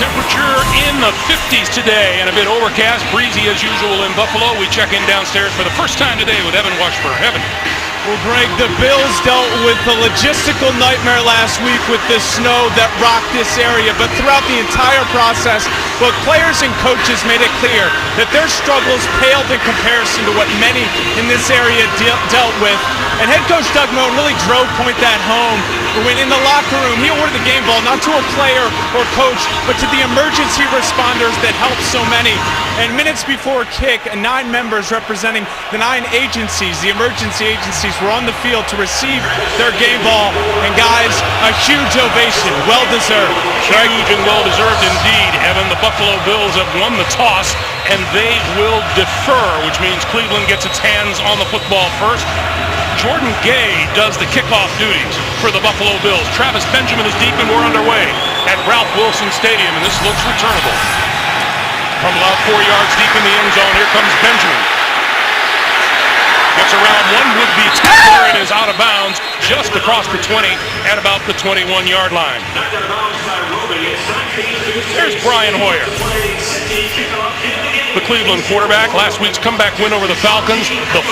Temperature in the 50s today and a bit overcast, breezy as usual in Buffalo. We check in downstairs for the first time today with Evan Washburn. Evan. Well, Greg, the Bills dealt with the logistical nightmare last week with the snow that rocked this area, but throughout the entire process, both players and coaches made it clear that their struggles paled in comparison to what many in this area dealt with. And head coach Doug Milne really drove point that home when in the locker room he awarded the game ball not to a player or coach, but to the emergency responders that helped so many. And minutes before kick, 9 members representing the 9 agencies, the emergency agencies, were on the field to receive their game ball. And guys, a huge ovation, well deserved. Huge and well deserved indeed, Evan. The Buffalo Bills have won the toss and they will defer, which means Cleveland gets its hands on the football first. Jordan Gay does the kickoff duties for the Buffalo Bills. Travis Benjamin is deep and we're underway at Ralph Wilson Stadium, and this looks returnable. From about 4 yards deep in the end zone, here comes Benjamin. Gets around one would-be tackler and is out of bounds just across the 20 at about the 21-yard line. There's Brian Hoyer, the Cleveland quarterback. Last week's comeback win over the Falcons. The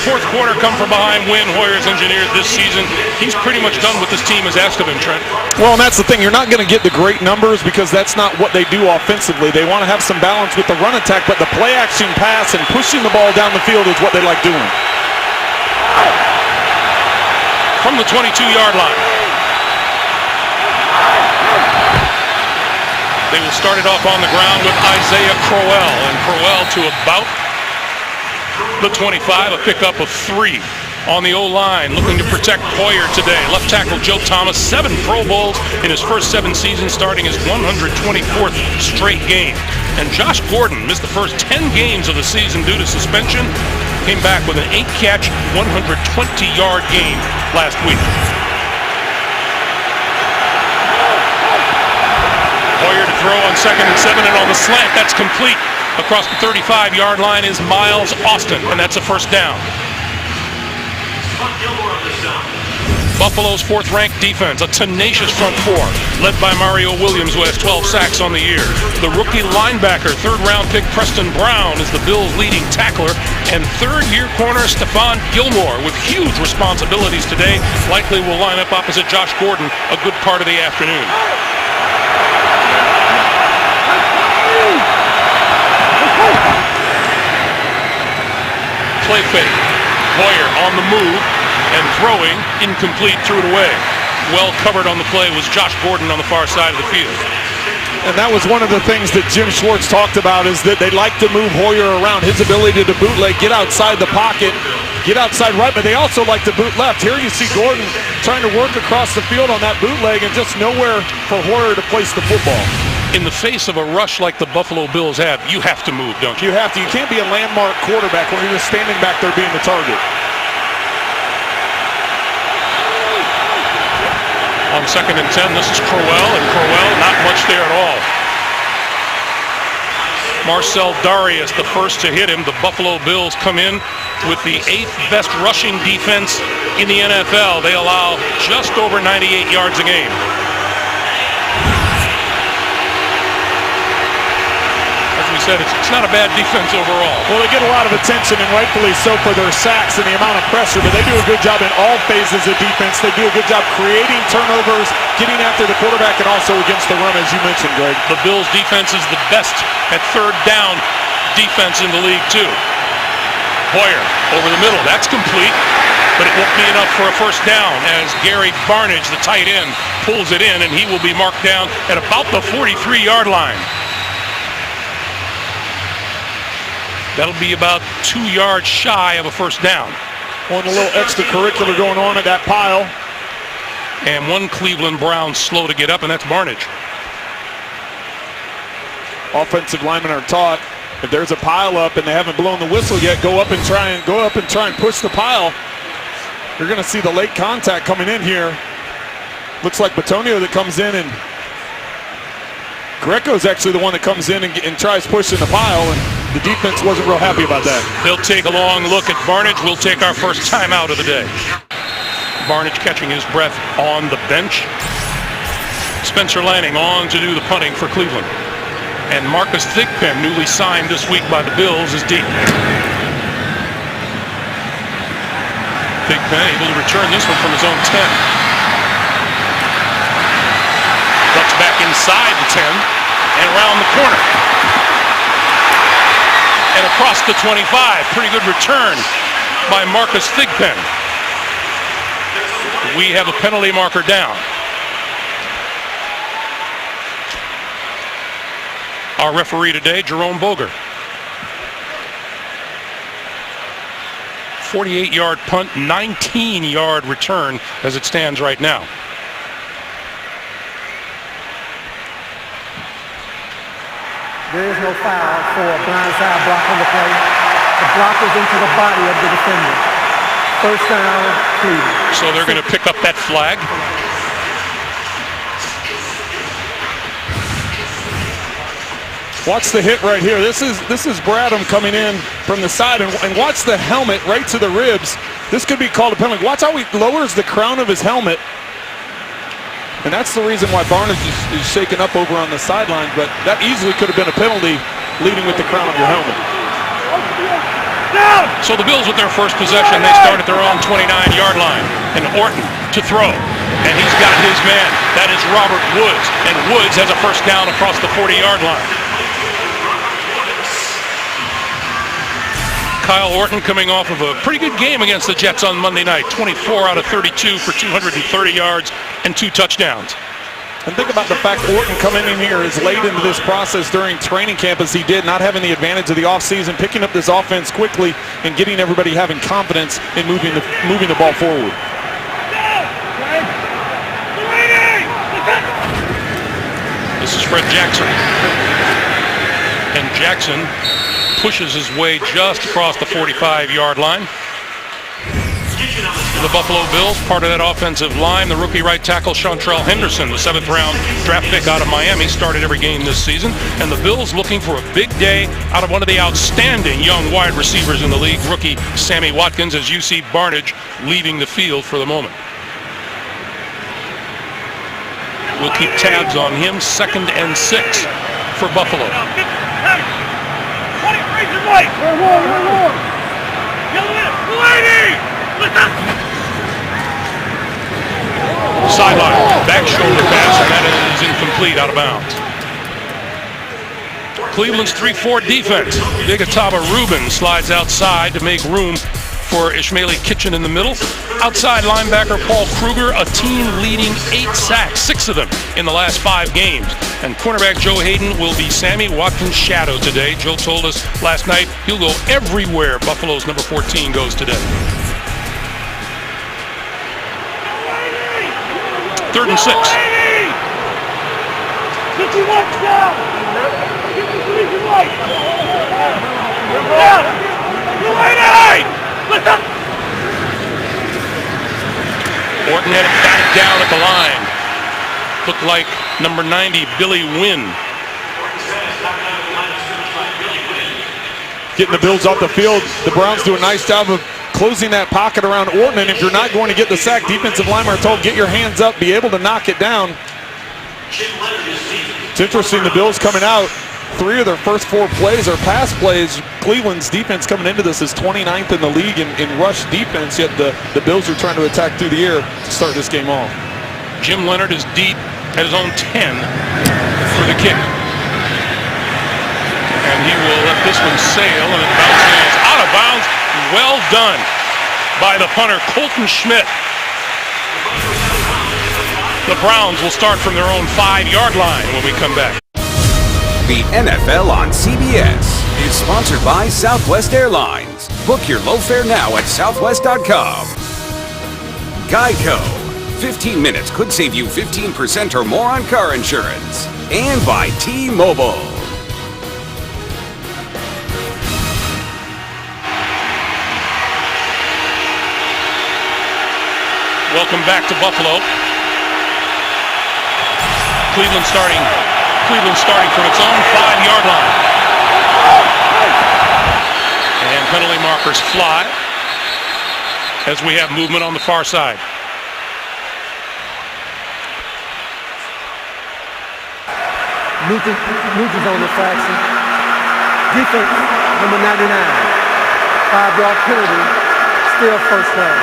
fourth quarter come from behind win Hoyer's engineered this season. He's pretty much done what this team has asked of him, Trent. Well, and that's the thing. You're not going to get the great numbers because that's not what they do offensively. They want to have some balance with the run attack, but the play-action pass and pushing the ball down the field is what they like doing. From the 22-yard line. They will start it off on the ground with Isaiah Crowell, and Crowell to about the 25, a pickup of 3 on the O-line, looking to protect Hoyer today. Left tackle Joe Thomas, 7 Pro Bowls in his first 7 seasons, starting his 124th straight game. And Josh Gordon missed the first 10 games of the season due to suspension. Came back with an 8-catch, 120-yard game last week. Hoyer to throw on 2nd and 7, and on the slant, that's complete. Across the 35-yard line is Miles Austin, and that's a first down. Buffalo's 4th-ranked defense, a tenacious front 4, led by Mario Williams, who has 12 sacks on the year. The rookie linebacker, 3rd-round pick Preston Brown, is the Bills' leading tackler, and 3rd-year corner Stephon Gilmore, with huge responsibilities today, likely will line up opposite Josh Gordon a good part of the afternoon. Play fake. Hoyer on the move and throwing, incomplete, threw it away. Well covered on the play was Josh Gordon on the far side of the field. And that was one of the things that Jim Schwartz talked about, is that they like to move Hoyer around. His ability to bootleg, get outside the pocket, get outside right, but they also like to boot left. Here you see Gordon trying to work across the field on that bootleg and just nowhere for Hoyer to place the football. In the face of a rush like the Buffalo Bills have, you have to move, don't you? You have to. You can't be a landmark quarterback when you're just standing back there being the target. On 2nd and 10, this is Crowell, and Crowell not much there at all. Marcel Darius, the first to hit him. The Buffalo Bills come in with the 8th best rushing defense in the NFL. They allow just over 98 yards a game. We said it's not a bad defense overall. Well, they get a lot of attention, and rightfully so, for their sacks and the amount of pressure, but they do a good job in all phases of defense. They do a good job creating turnovers, getting after the quarterback, and also against the run, as you mentioned, Greg. The Bills' defense is the best at 3rd down defense in the league, too. Hoyer over the middle. That's complete, but it won't be enough for a first down as Gary Barnidge, the tight end, pulls it in, and he will be marked down at about the 43-yard line. That'll be about 2 yards shy of a first down. One a little extracurricular going on at that pile. And one Cleveland Brown slow to get up, and that's Barnidge. Offensive linemen are taught, if there's a pile up and they haven't blown the whistle yet, go up and try and push the pile. You're going to see the late contact coming in here. Looks like Bitonio that comes in, and Greco's actually the one that comes in and tries pushing the pile, and the defense wasn't real happy about that. They'll take a long look at Barnidge. We'll take our first timeout of the day. Barnidge catching his breath on the bench. Spencer Lanning on to do the punting for Cleveland. And Marcus Thigpen, newly signed this week by the Bills, is deep. Thigpen able to return this one from his own 10. Ducks back inside the 10 and around the corner. And across the 25. Pretty good return by Marcus Thigpen. We have a penalty marker down. Our referee today, Jerome Boger. 48-yard punt, 19-yard return as it stands right now. There is no foul for a blindside block on the play. The block is into the body of the defender. First down, Cleveland. So they're going to pick up that flag. Watch the hit right here. This is Bradham coming in from the side, and watch the helmet right to the ribs. This could be called a penalty. Watch how he lowers the crown of his helmet. And that's the reason why Barnes is shaken up over on the sideline, but that easily could have been a penalty leading with the crown of your helmet. So the Bills with their first possession, they start at their own 29-yard line. And Orton to throw. And he's got his man. That is Robert Woods. And Woods has a first down across the 40-yard line. Kyle Orton coming off of a pretty good game against the Jets on Monday night. 24 out of 32 for 230 yards and 2 touchdowns. And think about the fact Orton coming in here as late into this process during training camp as he did, not having the advantage of the offseason, picking up this offense quickly and getting everybody having confidence in moving the ball forward. This is Fred Jackson. And Jackson pushes his way just across the 45-yard line. The Buffalo Bills, part of that offensive line, the rookie right tackle Chantrell Henderson, the 7th-round draft pick out of Miami, started every game this season. And the Bills looking for a big day out of one of the outstanding young wide receivers in the league, rookie Sammy Watkins, as you see Barnage leaving the field for the moment. We'll keep tabs on him. 2nd and 6 for Buffalo. Sideline, back shoulder pass, and that is incomplete, out of bounds. Cleveland's 3-4 defense. Big Ataba Rubin slides outside to make room for Ishmaeli Kitchen in the middle. Outside linebacker Paul Kruger, a team-leading 8 sacks, 6 of them in the last 5 games. And cornerback Joe Hayden will be Sammy Watkins' shadow today. Joe told us last night he'll go everywhere Buffalo's number 14 goes today. 3rd and 6. Orton had it batted down at the line. Looked like number 90, Billy Wynn. Getting the Bills off the field. The Browns do a nice job of closing that pocket around Orton, and if you're not going to get the sack, defensive linemen are told, get your hands up, be able to knock it down. It's interesting, the Bills coming out, 3 of their first 4 plays are pass plays. Cleveland's defense coming into this is 29th in the league in rush defense, yet the Bills are trying to attack through the air to start this game off. Jim Leonard is deep at his own 10 for the kick. And he will let this one sail, and it bounces out of bounds. Well done by the punter, Colton Schmidt. The Browns will start from their own 5-yard line when we come back. The NFL on CBS is sponsored by Southwest Airlines. Book your low fare now at southwest.com. Geico. 15 minutes could save you 15% or more on car insurance. And by T-Mobile. Welcome back to Buffalo. Cleveland starting from its own 5-yard line. And penalty markers fly as we have movement on the far side. Nugent's on the fraction. Defense, number 99. 5-yard penalty, still first down.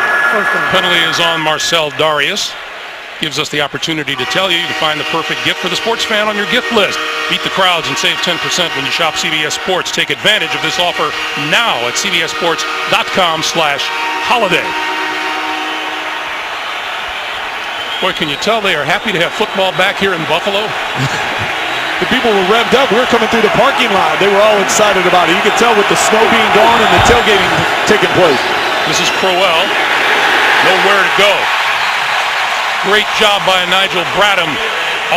Penalty is on Marcel Darius. Gives us the opportunity to tell you to find the perfect gift for the sports fan on your gift list. Beat the crowds and save 10% when you shop CBS Sports. Take advantage of this offer now at cbssports.com/holiday. Boy, can you tell they are happy to have football back here in Buffalo? The people were revved up. We were coming through the parking lot. They were all excited about it. You could tell with the snow being gone and the tailgating taking place. This is Crowell. Nowhere to go. Great job by Nigel Bradham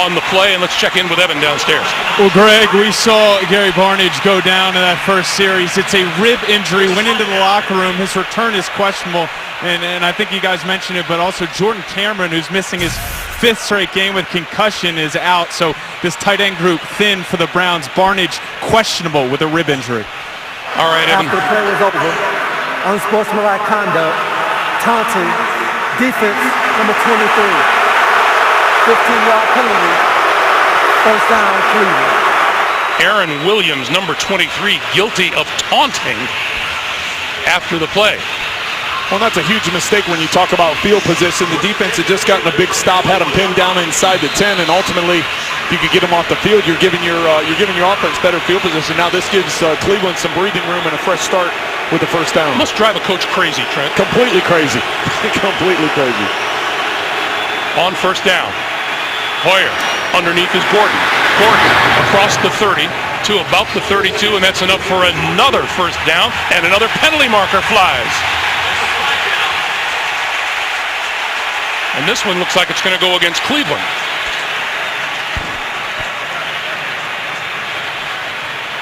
on the play, and let's check in with Evan downstairs. Well, Greg, we saw Gary Barnidge go down in that first series. It's a rib injury, went into the locker room. His return is questionable, and I think you guys mentioned it, but also Jordan Cameron, who's missing his 5th straight game with concussion, is out. So this tight end group thin for the Browns. Barnidge questionable with a rib injury. All right, Evan. After the play was over, unsportsmanlike conduct, taunting, defense, number 23. 15-yard penalty, first down, Cleveland. Aaron Williams, number 23, guilty of taunting after the play. Well, that's a huge mistake when you talk about field position. The defense had just gotten a big stop, had them pinned down inside the 10, and ultimately, if you could get them off the field, you're giving your offense better field position. Now this gives Cleveland some breathing room and a fresh start with the first down. Must drive a coach crazy, Trent. Completely crazy. Completely crazy. On first down, Hoyer underneath is Gordon. Gordon across the 30 to about the 32, and that's enough for another first down, and another penalty marker flies. And this one looks like it's going to go against Cleveland.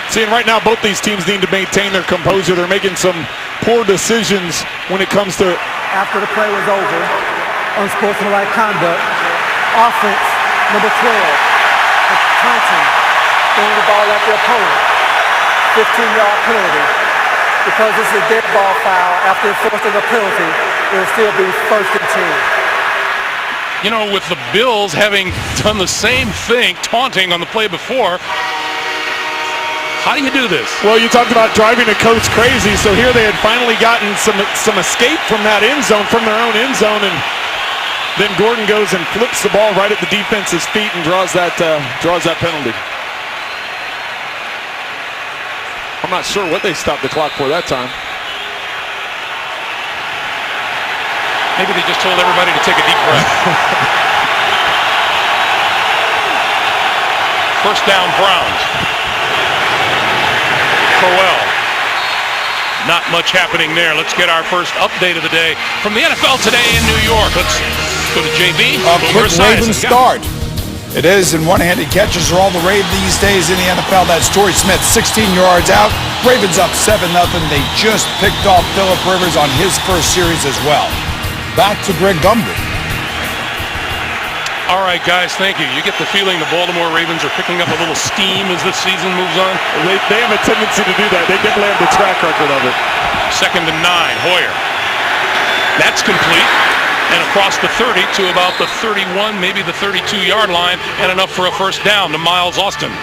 See, and right now both these teams need to maintain their composure. They're making some poor decisions when it comes to... After the play was over, unsportsmanlike conduct, offense, number 12, taunting, throwing the ball at the opponent, 15-yard penalty. Because this is a dead ball foul, after enforcing a penalty, it will still be 1st and 10. You know, with the Bills having done the same thing, taunting on the play before, how do you do this? Well, you talked about driving a coach crazy, so here they had finally gotten some escape from that end zone, from their own end zone, and then Gordon goes and flips the ball right at the defense's feet and draws that penalty. I'm not sure what they stopped the clock for that time. Maybe they just told everybody to take a deep breath. First down, Browns. Crowell. Not much happening there. Let's get our first update of the day from the NFL Today in New York. Let's go to JB. A quick Ravens start. It is, and one-handed catches are all the rave these days in the NFL. That's Torrey Smith, 16 yards out. Ravens up 7-0. They just picked off Phillip Rivers on his first series as well. Back to Greg Gumbel. All right, guys, thank you. You get the feeling the Baltimore Ravens are picking up a little steam as this season moves on? They have a tendency to do that. They definitely have the track record of it. 2nd and 9, Hoyer. That's complete. And across the 30 to about the 31, maybe the 32-yard line, and enough for a first down to Miles Austin.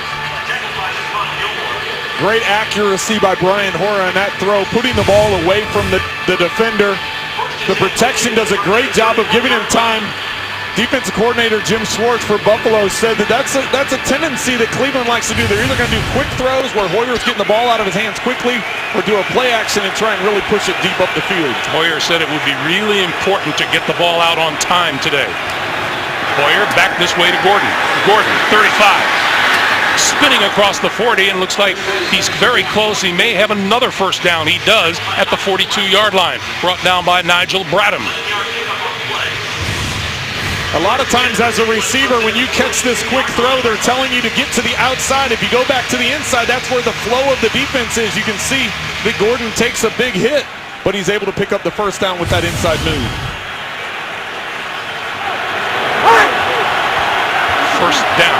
Great accuracy by Brian Hoyer on that throw, putting the ball away from the defender. The protection does a great job of giving him time. Defensive coordinator Jim Schwartz for Buffalo said that's a tendency that Cleveland likes to do. They're either going to do quick throws where Hoyer's getting the ball out of his hands quickly, or do a play action and try and really push it deep up the field. Hoyer said it would be really important to get the ball out on time today. Hoyer back this way to Gordon. Gordon, 35. Spinning across the 40, and looks like he's very close. He may have another first down. He does at the 42-yard line. Brought down by Nigel Bradham. A lot of times as a receiver, when you catch this quick throw, they're telling you to get to the outside. If you go back to the inside, that's where the flow of the defense is. You can see that Gordon takes a big hit, but he's able to pick up the first down with that inside move. First down.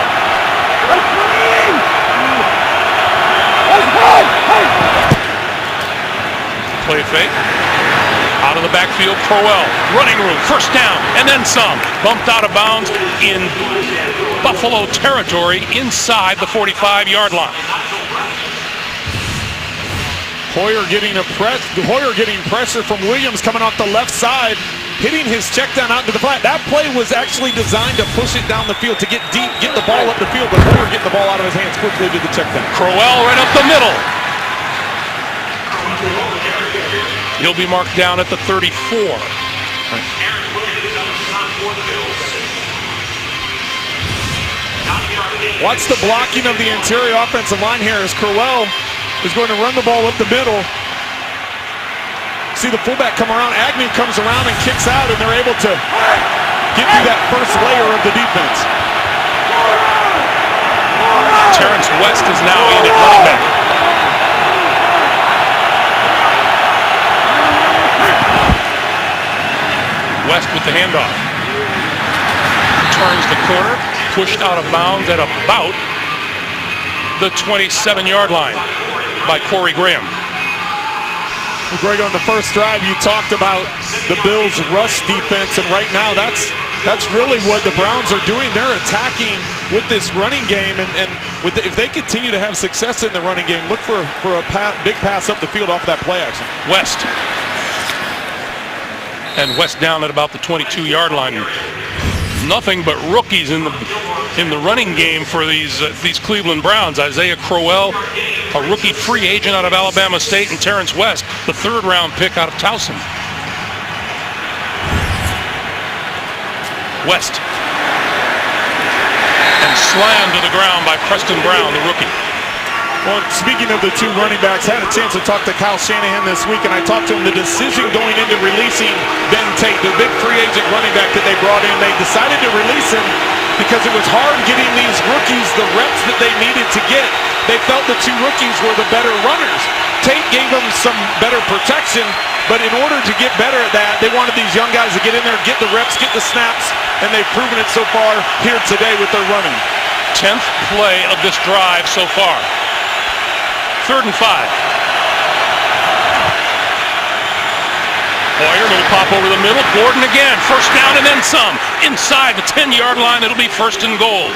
Play fake. Out of the backfield, Crowell. Running room, first down, and then some. Bumped out of bounds in Buffalo territory inside the 45-yard line. Hoyer getting pressure from Williams coming off the left side, hitting his check down out to the flat. That play was actually designed to push it down the field, to get deep, get the ball up the field, but Hoyer getting the ball out of his hands quickly to the check down. Crowell right up the middle. He'll be marked down at the 34. Watch the blocking of the interior offensive line here as Crowell is going to run the ball up the middle. See the fullback come around. Agnew comes around and kicks out, and they're able to get through that first layer of the defense. Terrence West is now in at running back. West with the handoff. Turns the corner, pushed out of bounds at about the 27-yard line by Corey Graham. Greg, on the first drive, you talked about the Bills' rush defense, and right now that's really what the Browns are doing. They're attacking with this running game, and if they continue to have success in the running game, look for a big pass up the field off that play action. West. And West down at about the 22-yard line. Nothing but rookies in the running game for these Cleveland Browns. Isaiah Crowell, a rookie free agent out of Alabama State, and Terrence West, the third-round pick out of Towson. West. And slammed to the ground by Preston Brown, the rookie. Well, speaking of the two running backs, I had a chance to talk to Kyle Shanahan this week, and I talked to him. The decision going into releasing Ben Tate, the big free agent running back that they brought in, they decided to release him because it was hard getting these rookies the reps that they needed to get. They felt the two rookies were the better runners. Tate gave them some better protection, but in order to get better at that, they wanted these young guys to get in there, get the reps, get the snaps, and they've proven it so far here today with their running. 10th play of this drive so far. 3rd and 5. Hoyer, little pop over the middle. Gordon again. First down and then some. Inside the 10-yard line, it'll be 1st and goal.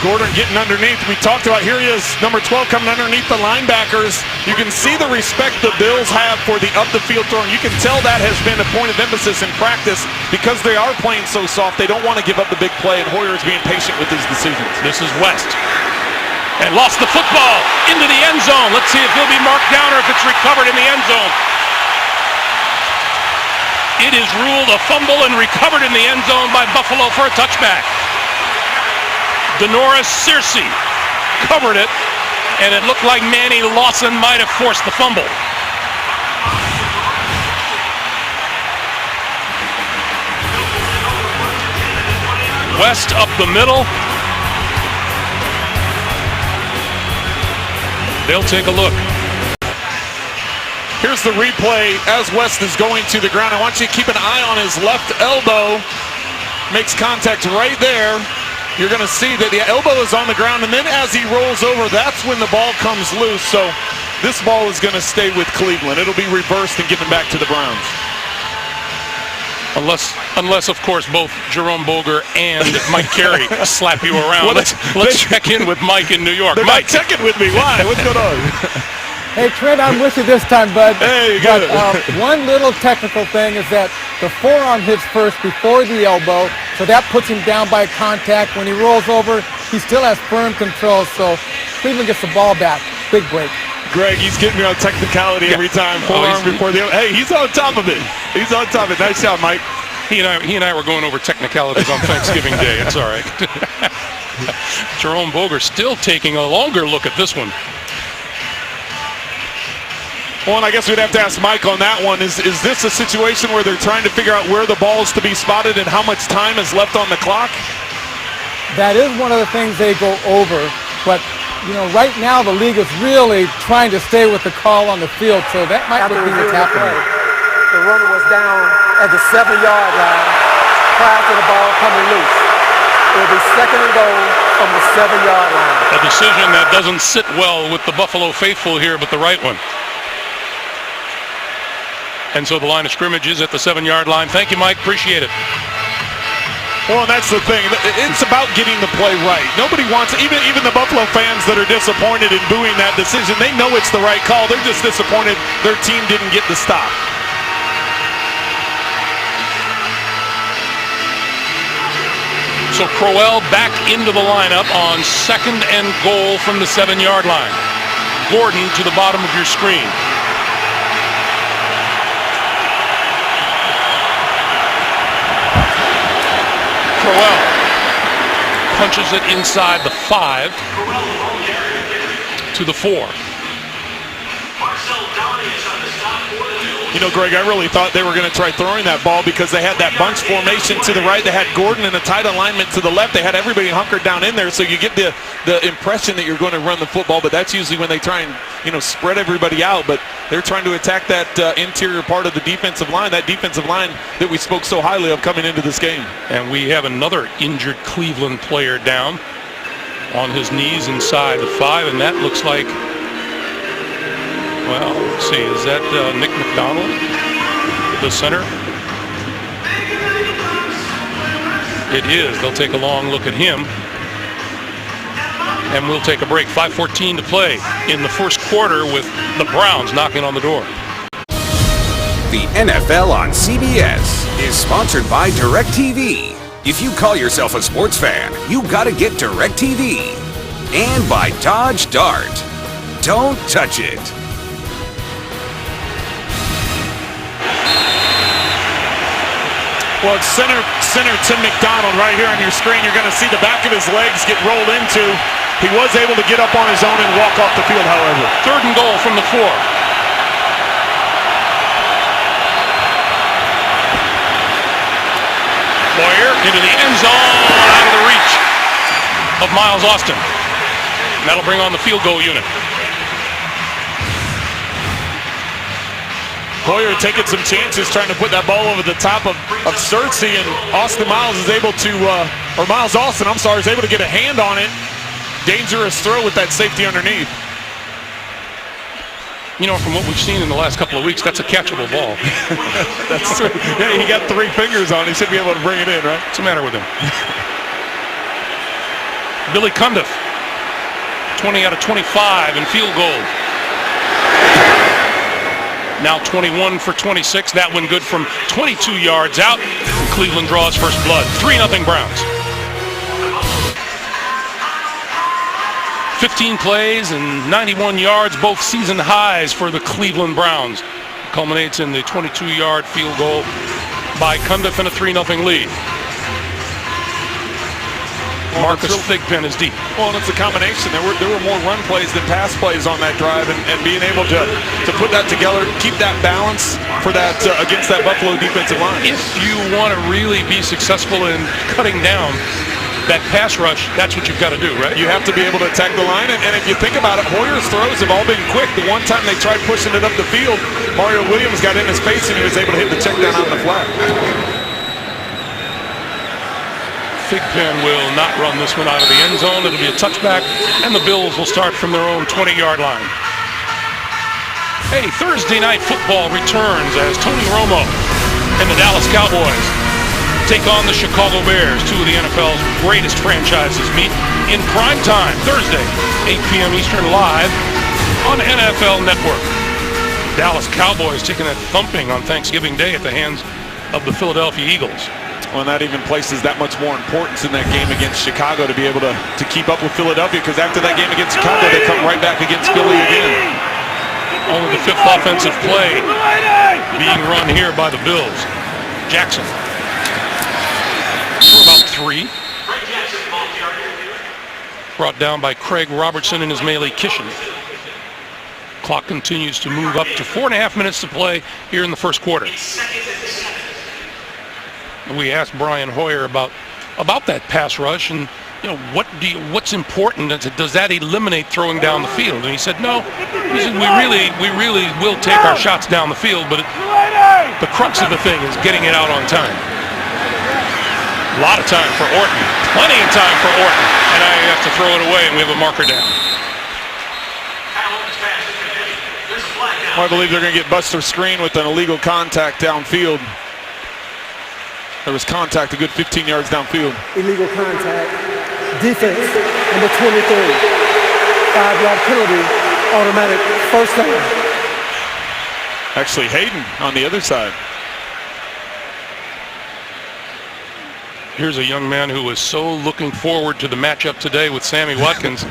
Gordon getting underneath. We talked about, here he is, number 12 coming underneath the linebackers. You can see the respect the Bills have for the up-the-field throw, and you can tell that has been a point of emphasis in practice because they are playing so soft. They don't want to give up the big play, and Hoyer is being patient with his decisions. This is West. And lost the football into the end zone. Let's see if he'll be marked down or if it's recovered in the end zone. It is ruled a fumble and recovered in the end zone by Buffalo for a touchback. Denoris Searcy covered it, and it looked like Manny Lawson might have forced the fumble. West up the middle. They'll take a look. Here's the replay as West is going to the ground. I want you to keep an eye on his left elbow. Makes contact right there. You're going to see that the elbow is on the ground, and then as he rolls over, that's when the ball comes loose. So this ball is going to stay with Cleveland. It'll be reversed and given back to the Browns. Unless of course, both Jerome Boger and Mike Carey slap you around. Well, let's check in with Mike in New York. They're Mike, not checking with me. Why? What's going on? Hey, Trent, I'm with you this time, bud. Hey, but good. one little technical thing is that the forearm hits first before the elbow, so that puts him down by contact. When he rolls over, he still has firm control, so Cleveland gets the ball back. Big break. Greg, he's getting me on technicality every time. Forearm before the other. Hey, he's on top of it. He's on top of it. Nice job, Mike. He and I were going over technicalities on Thanksgiving Day. It's all right. Jerome Boger still taking a longer look at this one. Well, and I guess we'd have to ask Mike on that one. Is this a situation where they're trying to figure out where the ball is to be spotted and how much time is left on the clock? That is one of the things they go over, but you know, right now the league is really trying to stay with the call on the field, so that might be what's happening. The runner was down at the 7-yard line prior to the ball coming loose. It will be 2nd and goal from the 7-yard line. A decision that doesn't sit well with the Buffalo faithful here, but the right one. And so the line of scrimmage is at the 7-yard line. Thank you, Mike. Appreciate it. Well, and that's the thing. It's about getting the play right. Nobody wants, even the Buffalo fans that are disappointed in booing that decision, they know it's the right call. They're just disappointed their team didn't get the stop. So Crowell back into the lineup on 2nd and goal from the 7-yard line. Gordon to the bottom of your screen. Crowell punches it inside the 5 to the 4. You know, Greg, I really thought they were going to try throwing that ball because they had that bunch formation to the right. They had Gordon in a tight alignment to the left. They had everybody hunkered down in there, so you get the impression that you're going to run the football, but that's usually when they try and, spread everybody out. But they're trying to attack that interior part of the defensive line, that defensive line that we spoke so highly of coming into this game. And we have another injured Cleveland player down on his knees inside the 5, and that looks like, well, let's see, is that Nick McDonald, the center? It is. They'll take a long look at him. And we'll take a break. 5:14 to play in the first quarter with the Browns knocking on the door. The NFL on CBS is sponsored by DirecTV. If you call yourself a sports fan, you gotta get DirecTV. And by Dodge Dart. Don't touch it. Well, it's center Tim McDonald right here on your screen. You're going to see the back of his legs get rolled into. He was able to get up on his own and walk off the field, however. 3rd and goal from the 4. Boyer into the end zone, out of the reach of Miles Austin. And that'll bring on the field goal unit. Boyer taking some chances, trying to put that ball over the top of Cersei, and Miles Austin, is able to get a hand on it. Dangerous throw with that safety underneath. From what we've seen in the last couple of weeks, that's a catchable ball. That's true. Yeah, he got 3 fingers on it. He should be able to bring it in, right? What's the matter with him? Billy Cundiff, 20 out of 25 in field goal. Now 21 for 26. That one good from 22 yards out. Cleveland draws first blood. 3-0 Browns. 15 plays and 91 yards, both season highs for the Cleveland Browns. Culminates in the 22-yard field goal by Cundiff and a 3-0 lead. Marcus Thigpen is deep. Well, and it's a combination. There were more run plays than pass plays on that drive, and being able to put that together, keep that balance for that against that Buffalo defensive line. If you want to really be successful in cutting down that pass rush, that's what you've got to do, right? You have to be able to attack the line, and if you think about it, Hoyer's throws have all been quick. The one time they tried pushing it up the field, Mario Williams got in his face, and he was able to hit the check down on the flat. Thigpen will not run this one out of the end zone. It'll be a touchback, and the Bills will start from their own 20-yard line. Hey, Thursday Night Football returns as Tony Romo and the Dallas Cowboys take on the Chicago Bears. Two of the NFL's greatest franchises meet in prime time, Thursday, 8 p.m. Eastern, live on NFL Network. Dallas Cowboys taking a thumping on Thanksgiving Day at the hands of the Philadelphia Eagles. Well, and that even places that much more importance in that game against Chicago to be able to keep up with Philadelphia, because after that game against Chicago, they come right back against Philly again. Only the 5th offensive play being run here by the Bills. Jackson for about 3. Brought down by Craig Robertson and Ismaili Kishen. Clock continues to move up to 4.5 minutes to play here in the first quarter. We asked Brian Hoyer about that pass rush, and what's important? Does that eliminate throwing down the field? And he said, no. He said, we really will take our shots down the field, but the crux of the thing is getting it out on time. A lot of time for Orton, plenty of time for Orton, and I have to throw it away, and we have a marker down. Well, I believe they're going to get Buster Screen with an illegal contact downfield. There was contact a good 15 yards downfield. Illegal contact. Defense, number 23. 5-yard penalty, automatic first down. Actually, Hayden on the other side. Here's a young man who was so looking forward to the matchup today with Sammy Watkins.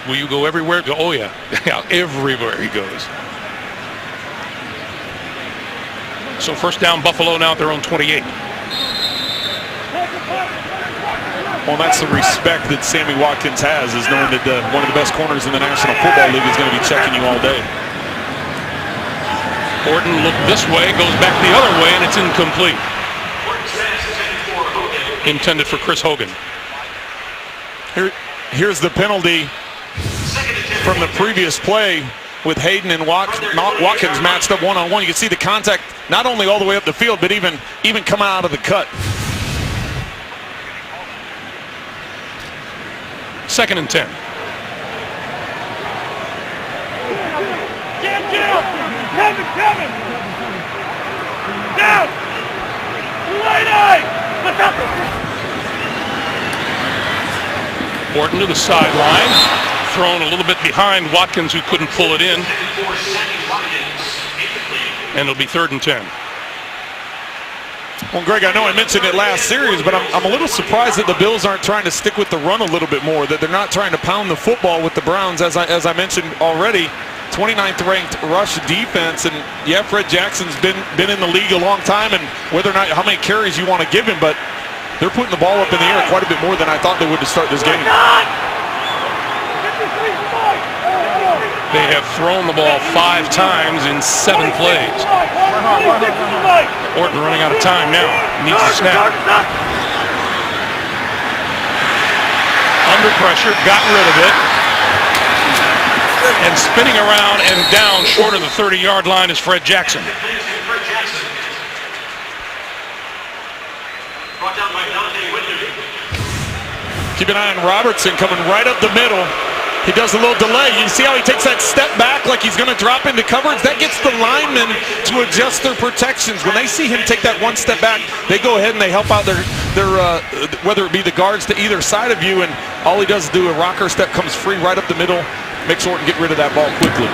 Will you go everywhere? Oh, yeah. Yeah, everywhere he goes. So first down, Buffalo now at their own 28. Well, that's the respect that Sammy Watkins has, is knowing that one of the best corners in the National Football League is going to be checking you all day. Orton looked this way, goes back the other way, and it's incomplete. Intended for Chris Hogan. Here's the penalty from the previous play with Hayden and Watkins matched up one-on-one. You can see the contact not only all the way up the field, but even coming out of the cut. 2nd and 10. Kevin! Down! Right eye! Orton to the sideline, thrown a little bit behind Watkins, who couldn't pull it in. And it'll be 3rd and 10. Well, Greg, I know I mentioned it last series, but I'm a little surprised that the Bills aren't trying to stick with the run a little bit more, that they're not trying to pound the football with the Browns, as I mentioned already. 29th ranked rush defense, and yeah, Fred Jackson's been in the league a long time, and whether or not how many carries you want to give him, but they're putting the ball up in the air quite a bit more than I thought they would to start this game. They have thrown the ball 5 times in 7 plays. Orton running out of time now. Needs a snap. Under pressure, got rid of it. And spinning around and down short of the 30-yard line is Fred Jackson. Keep an eye on Robertson coming right up the middle. He does a little delay. You see how he takes that step back like he's going to drop into coverage? That gets the linemen to adjust their protections. When they see him take that one step back, they go ahead and they help out their whether it be the guards to either side of you, and all he does is do a rocker step, comes free right up the middle, makes Orton get rid of that ball quickly.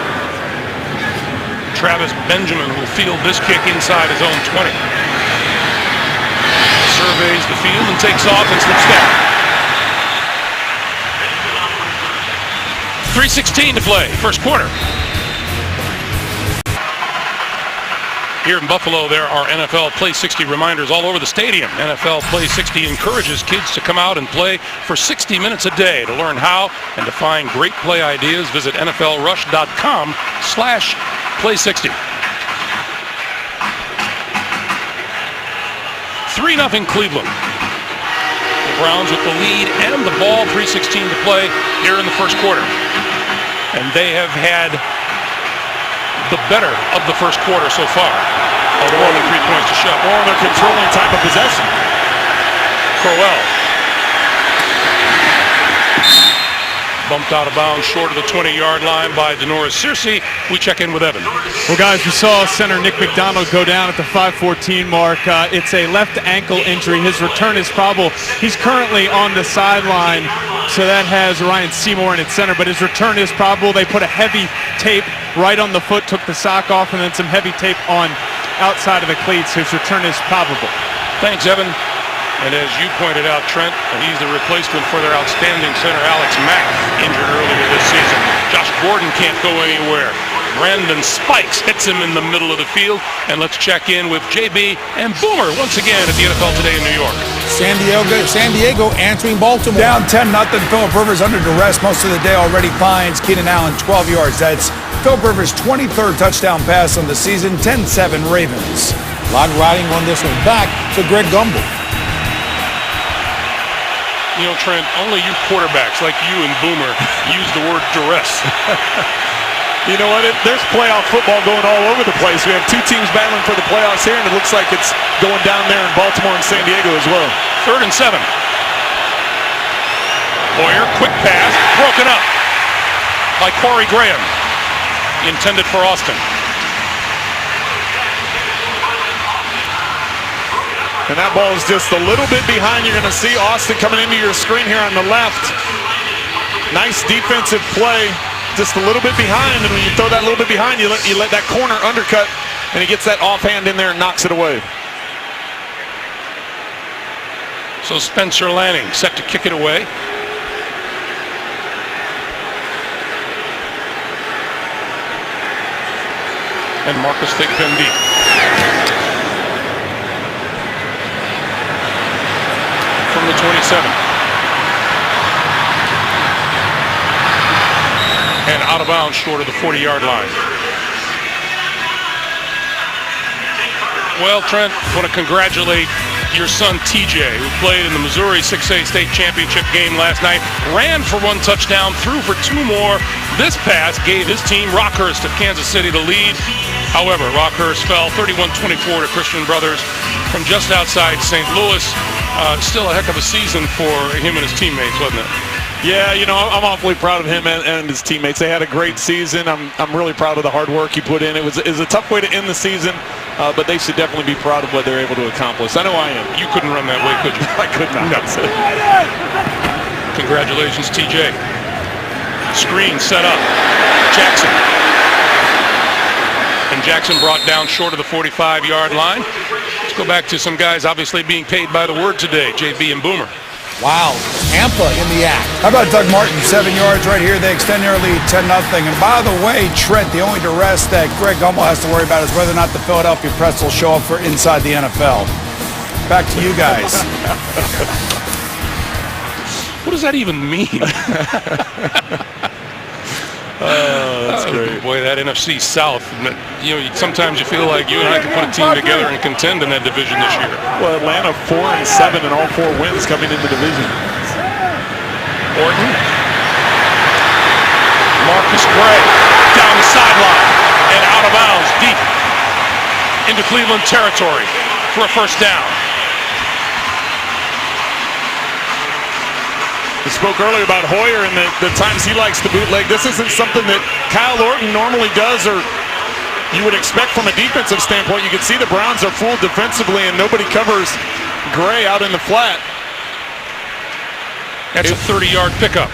Travis Benjamin will field this kick inside his own 20. Surveys the field and takes off and slips down. 3:16 to play, first quarter. Here in Buffalo, there are NFL Play 60 reminders all over the stadium. NFL Play 60 encourages kids to come out and play for 60 minutes a day. To learn how and to find great play ideas, visit NFLrush.com/Play60. 3-0 Cleveland. The Browns with the lead and the ball, 3:16 to play here in the first quarter. And they have had the better of the first quarter so far, although only 3 points to show. Well, they're controlling time of possession. Crowell bumped out of bounds short of the 20-yard line by Denoris Searcy. We check in with Evan. Well, guys, we saw center Nick McDonald go down at the 5:14 mark. It's a left ankle injury. His return is probable. He's currently on the sideline, so that has Ryan Seymour in its center, but his return is probable. They put a heavy tape right on the foot, took the sock off, and then some heavy tape on outside of the cleats. His return is probable. Thanks, Evan. And as you pointed out, Trent, he's the replacement for their outstanding center, Alex Mack, injured earlier this season. Josh Gordon can't go anywhere. Brandon Spikes hits him in the middle of the field. And let's check in with JB and Boomer once again at the NFL Today in New York. San Diego answering Baltimore. Down 10-0. Phillip Rivers under duress most of the day already finds Keenan Allen 12 yards. That's Phillip Rivers' 23rd touchdown pass on the season. 10-7 Ravens. A lot riding on this one back to Greg Gumbel. You know, Trent, only you quarterbacks like you and Boomer use the word duress. You know what? There's playoff football going all over the place. We have 2 teams battling for the playoffs here, and it looks like it's going down there in Baltimore and San Diego as well. 3rd and 7. Hoyer, quick pass, broken up. by Corey Graham, intended for Austin. And that ball is just a little bit behind. You're going to see Austin coming into your screen here on the left. Nice defensive play, just a little bit behind. And when you throw that little bit behind, you let that corner undercut, and he gets that offhand in there and knocks it away. So Spencer Lanning set to kick it away. And Marcus Thigpen deep. From the 27. And out of bounds short of the 40-yard line. Well, Trent, want to congratulate your son TJ, who played in the Missouri 6A state championship game last night, ran for 1 touchdown, threw for 2 more. This pass gave his team, Rockhurst of Kansas City, the lead. However, Rockhurst fell 31-24 to Christian Brothers from just outside St. Louis. Still a heck of a season for him and his teammates, wasn't it? Yeah, you know, I'm awfully proud of him and his teammates. They had a great season. I'm really proud of the hard work he put in. It was a tough way to end the season, but they should definitely be proud of what they're able to accomplish. I know I am. You couldn't run that way, could you? I could not. No. Congratulations, TJ. Screen set up. Jackson. And Jackson brought down short of the 45-yard line. Let's go back to some guys obviously being paid by the word today, JB and Boomer. Wow, Tampa in the act. How about Doug Martin, 7 yards right here. They extend their lead 10-0. And by the way, Trent, the only duress that Greg Gumbel has to worry about is whether or not the Philadelphia Press will show up for Inside the NFL. Back to you guys. What does that even mean? That's great. Boy, that NFC South. You know, sometimes you feel like you and I can put a team together and contend in that division this year. Well, Atlanta 4-7 and all 4 wins coming into division. Orton. Marcus Gray down the sideline and out of bounds deep into Cleveland territory for a first down. We spoke earlier about Hoyer and the times he likes to bootleg. This isn't something that Kyle Orton normally does, or you would expect from a defensive standpoint. You can see the Browns are full defensively and nobody covers Gray out in the flat. That's a 30-yard pickup.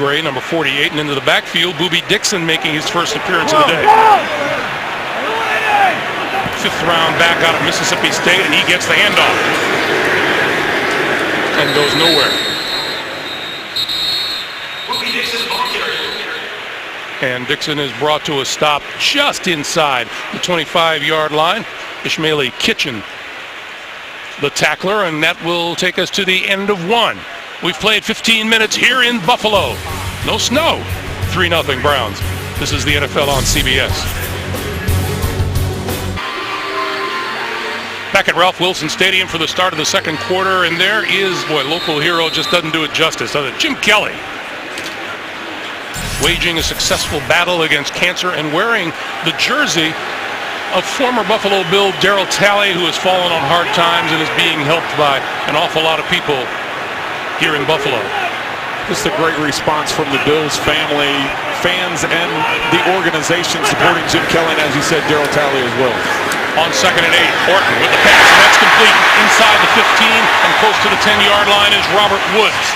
Gray, number 48, and into the backfield, Boobie Dixon making his first appearance of the day. 5th round back out of Mississippi State, and he gets the handoff and goes nowhere. And Dixon is brought to a stop just inside the 25-yard line. Ishmaeli Kitchen, the tackler, and that will take us to the end of 1. We've played 15 minutes here in Buffalo. No snow. 3-0 Browns. This is the NFL on CBS. Back at Ralph Wilson Stadium for the start of the second quarter, and there is, boy, local hero just doesn't do it justice, does it? Jim Kelly, waging a successful battle against cancer and wearing the jersey of former Buffalo Bill Darryl Talley, who has fallen on hard times and is being helped by an awful lot of people here in Buffalo. Just a great response from the Bills family, fans, and the organization supporting Jim Kelly, and as you said, Darryl Talley as well. On 2nd and 8, Orton with the pass, and that's complete inside the 15, and close to the 10-yard line is Robert Woods.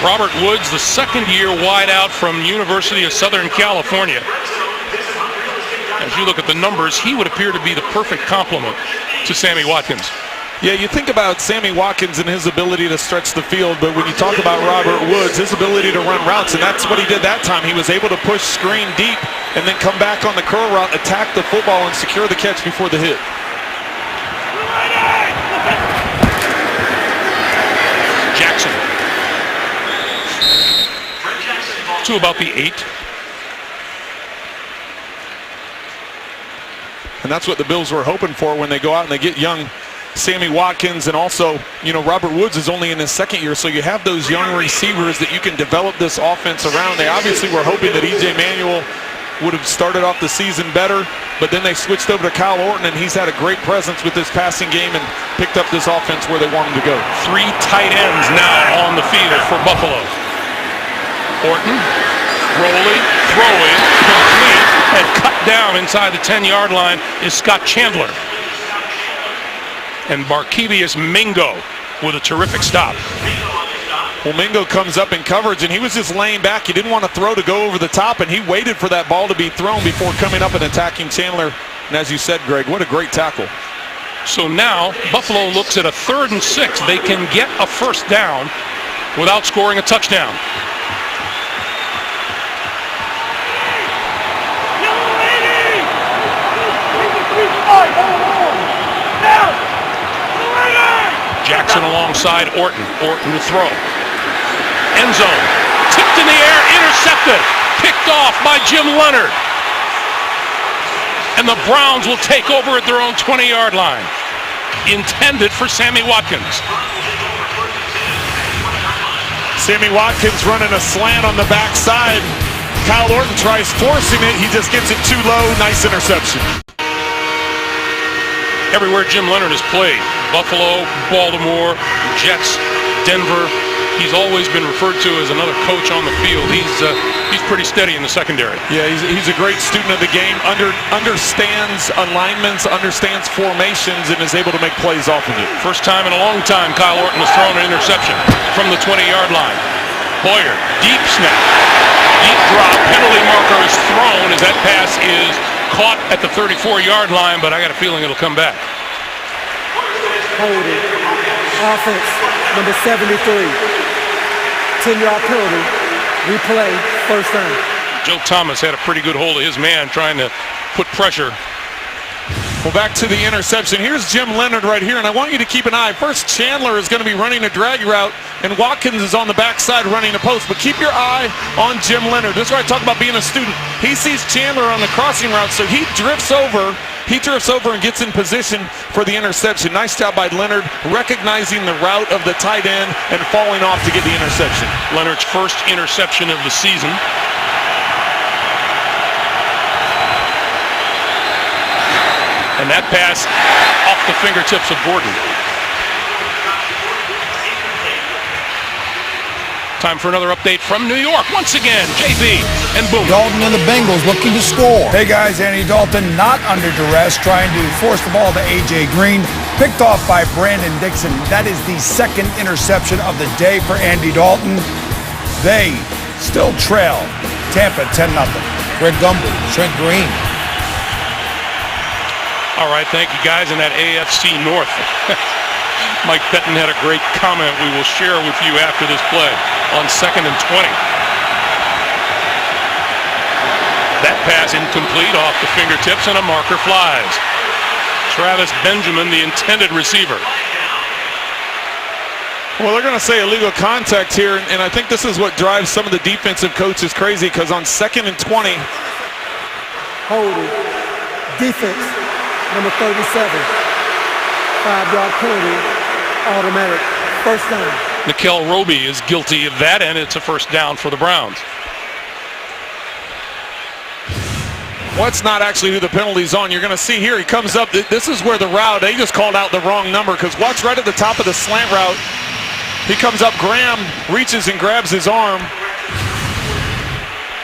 Robert Woods, the second-year wideout from University of Southern California. As you look at the numbers, he would appear to be the perfect complement to Sammy Watkins. Yeah, you think about Sammy Watkins and his ability to stretch the field, but when you talk about Robert Woods, his ability to run routes, and that's what he did that time. He was able to push screen deep and then come back on the curl route, attack the football, and secure the catch before the hit. Jackson. To about the 8. And that's what the Bills were hoping for when they go out and they get young Sammy Watkins, and also, you know, Robert Woods is only in his second year, so you have those young receivers that you can develop this offense around. They obviously were hoping that E.J. Manuel would have started off the season better, but then they switched over to Kyle Orton, and he's had a great presence with this passing game and picked up this offense where they want him to go. 3 tight ends now on the field for Buffalo. Orton, rolling, throwing, complete, and cut down inside the 10-yard line is Scott Chandler. And Barkevius Mingo with a terrific stop. Well, Mingo comes up in coverage, and he was just laying back. He didn't want to throw to go over the top, and he waited for that ball to be thrown before coming up and attacking Chandler. And as you said, Greg, what a great tackle. So now Buffalo looks at a 3rd and 6. They can get a first down without scoring a touchdown. Jackson alongside Orton. Orton to throw. End zone. Tipped in the air. Intercepted. Picked off by Jim Leonard. And the Browns will take over at their own 20-yard line. Intended for Sammy Watkins. Sammy Watkins running a slant on the backside. Kyle Orton tries forcing it. He just gets it too low. Nice interception. Everywhere Jim Leonard has played, Buffalo, Baltimore, Jets, Denver, he's always been referred to as another coach on the field. He's pretty steady in the secondary. Yeah, he's a great student of the game, understands alignments, understands formations, and is able to make plays off of it. First time in a long time Kyle Orton has thrown an interception from the 20-yard line. Hoyer, deep snap, deep drop, penalty marker is thrown as that pass is caught at the 34-yard line, but I got a feeling it'll come back. Holding. Offense, number 73. 10-yard penalty. Replay, first down. Joe Thomas had a pretty good hold of his man trying to put pressure. Well, back to the interception. Here's Jim Leonard right here, and I want you to keep an eye. First, Chandler is going to be running a drag route, and Watkins is on the backside running a post. But keep your eye on Jim Leonard. This is where I talk about being a student. He sees Chandler on the crossing route, so he drifts over. He drifts over and gets in position for the interception. Nice job by Leonard, recognizing the route of the tight end and falling off to get the interception. Leonard's first interception of the season. And that pass off the fingertips of Gordon. Time for another update from New York. Once again, JB and Boom. Dalton and the Bengals looking to score. Hey guys, Andy Dalton not under duress, trying to force the ball to A.J. Green. Picked off by Brandon Dixon. That is the 2nd interception of the day for Andy Dalton. They still trail Tampa 10-0. Greg Gumbel, Trent Green. All right, thank you guys in that AFC North. Mike Pettin had a great comment we will share with you after this play on 2nd and 20. That pass incomplete off the fingertips and a marker flies. Travis Benjamin, the intended receiver. Well, they're going to say illegal contact here, and I think this is what drives some of the defensive coaches crazy, because on 2nd and 20. Holding. Defense, number 37. 5-yard penalty, automatic, first down. Nickel Roby is guilty of that, and it's a first down for the Browns. What's not actually who the penalty's on. You're going to see here, he comes up. This is where the route, they just called out the wrong number, because watch right at the top of the slant route. He comes up, Graham reaches and grabs his arm.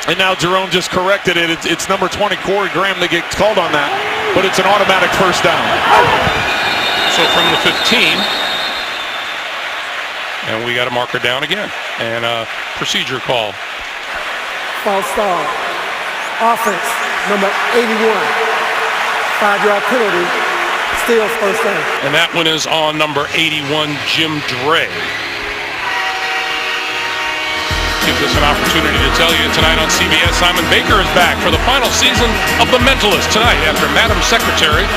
And now Jerome just corrected it. It's number 20, Corey Graham, that gets called on that. But it's an automatic first down. So from the 15, and we got a marker down again, and a procedure call. False start. Offense, number 81. 5-yard penalty, still first down. And that one is on number 81, Jim Dre. Gives us an opportunity to tell you tonight on CBS, Simon Baker is back for the final season of The Mentalist tonight after Madam Secretary,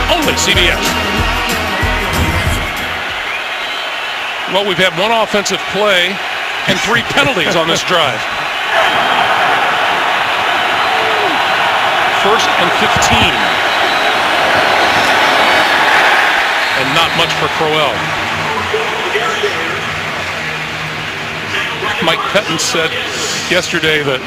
only CBS. Well, we've had one offensive play and 3 penalties on this drive. 1st and 15. And not much for Crowell. Mike Pettin said yesterday that,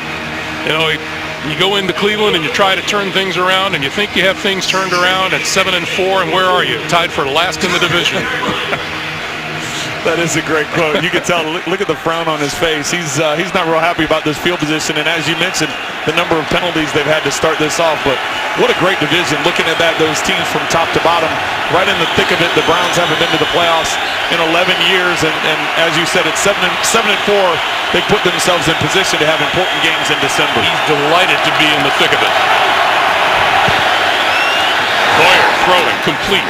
You go into Cleveland and you try to turn things around, and you think you have things turned around at 7-4, and where are you? Tied for last in the division. That is a great quote. You can tell. Look at the frown on his face. He's not real happy about this field position, and as you mentioned, the number of penalties they've had to start this off. But what a great division! Looking at that, those teams from top to bottom, right in the thick of it. The Browns haven't been to the playoffs in 11 years, and as you said, it's 7-4. They put themselves in position to have important games in December. He's delighted to be in the thick of it. Hoyer throwing complete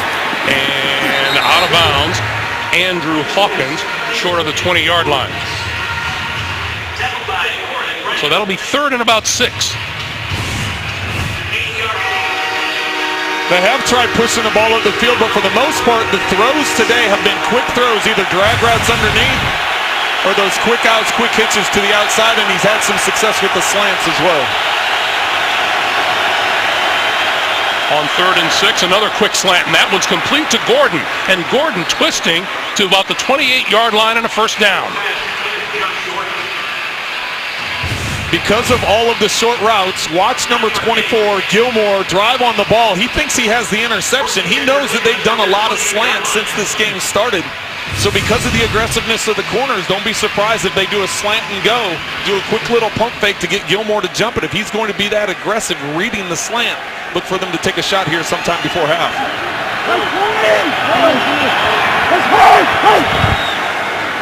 and out of bounds. Andrew Hawkins short of the 20-yard line. So that'll be 3rd and about 6. They have tried pushing the ball up the field, but for the most part, the throws today have been quick throws, either drag routes underneath or those quick outs, quick hitches to the outside, and he's had some success with the slants as well. On 3rd and 6, another quick slant, and that one's complete to Gordon. And Gordon twisting to about the 28-yard line and a first down. Because of all of the short routes, watch number 24, Gilmore, drive on the ball. He thinks he has the interception. He knows that they've done a lot of slants since this game started. So because of the aggressiveness of the corners, don't be surprised if they do a slant and go, do a quick little pump fake to get Gilmore to jump it. If he's going to be that aggressive reading the slant, look for them to take a shot here sometime before half.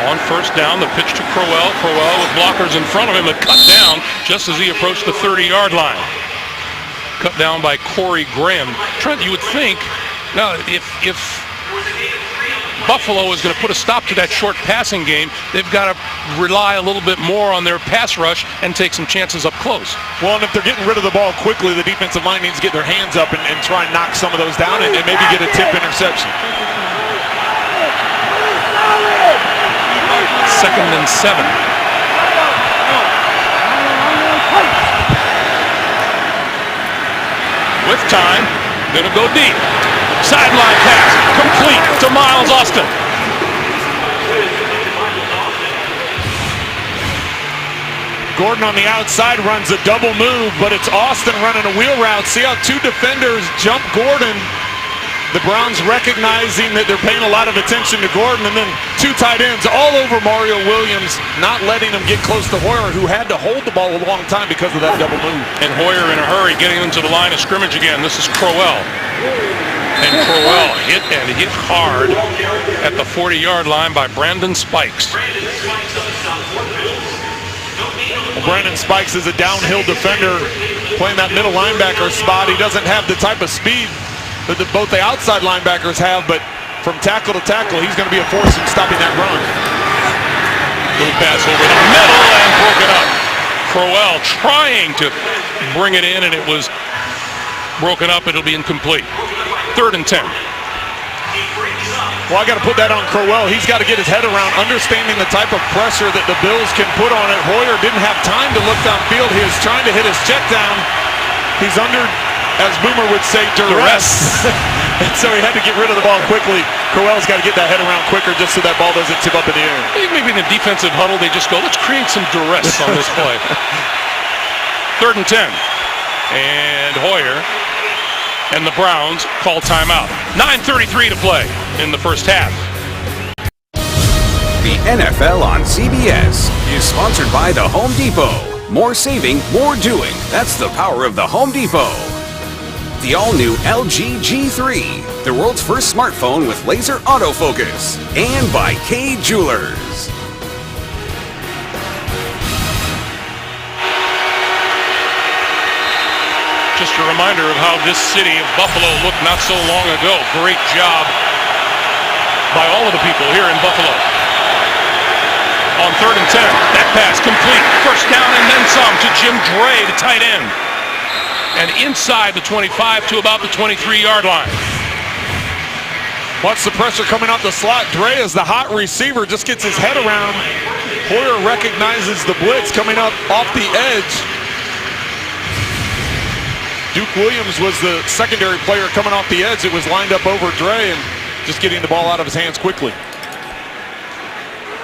On first down, the pitch to Crowell. Crowell with blockers in front of him, but cut down just as he approached the 30-yard line. Cut down by Corey Graham. Trent, you would think, now if Buffalo is going to put a stop to that short passing game, they've got to rely a little bit more on their pass rush and take some chances up close. Well, and if they're getting rid of the ball quickly, the defensive line needs to get their hands up and try and knock some of those down and maybe get a tip interception. 2nd and 7. With time, gonna go deep. Sideline pass, complete to Miles Austin. Gordon on the outside runs a double move, but it's Austin running a wheel route. See how 2 defenders jump Gordon. The Browns recognizing that they're paying a lot of attention to Gordon, and then 2 tight ends all over Mario Williams, not letting him get close to Hoyer, who had to hold the ball a long time because of that double move. And Hoyer in a hurry, getting into the line of scrimmage again. This is Crowell. And Crowell hit hard at the 40-yard line by Brandon Spikes. Well, Brandon Spikes is a downhill defender playing that middle linebacker spot. He doesn't have the type of speed that both the outside linebackers have, but from tackle to tackle, he's going to be a force in stopping that run. Little pass over the middle and broken up. Crowell trying to bring it in, and it was broken up. It'll be incomplete. 3rd and 10. Well, I got to put that on Crowell. He's got to get his head around understanding the type of pressure that the Bills can put on it. Hoyer didn't have time to look downfield. He was trying to hit his check down. He's under, as Boomer would say, duress. And so he had to get rid of the ball quickly. Crowell's got to get that head around quicker just so that ball doesn't tip up in the air. Maybe in the defensive huddle, they just go, let's create some duress on this play. 3rd and 10. And Hoyer and the Browns call timeout. 9:33 to play in the first half. The NFL on CBS is sponsored by the Home Depot. More saving, more doing. That's the power of the Home Depot. The all-new LG G3, the world's first smartphone with laser autofocus. And by Kay Jewelers. Just a reminder of how this city of Buffalo looked not so long ago. Great job by all of the people here in Buffalo. On 3rd and 10, that pass complete. First down and then some to Jim Dre, the tight end. And inside the 25 to about the 23-yard line. Watch the pressure coming out the slot. Dre is the hot receiver, just gets his head around. Hoyer recognizes the blitz coming up off the edge. Duke Williams was the secondary player coming off the edge. It was lined up over Dre and just getting the ball out of his hands quickly.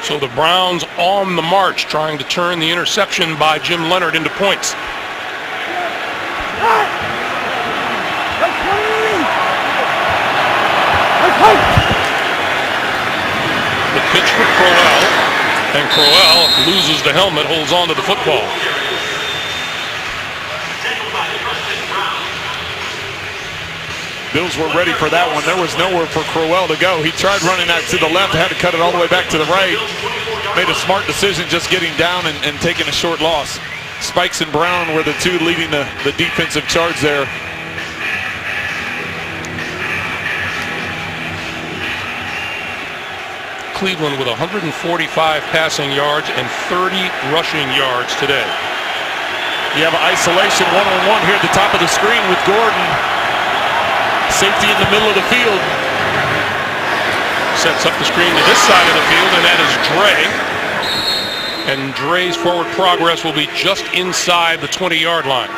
So the Browns on the march, trying to turn the interception by Jim Leonard into points. And Crowell loses the helmet, holds on to the football. Bills were ready for that one. There was nowhere for Crowell to go. He tried running that to the left, had to cut it all the way back to the right. Made a smart decision just getting down and taking a short loss. Spikes and Brown were the two leading the defensive charge there. Cleveland with 145 passing yards and 30 rushing yards today. You have an isolation one-on-one here at the top of the screen with Gordon. Safety in the middle of the field. Sets up the screen to this side of the field, and that is Dre. And Dre's forward progress will be just inside the 20-yard line.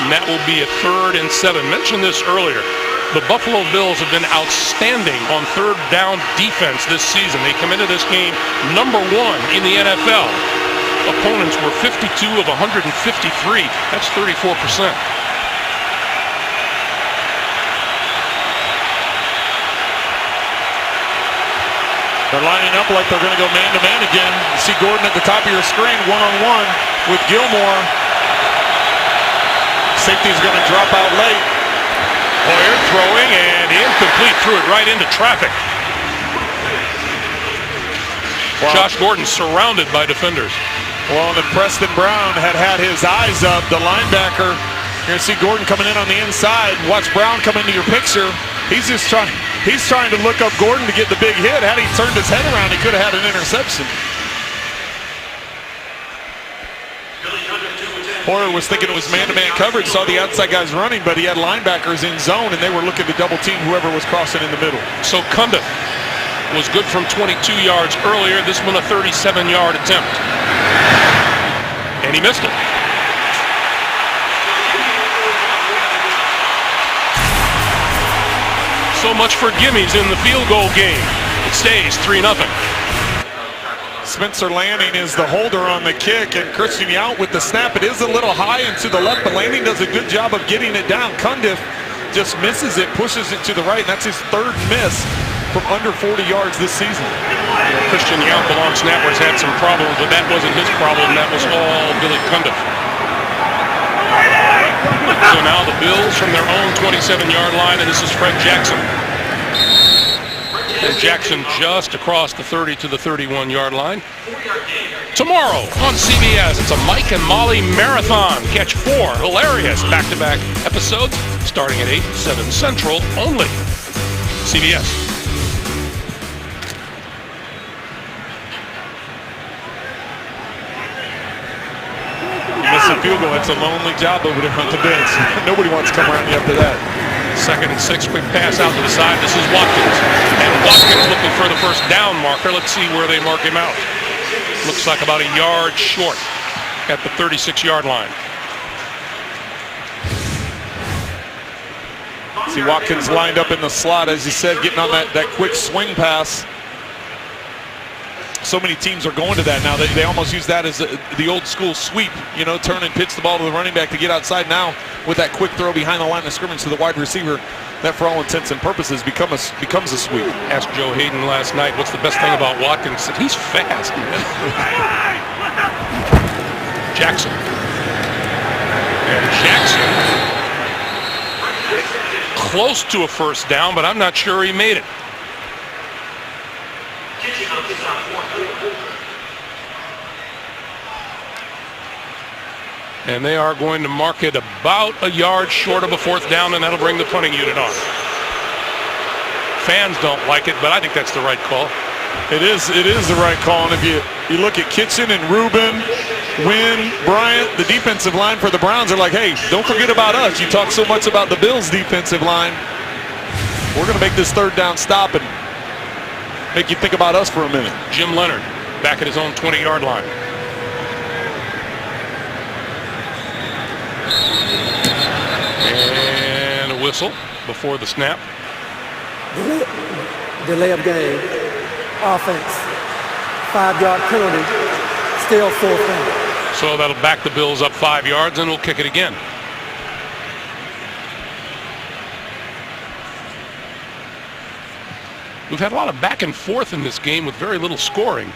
And that will be a 3rd and 7. Mentioned this earlier. The Buffalo Bills have been outstanding on third down defense this season. They come into this game number 1 in the NFL. Opponents were 52 of 153. That's 34%. They're lining up like they're going to go man-to-man again. You see Gordon at the top of your screen, one-on-one with Gilmore. Safety's going to drop out late. Hoyer throwing and incomplete, threw it right into traffic. Wow. Josh Gordon surrounded by defenders. Well, and then Preston Brown had his eyes up, the linebacker. You're going to see Gordon coming in on the inside. Watch Brown come into your picture. He's trying to look up Gordon to get the big hit. Had he turned his head around, he could have had an interception. Hoyer was thinking it was man-to-man coverage, saw the outside guys running, but he had linebackers in zone, and they were looking to double-team whoever was crossing in the middle. So Cundiff was good from 22 yards earlier. This one a 37-yard attempt. And he missed it. So much for gimmies in the field goal game. It stays 3-0. Spencer Lanning is the holder on the kick, and Christian Yount with the snap. It is a little high and to the left, but Lanning does a good job of getting it down. Cundiff just misses it, pushes it to the right, and that's his 3rd miss from under 40 yards this season. Christian Yount, the long snapper, has had some problems, but that wasn't his problem. That was all Billy Cundiff. So now the Bills from their own 27-yard line, and this is Fred Jackson. And Jackson just across the 30 to the 31-yard line. Tomorrow on CBS, it's a Mike and Molly marathon. Catch 4 hilarious back-to-back episodes starting at 8, 7 Central only. CBS. Miss a field goal. It's a lonely job over there on the bench. Nobody wants to come around you after that. 2nd and 6, quick pass out to the side. This is Watkins. And Watkins looking for the first down marker. Let's see where they mark him out. Looks like about a yard short at the 36-yard line. See Watkins lined up in the slot, as you said, getting on that quick swing pass. So many teams are going to that now. They almost use that as the old school sweep, you know, turn and pitch the ball to the running back to get outside. Now with that quick throw behind the line of scrimmage to the wide receiver, that for all intents and purposes becomes a sweep. Asked Joe Hayden last night, what's the best thing about Watkins? Said he's fast, man. Jackson. And Jackson close to a first down, but I'm not sure he made it. And they are going to mark it about a yard short of a 4th down, and that'll bring the punting unit on. Fans don't like it, but I think that's the right call. It is the right call. And if you look at Kitchen and Rubin, Wynn, Bryant, the defensive line for the Browns are like, hey, don't forget about us. You talk so much about the Bills' defensive line. We're going to make this 3rd down stop and make you think about us for a minute. Jim Leonard back at his own 20-yard line. And a whistle before the snap. Delay of game. Offense. 5-yard penalty. Still 4th down. So that'll back the Bills up 5 yards, and we'll kick it again. we've had a lot of back and forth in this game with very little scoring.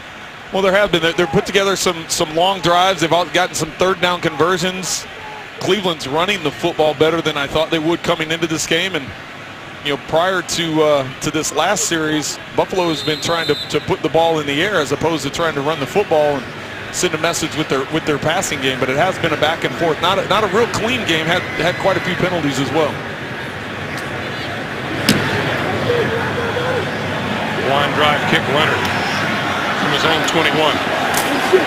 Well, there have been. They're put together some long drives. They've all gotten some third down conversions. Cleveland's running the football better than I thought they would coming into this game. And prior to this last series, Buffalo has been trying to put the ball in the air as opposed to trying to run the football and send a message with their passing game. But it has been a back and forth. Not a real clean game. Had quite a few penalties as well. Line drive kick, Leonard from his own 21.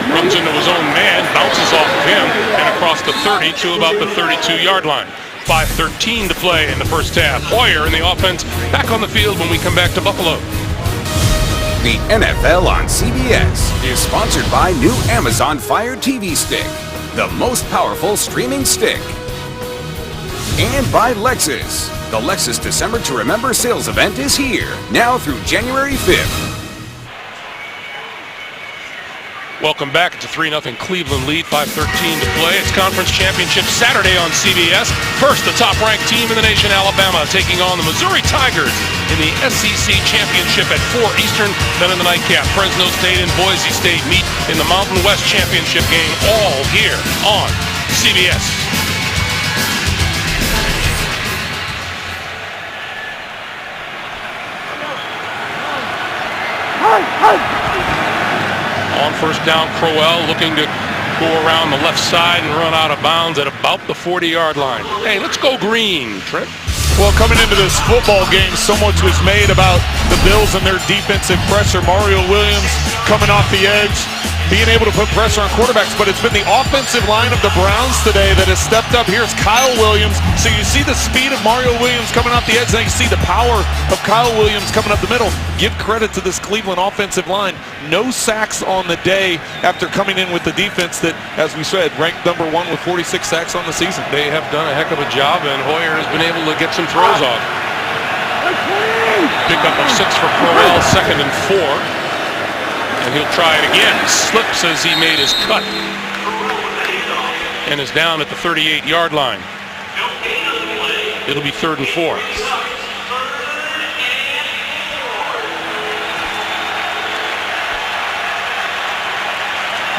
Runs into his own man, bounces off of him, and across the 30 to about the 32-yard line. 5:13 to play in the first half. Hoyer in the offense back on the field when we come back to Buffalo. The NFL on CBS is sponsored by new Amazon Fire TV Stick, the most powerful streaming stick. And by Lexus. The Lexus December to Remember sales event is here, now through January 5th. Welcome back. It's a 3-0 Cleveland lead, 5:13 to play. It's Conference Championship Saturday on CBS. First, the top-ranked team in the nation, Alabama, taking on the Missouri Tigers in the SEC Championship at 4 Eastern. Then in the nightcap, Fresno State and Boise State meet in the Mountain West Championship game, all here on CBS. On first down, Crowell looking to go around the left side and run out of bounds at about the 40-yard line. Hey, let's go green, Trent. Well, coming into this football game, so much was made about the Bills and their defensive pressure. Mario Williams coming off the edge, being able to put pressure on quarterbacks, but it's been the offensive line of the Browns today that has stepped up. Here's Kyle Williams. So you see the speed of Mario Williams coming off the edge, and you see the power of Kyle Williams coming up the middle. Give credit to this Cleveland offensive line. No sacks on the day after coming in with the defense that, as we said, ranked number 1 with 46 sacks on the season. They have done a heck of a job, and Hoyer has been able to get some throws off. Pickup of 6 for Crowell, 2nd and 4. And he'll try it again. Slips as he made his cut. And is down at the 38-yard line. It'll be 3rd and 4.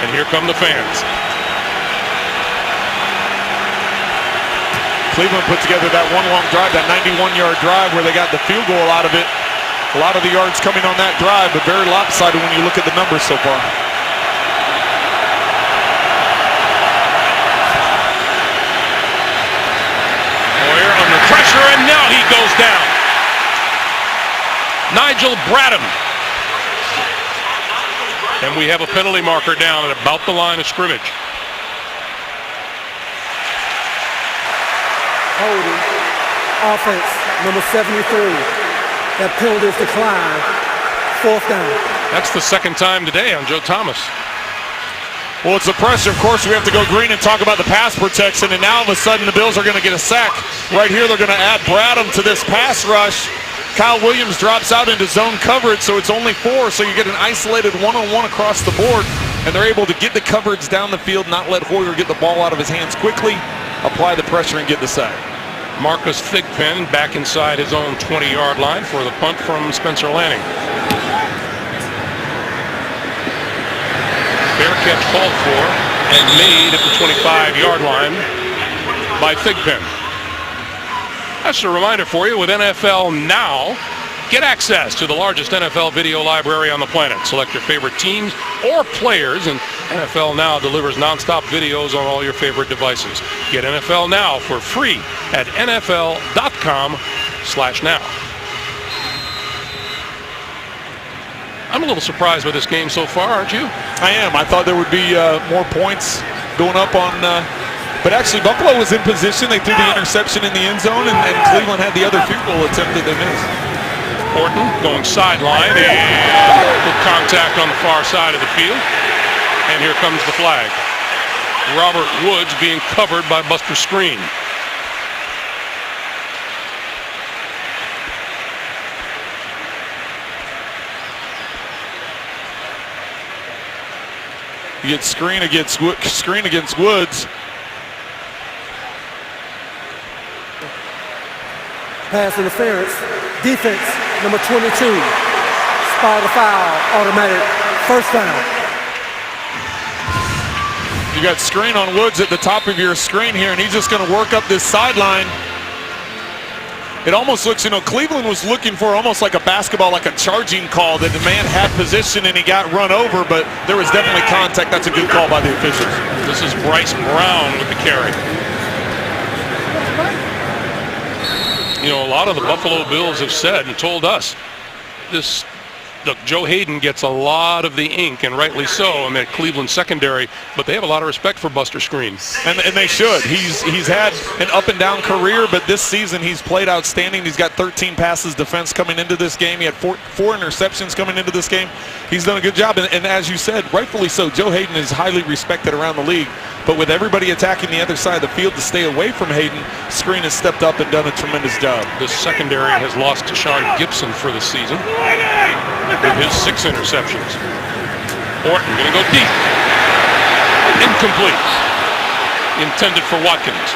And here come the fans. Cleveland put together that one long drive, that 91-yard drive where they got the field goal out of it. A lot of the yards coming on that drive, but very lopsided when you look at the numbers so far. Hoyer under pressure, and now he goes down. Nigel Bradham. And we have a penalty marker down at about the line of scrimmage. Holding, offense, number 73. That penalty is declined. 4th down. That's the second time today on Joe Thomas. Well, it's the pressure. Of course, we have to go green and talk about the pass protection, and now all of a sudden the Bills are going to get a sack. Right here, they're going to add Bradham to this pass rush. Kyle Williams drops out into zone coverage, so it's only 4, so you get an isolated one-on-one across the board, and they're able to get the coverage down the field, not let Hoyer get the ball out of his hands quickly, apply the pressure, and get the sack. Marcus Thigpen back inside his own 20-yard line for the punt from Spencer Lanning. Fair catch called for and made at the 25-yard line by Thigpen. That's a reminder for you with NFL Now. Get access to the largest NFL video library on the planet. Select your favorite teams or players, and NFL Now delivers nonstop videos on all your favorite devices. Get NFL Now for free at NFL.com/now. I'm a little surprised by this game so far, aren't you? I am. I thought there would be more points going up on... but actually, Buffalo was in position. They threw the interception in the end zone, and Cleveland had the other field goal attempt that they missed. Horton going sideline and with contact on the far side of the field. And here comes the flag. Robert Woods being covered by Buster Skrine. You get Skrine against Woods. Pass interference. Defense, number 22. Call the foul, automatic first down. You got screen on Woods at the top of your screen here, and he's just going to work up this sideline. It almost looks, Cleveland was looking for almost like a basketball, like a charging call, that the man had position and he got run over, but there was definitely contact. That's a good call by the officials. This is Bryce Brown with the carry. A lot of the Buffalo Bills have said and told us look, Joe Hayden gets a lot of the ink, and rightly so, in that Cleveland secondary, but they have a lot of respect for Buster Skrine. And they should. He's had an up and down career, but this season he's played outstanding. He's got 13 passes defense coming into this game. He had four interceptions coming into this game. He's done a good job, and as you said, rightfully so, Joe Hayden is highly respected around the league, but with everybody attacking the other side of the field to stay away from Hayden, Skrine has stepped up and done a tremendous job. The secondary has lost to Sean Gibson for the season with his 6 interceptions. Orton going to go deep. Incomplete. Intended for Watkins.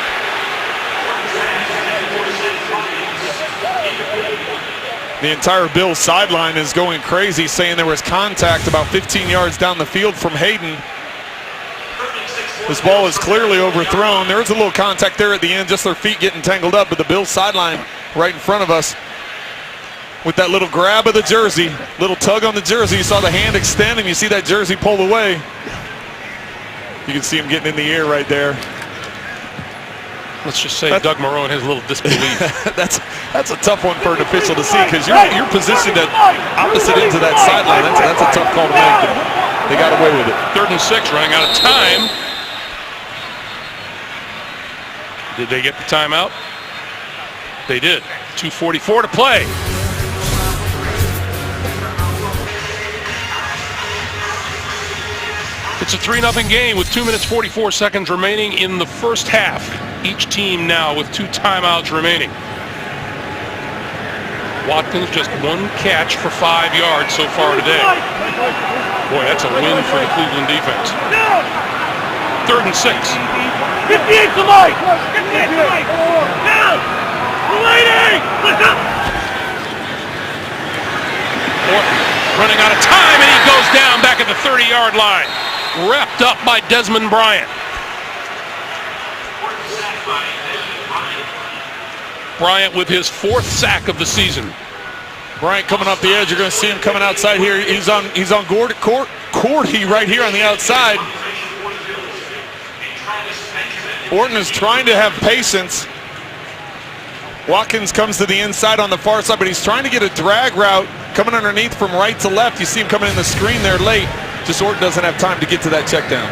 The entire Bills sideline is going crazy, saying there was contact about 15 yards down the field from Hayden. This ball is clearly overthrown. There is a little contact there at the end, just their feet getting tangled up, but the Bills sideline right in front of us with that little grab of the jersey, little tug on the jersey. You saw the hand extend and you see that jersey pull away. You can see him getting in the air right there. Let's just say Doug Marrone has a little disbelief. That's a tough one for an official to see, because you're positioned at opposite ends of that sideline. That's a tough call to make. They got away with it. 3rd and 6, running out of time. Did they get the timeout? They did. 2:44 to play. It's a 3-0 game with 2 minutes 44 seconds remaining in the first half. Each team now with 2 timeouts remaining. Watkins just 1 catch for 5 yards so far today. Boy, that's a win for the Cleveland defense. 3rd and 6. 58 to Mike! 58 to Mike! Down! Lady! Orton running out of time, and he goes down back at the 30-yard line. Wrapped up by Desmond Bryant. Bryant with his 4th sack of the season. Bryant coming off the edge. You're going to see him coming outside here. He's on Cordy right here on the outside. Orton is trying to have patience. Watkins comes to the inside on the far side, but he's trying to get a drag route coming underneath from right to left. You see him coming in the screen there late. Just Orton doesn't have time to get to that check down.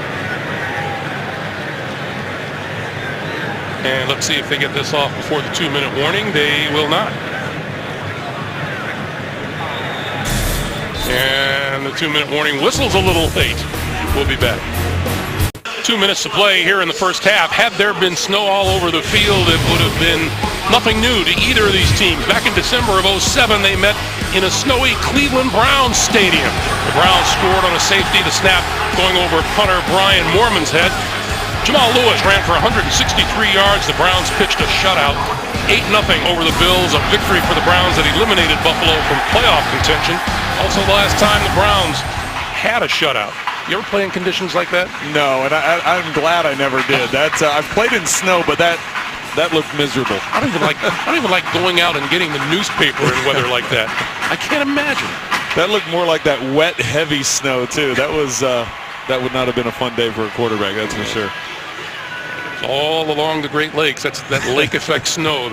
And let's see if they get this off before the 2-minute warning. They will not. And the 2-minute warning whistles a little late. We'll be back. 2 minutes to play here in the first half. Had there been snow all over the field, it would have been nothing new to either of these teams. Back in December of '07, they met in a snowy Cleveland Browns stadium. The Browns scored on a safety, the snap going over punter Brian Moorman's head. Jamal Lewis ran for 163 yards. The Browns pitched a shutout. 8-0 over the Bills, a victory for the Browns that eliminated Buffalo from playoff contention. Also the last time the Browns had a shutout. You ever play in conditions like that? No, and I'm glad I never did. I've played in snow, but that looked miserable. I don't even like going out and getting the newspaper in weather like that. I can't imagine. That looked more like that wet, heavy snow too. That would not have been a fun day for a quarterback. That's for sure. All along the Great Lakes, that's that lake effect snow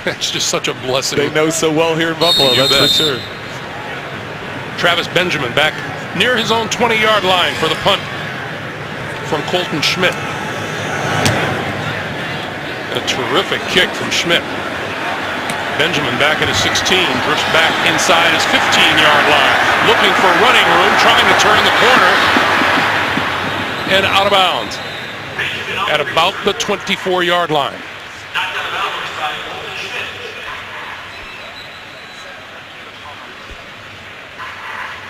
that's just such a blessing. They know so well here in Buffalo. That's for sure. Travis Benjamin back near his own 20-yard line for the punt from Colton Schmidt. A terrific kick from Schmidt. Benjamin back at his 16, drifts back inside his 15-yard line, looking for running room, trying to turn the corner, and out of bounds at about the 24-yard line.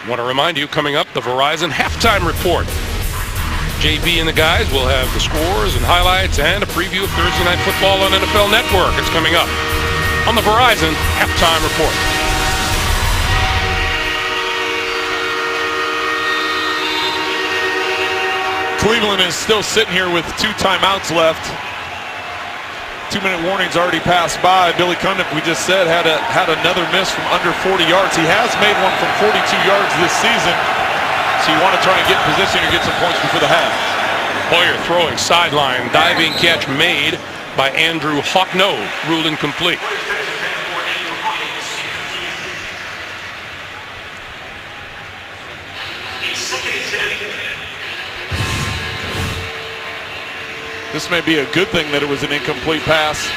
I want to remind you, coming up, the Verizon Halftime Report. JB and the guys will have the scores and highlights and a preview of Thursday Night Football on NFL Network. It's coming up on the Verizon Halftime Report. Cleveland is still sitting here with 2 timeouts left. 2-minute warning's already passed by. Billy Cundiff, we just said, had another miss from under 40 yards. He has made one from 42 yards this season. So you want to try and get in position or get some points before the half. Hoyer throwing sideline, diving catch made by Andrew Hawkno, ruled incomplete. This may be a good thing that it was an incomplete pass,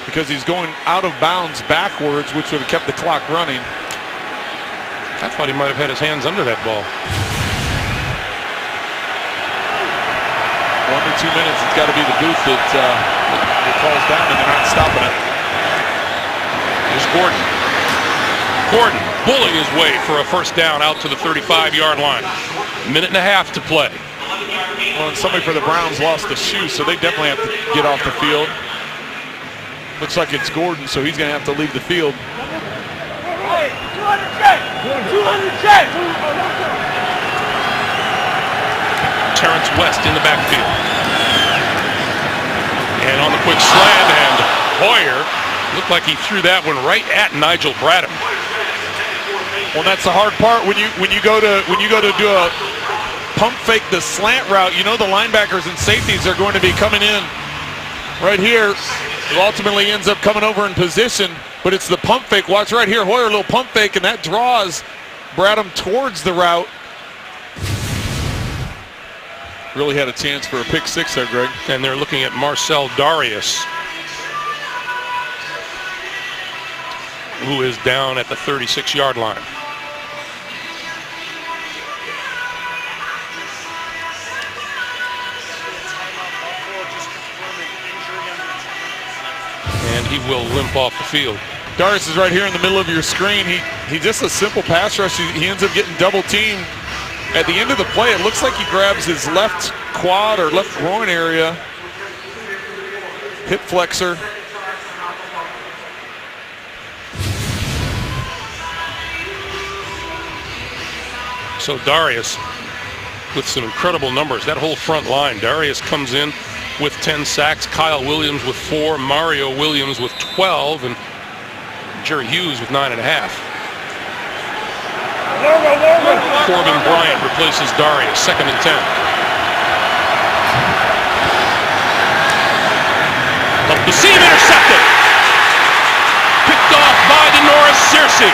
because he's going out of bounds backwards, which would have kept the clock running. I thought he might have had his hands under that ball. 1 to 2 minutes, it's got to be the booth that calls down, and they're not stopping it. Here's Gordon. Gordon bullying his way for a first down out to the 35-yard line. 1.5 minutes to play. Well, and somebody for the Browns lost a shoe, so they definitely have to get off the field. Looks like it's Gordon, so he's going to have to leave the field. 200 check! Terrence West in the backfield. And on the quick slant, and Hoyer looked like he threw that one right at Nigel Bradham. Well, that's the hard part when you go to do a pump fake the slant route. You know the linebackers and safeties are going to be coming in right here, who ultimately ends up coming over in position, but it's the pump fake. Watch right here, Hoyer, a little pump fake, and that draws Bradham towards the route. Really had a chance for a pick six there, Greg. And they're looking at Marcel Darius, who is down at the 36-yard line. And he will limp off the field. Darius is right here in the middle of your screen. He's just a simple pass rush. He ends up getting double teamed. At the end of the play, it looks like he grabs his left quad or left groin area, hip flexor. So Darius with some incredible numbers. That whole front line. Darius comes in with 10 sacks, Kyle Williams with 4, Mario Williams with 12, and Jerry Hughes with 9.5. Corbin Bryant replaces Darius, 2nd and 10. Up the seam, intercepted. Picked off by DeNoris Searcy.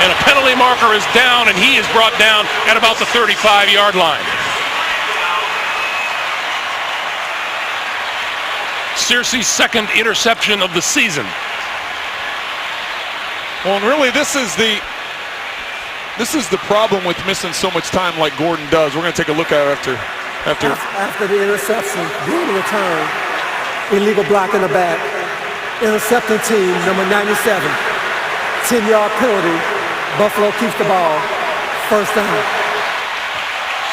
And a penalty marker is down, and he is brought down at about the 35-yard line. Searcy's 2nd interception of the season. Well, and really, this is the problem with missing so much time like Gordon does. We're going to take a look at it After the interception, during the return, illegal block in the back, intercepting team number 97, 10-yard penalty. Buffalo keeps the ball, first down.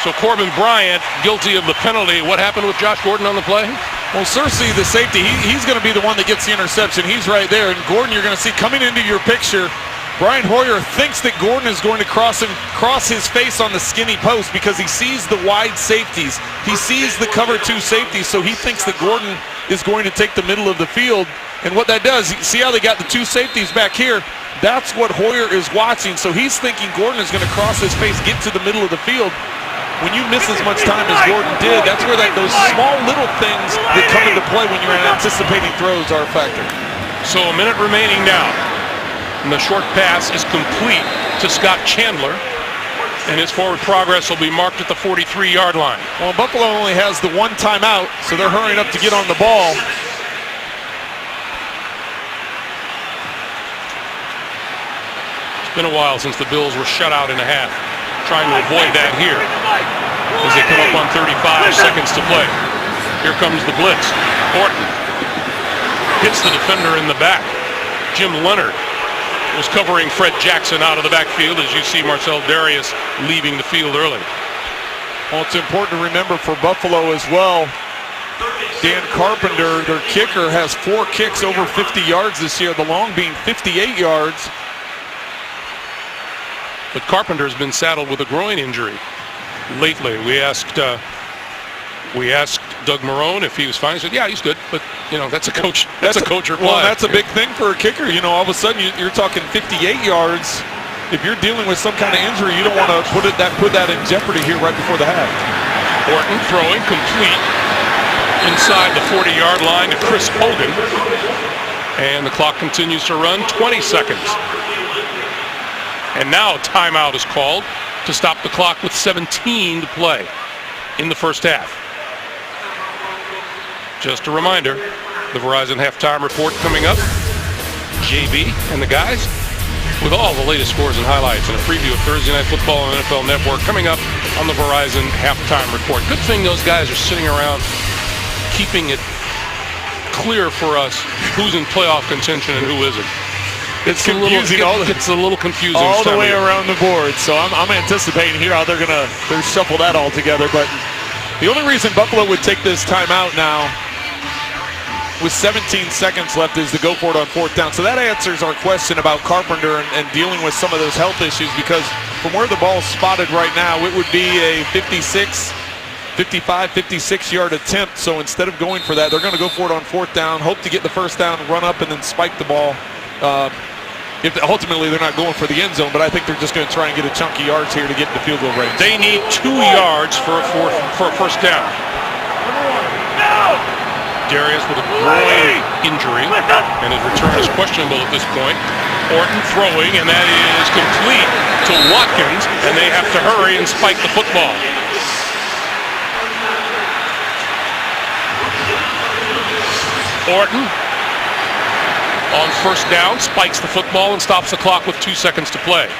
So Corbin Bryant guilty of the penalty. What happened with Josh Gordon on the play? Well, Searcy, the safety, he's going to be the one that gets the interception. He's right there. And Gordon, you're going to see coming into your picture, Brian Hoyer thinks that Gordon is going to cross his face on the skinny post because he sees the wide safeties. He sees the cover 2 safeties, so he thinks that Gordon is going to take the middle of the field. And what that does, see how they got the 2 safeties back here? That's what Hoyer is watching. So he's thinking Gordon is going to cross his face, get to the middle of the field. When you miss as much time as Gordon did, that's where those small little things that come into play when you're anticipating throws are a factor. So a minute remaining now. And the short pass is complete to Scott Chandler. And his forward progress will be marked at the 43-yard line. Well, Buffalo only has the 1 timeout, so they're hurrying up to get on the ball. It's been a while since the Bills were shut out in a half. Trying to avoid that here as they come up on 35 seconds to play. Here comes the blitz. Orton hits the defender in the back. Jim Leonard was covering Fred Jackson out of the backfield as you see Marcel Darius leaving the field early. Well, it's important to remember for Buffalo as well, Dan Carpenter, their kicker, has 4 kicks over 50 yards this year, the long being 58 yards. But Carpenter's been saddled with a groin injury lately. We asked Doug Marrone if he was fine. He said, "Yeah, he's good." But that's a coach. That's a coach reply. Well, that's a big thing for a kicker. All of a sudden you're talking 58 yards. If you're dealing with some kind of injury, you don't want to put that in jeopardy here right before the half. Orton throwing complete inside the 40-yard line to Chris Hogan. And the clock continues to run, 20 seconds. And now a timeout is called to stop the clock with 17 to play in the first half. Just a reminder, the Verizon Halftime Report coming up. JB and the guys with all the latest scores and highlights and a preview of Thursday Night Football on NFL Network coming up on the Verizon Halftime Report. Good thing those guys are sitting around keeping it clear for us who's in playoff contention and who isn't. It's confusing. It's a little confusing all the way around the board. So I'm anticipating here how they're shuffle that all together. But the only reason Buffalo would take this timeout now with 17 seconds left is to go for it on fourth down. So that answers our question about Carpenter and dealing with some of those health issues, because from where the ball's spotted right now, it would be a 56 yard attempt. So instead of going for that, they're going to go for it on fourth down, hope to get the first down, run up, and then spike the ball. If ultimately they're not going for the end zone, but I think they're just going to try and get a chunky yards here to get into field goal range. They need 2 yards for a first down. Darius with a groin injury, and his return is questionable at this point. Orton throwing, and that is complete to Watkins, and they have to hurry and spike the football. Orton on first down spikes the football and stops the clock with 2 seconds to play.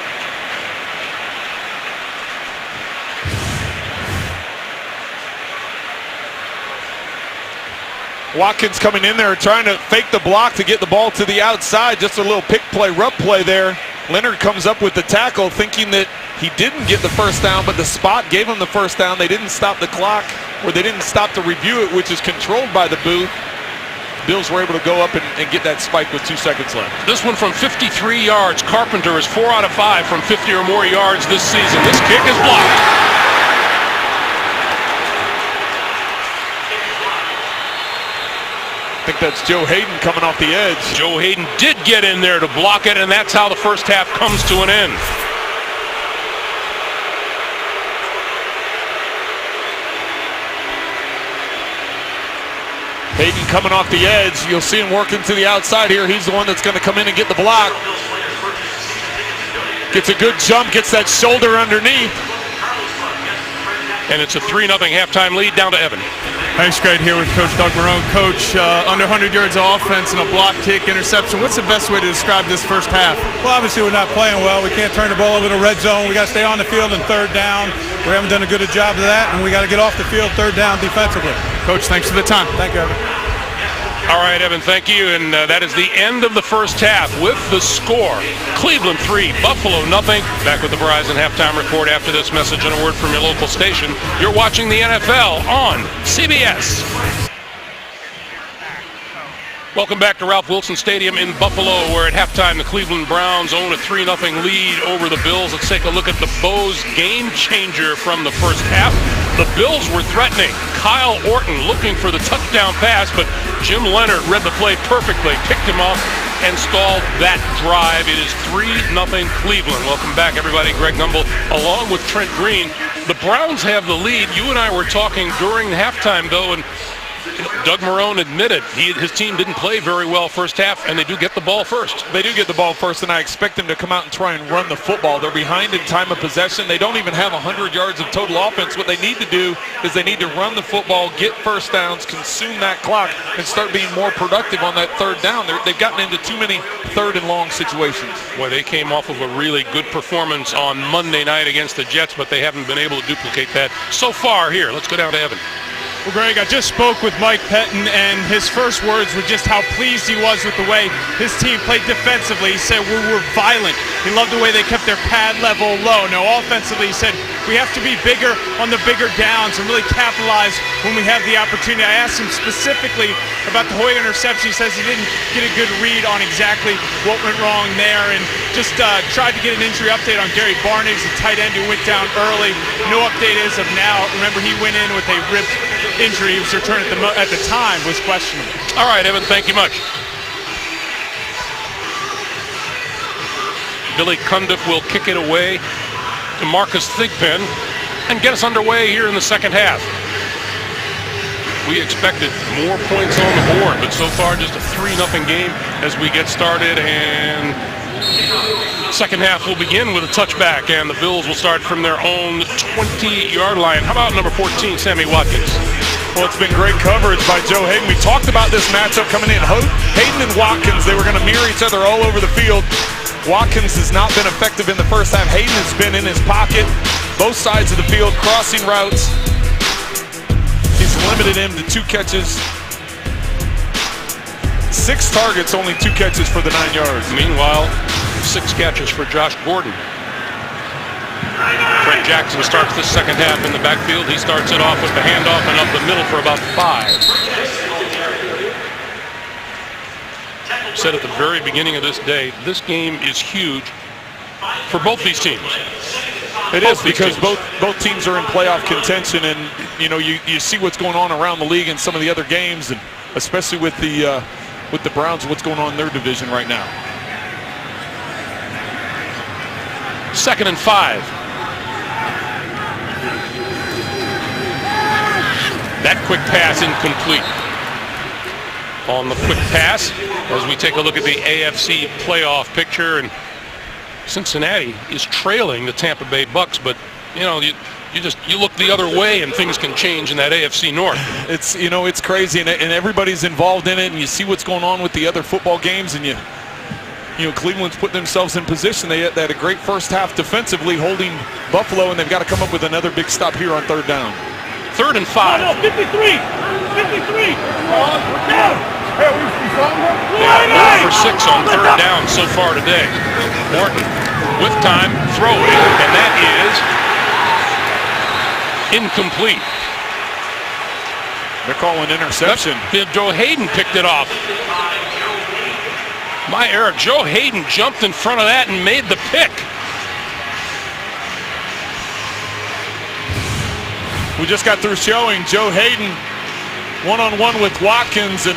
Watkins coming in there trying to fake the block to get the ball to the outside. Just a little pick play, rub play there. Leonard comes up with the tackle thinking that he didn't get the first down, but the spot gave him the first down. They didn't stop the clock, or they didn't stop to review it, which is controlled by the booth. Bills were able to go up and get that spike with 2 seconds left. This one from 53 yards. Carpenter is 4 out of 5 from 50 or more yards this season. This kick is blocked. I think that's Joe Hayden coming off the edge. Joe Hayden did get in there to block it, and that's how the first half comes to an end. Hayden coming off the edge. You'll see him working to the outside here. He's the one that's going to come in and get the block. Gets a good jump, gets that shoulder underneath. And it's a 3-0 halftime lead down to Evan. Thanks, Greg, here with Coach Doug Marrone. Coach, under 100 yards of offense and a block kick interception. What's the best way to describe this first half? Well, obviously we're not playing well. We can't turn the ball over to the red zone. We got to stay on the field in third down. We haven't done a good job of that, and we got to get off the field third down defensively. Coach, thanks for the time. Thank you, Evan. All right, Evan, thank you. And that is the end of the first half with the score. Cleveland 3, Buffalo 0. Back with the Verizon Halftime Report after this message and a word from your local station. You're watching the NFL on CBS. Welcome back to Ralph Wilson Stadium in Buffalo, where at halftime the Cleveland Browns own a 3-0 lead over the Bills. Let's take a look at the Bose game changer from the first half. The Bills were threatening. Kyle Orton looking for the touchdown pass, but Jim Leonard read the play perfectly, picked him off, and stalled that drive. It is 3-0 Cleveland. Welcome back, everybody. Greg Gumbel along with Trent Green. The Browns have the lead. You and I were talking during halftime, though, and Doug Marrone admitted his team didn't play very well first half, and they do get the ball first. They do get the ball first, and I expect them to come out and try and run the football. They're behind in time of possession. They don't even have 100 yards of total offense. What they need to do is they need to run the football, get first downs, consume that clock, and start being more productive on that third down. They've gotten into too many third and long situations. Boy, they came off of a really good performance on Monday night against the Jets, but they haven't been able to duplicate that so far here. Let's go down to Evan. Well, Greg, I just spoke with Mike Pettin, and his first words were just how pleased he was with the way his team played defensively. He said we were violent. He loved the way they kept their pad level low. Now, offensively, he said we have to be bigger on the bigger downs and really capitalize when we have the opportunity. I asked him specifically about the Hoyer interception. He says he didn't get a good read on exactly what went wrong there, and just tried to get an injury update on Gary Barniggs, the tight end who went down early. No update as of now. Remember, he went in with a rib injury. His return at the time was questionable. All right, Evan, thank you much. Billy Cundiff will kick it away to Marcus Thigpen and get us underway here in the second half. We expected more points on the board, but so far just a 3-0 game as we get started, and second half will begin with a touchback, and the Bills will start from their own 20-yard line. How about number 14, Sammy Watkins? Well, it's been great coverage by Joe Hayden. We talked about this matchup coming in. Hayden and Watkins, they were going to mirror each other all over the field. Watkins has not been effective in the first half. Hayden has been in his pocket, both sides of the field, crossing routes. He's limited him to 2 catches. 6 targets, only 2 catches for the 9 yards. Meanwhile, 6 catches for Josh Gordon. Fred Jackson starts the second half in the backfield. He starts it off with the handoff and up the middle for about 5. Said at the very beginning of this day, this game is huge for both these teams. It is, because both teams are in playoff contention, and you see what's going on around the league in some of the other games, and especially with the Browns, what's going on in their division right now. 2nd and 5. That quick pass incomplete. On the quick pass, as we take a look at the AFC playoff picture, and Cincinnati is trailing the Tampa Bay Bucks, but you look the other way and things can change in that AFC North. It's crazy, and everybody's involved in it, and you see what's going on with the other football games, and Cleveland's put themselves in position. They had a great first half defensively holding Buffalo, and they've got to come up with another big stop here on 3rd down. 3rd and 5. No, 53. 53. Down. For 6 on 3rd down so far today. Morton with time, throwing, and that is incomplete. They're calling interception. Joe Hayden picked it off. My error. Joe Hayden jumped in front of that and made the pick. We just got through showing Joe Hayden one-on-one with Watkins, and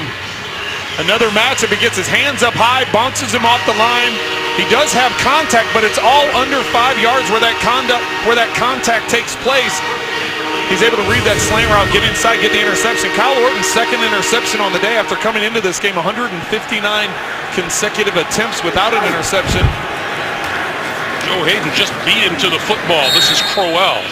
another matchup. He gets his hands up high, bounces him off the line. He does have contact, but it's all under 5 yards where that contact takes place. He's able to read that slant route, get inside, get the interception. Kyle Orton's 2nd interception on the day after coming into this game. 159 consecutive attempts without an interception. Joe Hayden just beat him to the football. This is Crowell.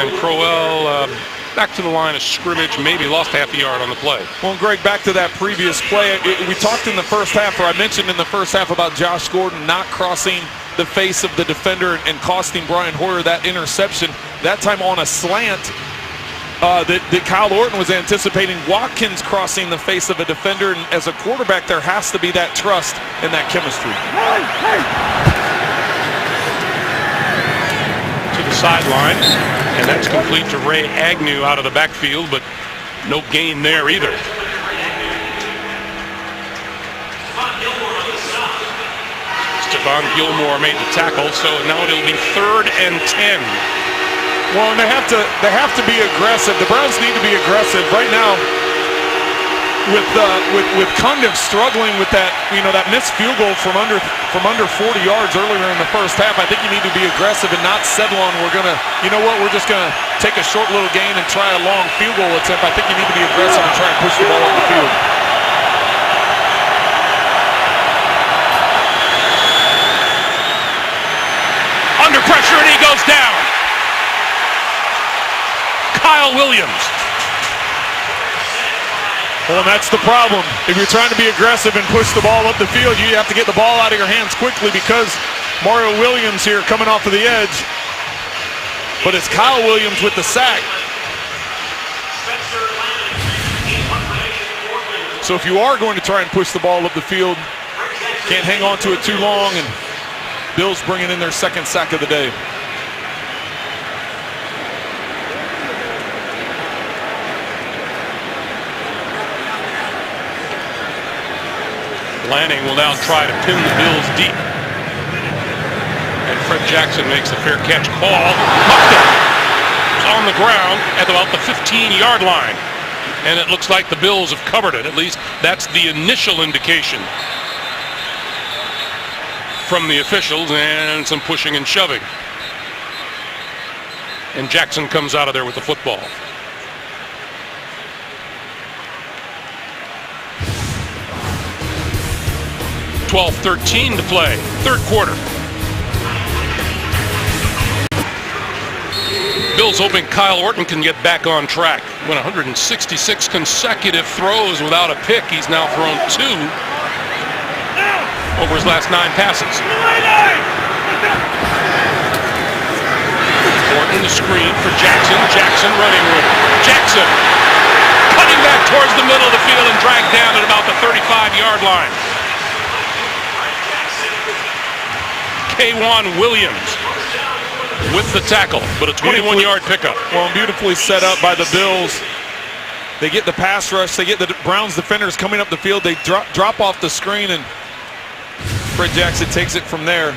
And Crowell back to the line of scrimmage, maybe lost half a yard on the play. Well, Greg, back to that previous play. We talked in the first half, or I mentioned in the first half, about Josh Gordon not crossing the face of the defender and costing Brian Hoyer that interception, that time on a slant that Kyle Orton was anticipating. Watkins crossing the face of a defender, and as a quarterback, there has to be that trust and that chemistry. To the sideline, and that's complete to Ray Agnew out of the backfield, but no gain there either. Stephon Gilmore made the tackle, so now it'll be 3rd and 10. Well, and they have to be aggressive. The Browns need to be aggressive right now. With Cundiff struggling with that, that missed field goal from under 40 yards earlier in the first half, I think you need to be aggressive and not settle on we're just gonna take a short little gain and try a long field goal attempt. I think you need to be aggressive and try and push the ball up the field. Under pressure, and he goes down. Kyle Williams. Well, and that's the problem. If you're trying to be aggressive and push the ball up the field, you have to get the ball out of your hands quickly, because Mario Williams here coming off of the edge. But it's Kyle Williams with the sack. So if you are going to try and push the ball up the field, can't hang on to it too long, and Bills bringing in their 2nd sack of the day. Lanning will now try to pin the Bills deep. And Fred Jackson makes the fair catch call. Muffed it. It's on the ground at about the 15-yard line. And it looks like the Bills have covered it. At least that's the initial indication from the officials, and some pushing and shoving. And Jackson comes out of there with the football. .12:13 to play, third quarter. Bills hoping Kyle Orton can get back on track. Went 166 consecutive throws without a pick. He's now thrown 2 over his last 9 passes. Orton the screen for Jackson. Jackson running room. Jackson cutting back towards the middle of the field and dragged down at about the 35-yard line. K'Waun Williams with the tackle, but a 21-yard pickup. Well, beautifully set up by the Bills. They get the pass rush. They get the Browns defenders coming up the field. They drop off the screen, and Fred Jackson takes it from there.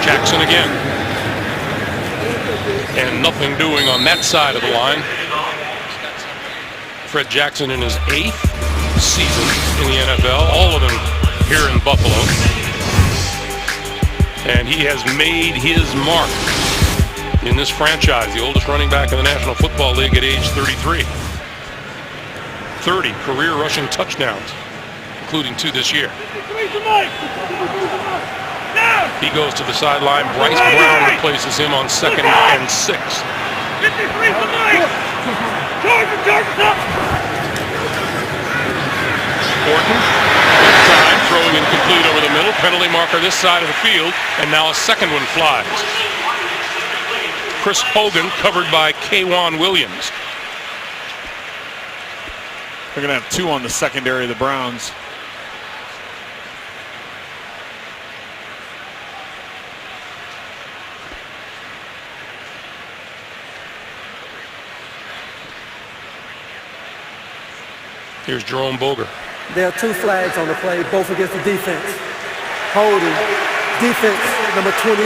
Jackson again. And nothing doing on that side of the line. Fred Jackson in his 8th season in the NFL, all of them here in Buffalo. And he has made his mark in this franchise, the oldest running back in the National Football League at age 33. 30 career rushing touchdowns, including 2 this year. He goes to the sideline. Bryce Brown replaces him on 2nd and 6. Orton, good time, throwing incomplete over the middle. Penalty marker this side of the field, and now a second one flies. Chris Hogan covered by K'Waun Williams. They're going to have 2 on the secondary of the Browns. Here's Jerome Boger. There are 2 flags on the play, both against the defense. Holding, defense number 22,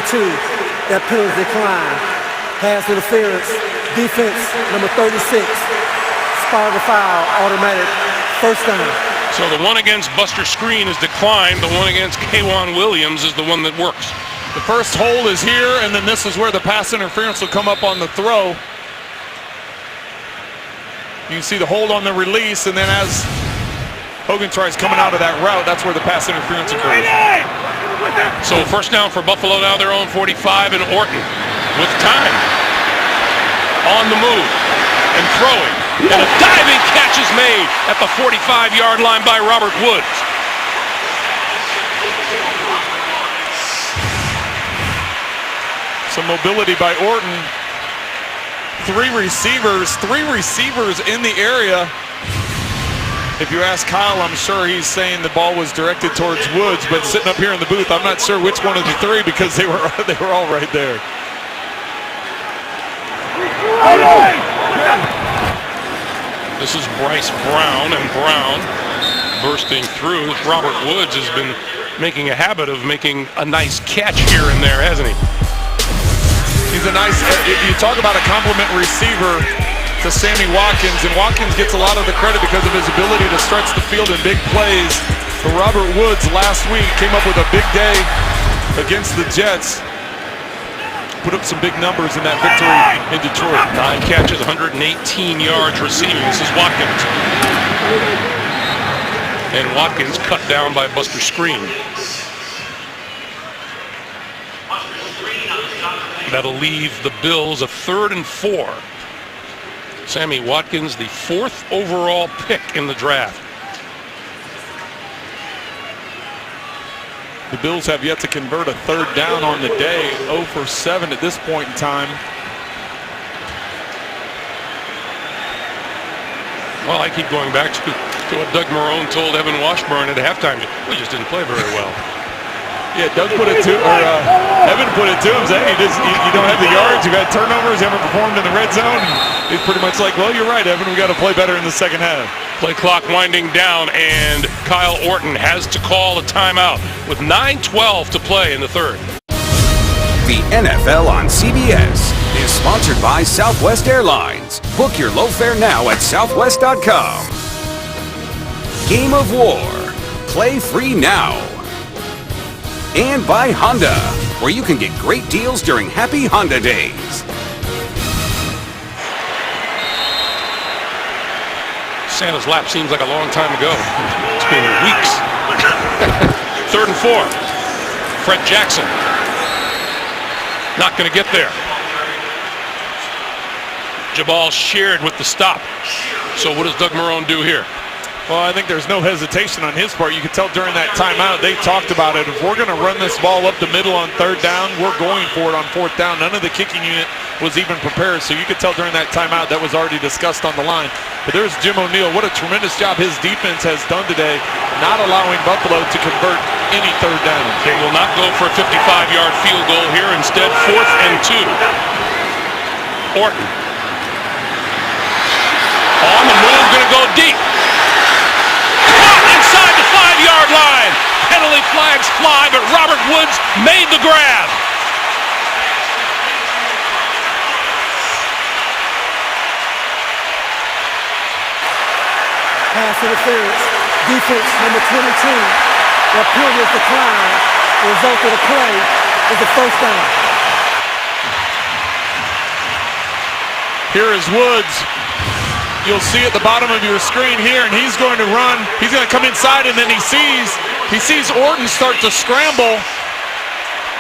that penalty decline. Pass interference, defense number 36, spot the foul, automatic, first down. So the one against Buster Screen is declined. The one against K'Waun Williams is the one that works. The first hold is here, and then this is where the pass interference will come up on the throw. You can see the hold on the release, and then as Hogan tries coming out of that route, that's where the pass interference occurs. So first down for Buffalo, now their own 45, and Orton with time. On the move and throwing. And a diving catch is made at the 45-yard line by Robert Woods. Some mobility by Orton. 3 receivers in the area. If you ask Kyle, I'm sure he's saying the ball was directed towards Woods, but sitting up here in the booth, I'm not sure which one of the 3 because they were all right there. This is Bryce Brown, and Brown bursting through. Robert Woods has been making a habit of making a nice catch here and there, hasn't he? He's a nice, you talk about a compliment receiver to Sammy Watkins, and Watkins gets a lot of the credit because of his ability to stretch the field in big plays. But Robert Woods last week came up with a big day against the Jets. Put up some big numbers in that victory in Detroit. 9 catches, 118 yards receiving. This is Watkins. And Watkins cut down by Buster Screen. That'll leave the Bills a 3rd and 4. Sammy Watkins, the 4th overall pick in the draft. The Bills have yet to convert a 3rd down on the day. 0 for 7 at this point in time. Well, I keep going back to what Doug Marrone told Evan Washburn at halftime. We just didn't play very well. Yeah, Doug put it to, or Evan put it to him, saying you don't have the yards, you've had turnovers, you haven't performed in the red zone. And he's pretty much like, well, you're right, Evan, we got to play better in the second half. Play clock winding down, and Kyle Orton has to call a timeout with 9:12 to play in the third. The NFL on CBS is sponsored by Southwest Airlines. Book your low fare now at southwest.com. Game of War. Play free now. And by Honda, where you can get great deals during Happy Honda Days. Santa's lap seems like a long time ago. It's been weeks. 3rd and 4. Fred Jackson. Not going to get there. Jabal Sheard with the stop. So what does Doug Marrone do here? Well, I think there's no hesitation on his part. You could tell during that timeout, they talked about it. If we're going to run this ball up the middle on 3rd down, we're going for it on 4th down. None of the kicking unit was even prepared. So you could tell during that timeout that was already discussed on the line. But there's Jim O'Neill. What a tremendous job his defense has done today, not allowing Buffalo to convert any 3rd down. They will not go for a 55-yard field goal here. Instead, 4th and 2. Orton. On the move, going to go deep. Inside the 5-yard line. Penalty flags fly, but Robert Woods made the grab. Pass interference. Defense number 22. Their penalty is declined. The result of the play is a 1st down. Here is Woods. You'll see at the bottom of your screen here, and he's going to run. He's going to come inside, and then he sees Orton start to scramble.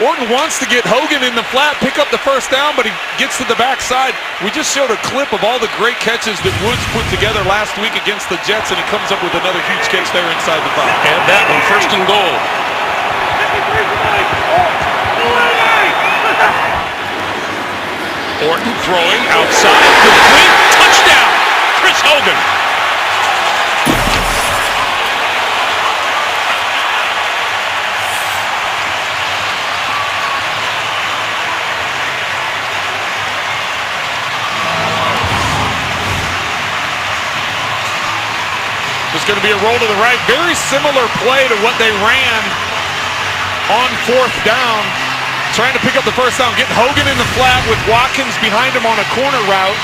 Orton wants to get Hogan in the flat, pick up the 1st down, but he gets to the backside. We just showed a clip of all the great catches that Woods put together last week against the Jets, and he comes up with another huge catch there inside the 5. And that one, 1st and goal. Orton throwing outside, complete, touchdown, Chris Hogan. There's going to be a roll to the right. Very similar play to what they ran on 4th down. Trying to pick up the 1st down, getting Hogan in the flat with Watkins behind him on a corner route.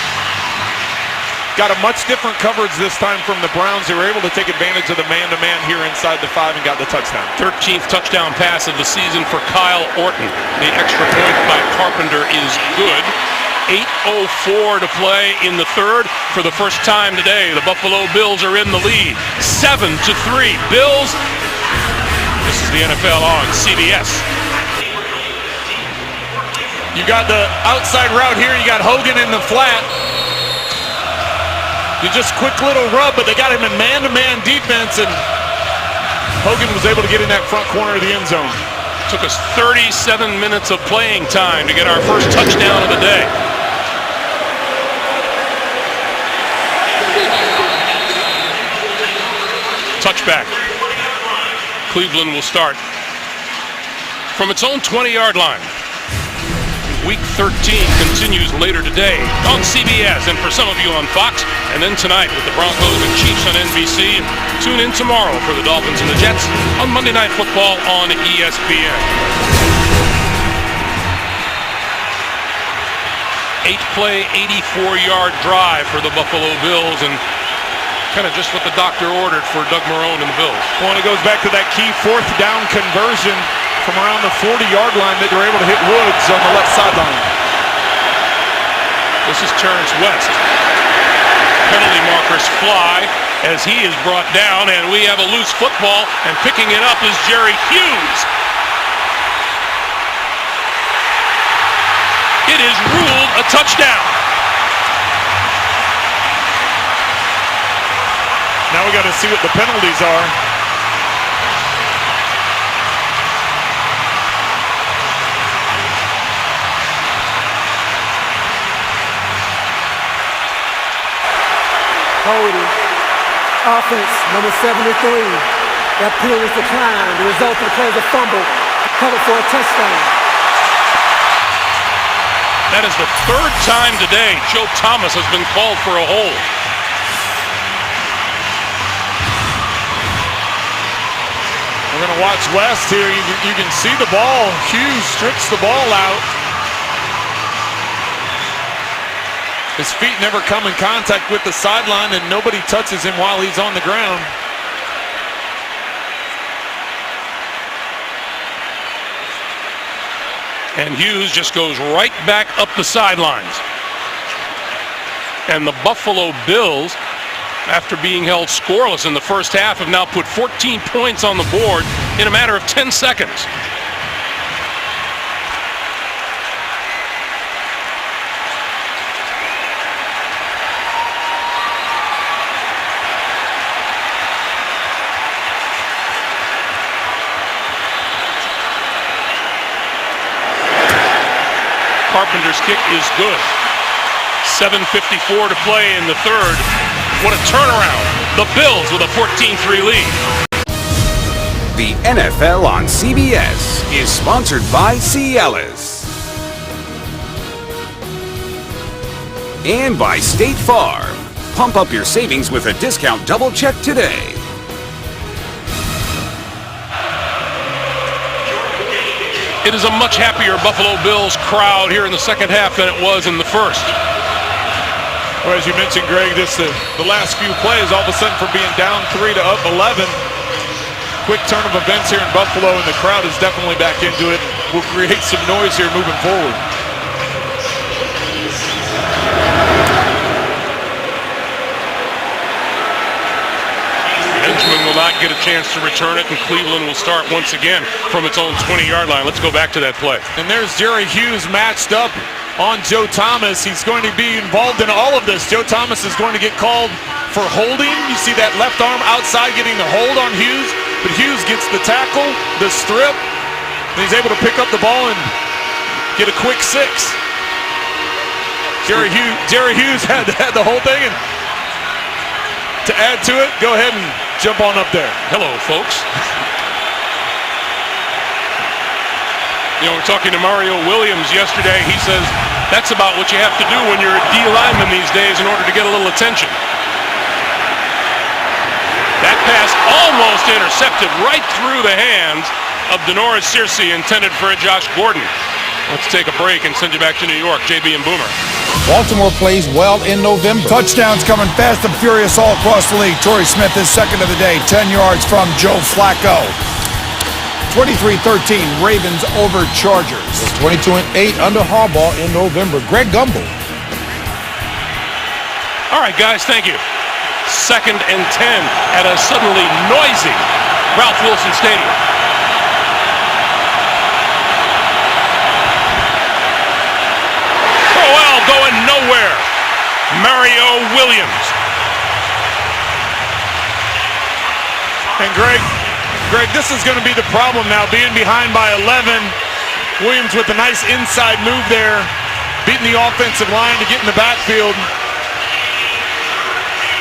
Got a much different coverage this time from the Browns. They were able to take advantage of the man-to-man here inside the 5 and got the touchdown. 13th touchdown pass of the season for Kyle Orton. The extra point by Carpenter is good. 8:04 to play in the 3rd. For the first time today, the Buffalo Bills are in the lead. 7-3. Bills. This is the NFL on CBS. You got the outside route here. You got Hogan in the flat. You just quick little rub, but they got him in man-to-man defense, and Hogan was able to get in that front corner of the end zone. Took us 37 minutes of playing time to get our first touchdown of the day. Touchback. Cleveland will start from its own 20-yard line. Week 13 continues later today on CBS, and for some of you on Fox, and then tonight with the Broncos and Chiefs on NBC. Tune in tomorrow for the Dolphins and the Jets on Monday Night Football on ESPN. 8-play, 84-yard drive for the Buffalo Bills, and kind of just what the doctor ordered for Doug Marrone and the Bills. Well, and it goes back to that key 4th down conversion from around the 40-yard line that they're able to hit Woods on the left sideline. This is Terrence West. Penalty markers fly as he is brought down, and we have a loose football, and picking it up is Jerry Hughes. It is ruled a touchdown. Now we got to see what the penalties are. Holding. Offense, number 73. That penalty is declined. The result of the play is a fumble. covered for a touchdown. That is the third time today Joe Thomas has been called for a hold. We're going to watch West here. You can see the ball. Hughes strips the ball out. His feet never come in contact with the sideline, and nobody touches him while he's on the ground. And Hughes just goes right back up the sidelines. And the Buffalo Bills, after being held scoreless in the first half, have now put 14 points on the board in a matter of 10 seconds. Carpenter's kick is good. 7:54 to play in the third. What a turnaround. The Bills with a 14-3 lead. The NFL on CBS is sponsored by Cialis. And by State Farm. Pump up your savings with a discount double check today. It is a much happier Buffalo Bills crowd here in the second half than it was in the first. Well, as you mentioned, Greg, just the last few plays, all of a sudden from being down 3 to up 11, quick turn of events here in Buffalo, and the crowd is definitely back into it. Will create some noise here moving forward. Benjamin will not get a chance to return it, and Cleveland will start once again from its own 20-yard line. Let's go back to that play. And there's Jerry Hughes matched up on Joe Thomas. He's going to be involved in all of this. Joe Thomas is going to get called for holding. You see that left arm outside getting the hold on Hughes, but Hughes gets the tackle, the strip, and he's able to pick up the ball and get a quick 6. Jerry Hughes had the whole thing, and to add to it, go ahead and jump on up there. Hello, folks. You know, we're talking to Mario Williams yesterday. He says that's about what you have to do when you're a D lineman these days in order to get a little attention. That pass almost intercepted right through the hands of Denoris Searcy, intended for a Josh Gordon. Let's take a break and send you back to New York. JB and Boomer. Baltimore plays well in November. Touchdowns coming fast and furious all across the league. Torrey Smith is second of the day, 10 yards from Joe Flacco. 23-13, Ravens over Chargers. 22-8 under Harbaugh in November. Greg Gumbel. All right, guys, thank you. 2nd and 10 at a suddenly noisy Ralph Wilson Stadium. Crowell going nowhere. Mario Williams. And Greg, this is going to be the problem now, being behind by 11. Williams with a nice inside move there, beating the offensive line to get in the backfield.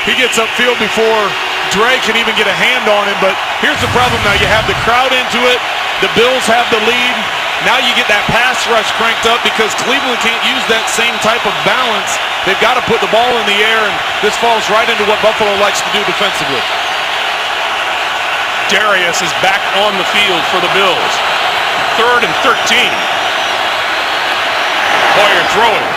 He gets upfield before Dre can even get a hand on him, but here's the problem now. You have the crowd into it. The Bills have the lead. Now you get that pass rush cranked up because Cleveland can't use that same type of balance. They've got to put the ball in the air, and this falls right into what Buffalo likes to do defensively. Darius is back on the field for the Bills. 3rd and 13. Hoyer throwing.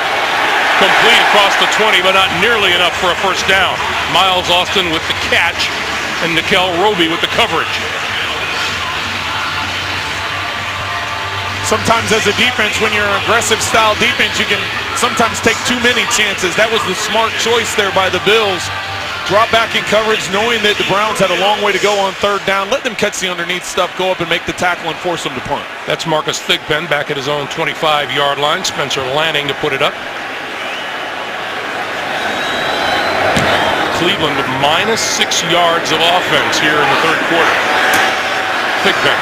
Complete across the 20, but not nearly enough for a first down. Miles Austin with the catch, and Nickel Roby with the coverage. Sometimes as a defense, when you're an aggressive style defense, you can sometimes take too many chances. That was the smart choice there by the Bills. Drop back in coverage, knowing that the Browns had a long way to go on 3rd down. Let them catch the underneath stuff, go up and make the tackle and force them to punt. That's Marcus Thigpen back at his own 25-yard line. Spencer Lanning to put it up. Cleveland with -6 yards of offense here in the 3rd quarter. Thigpen.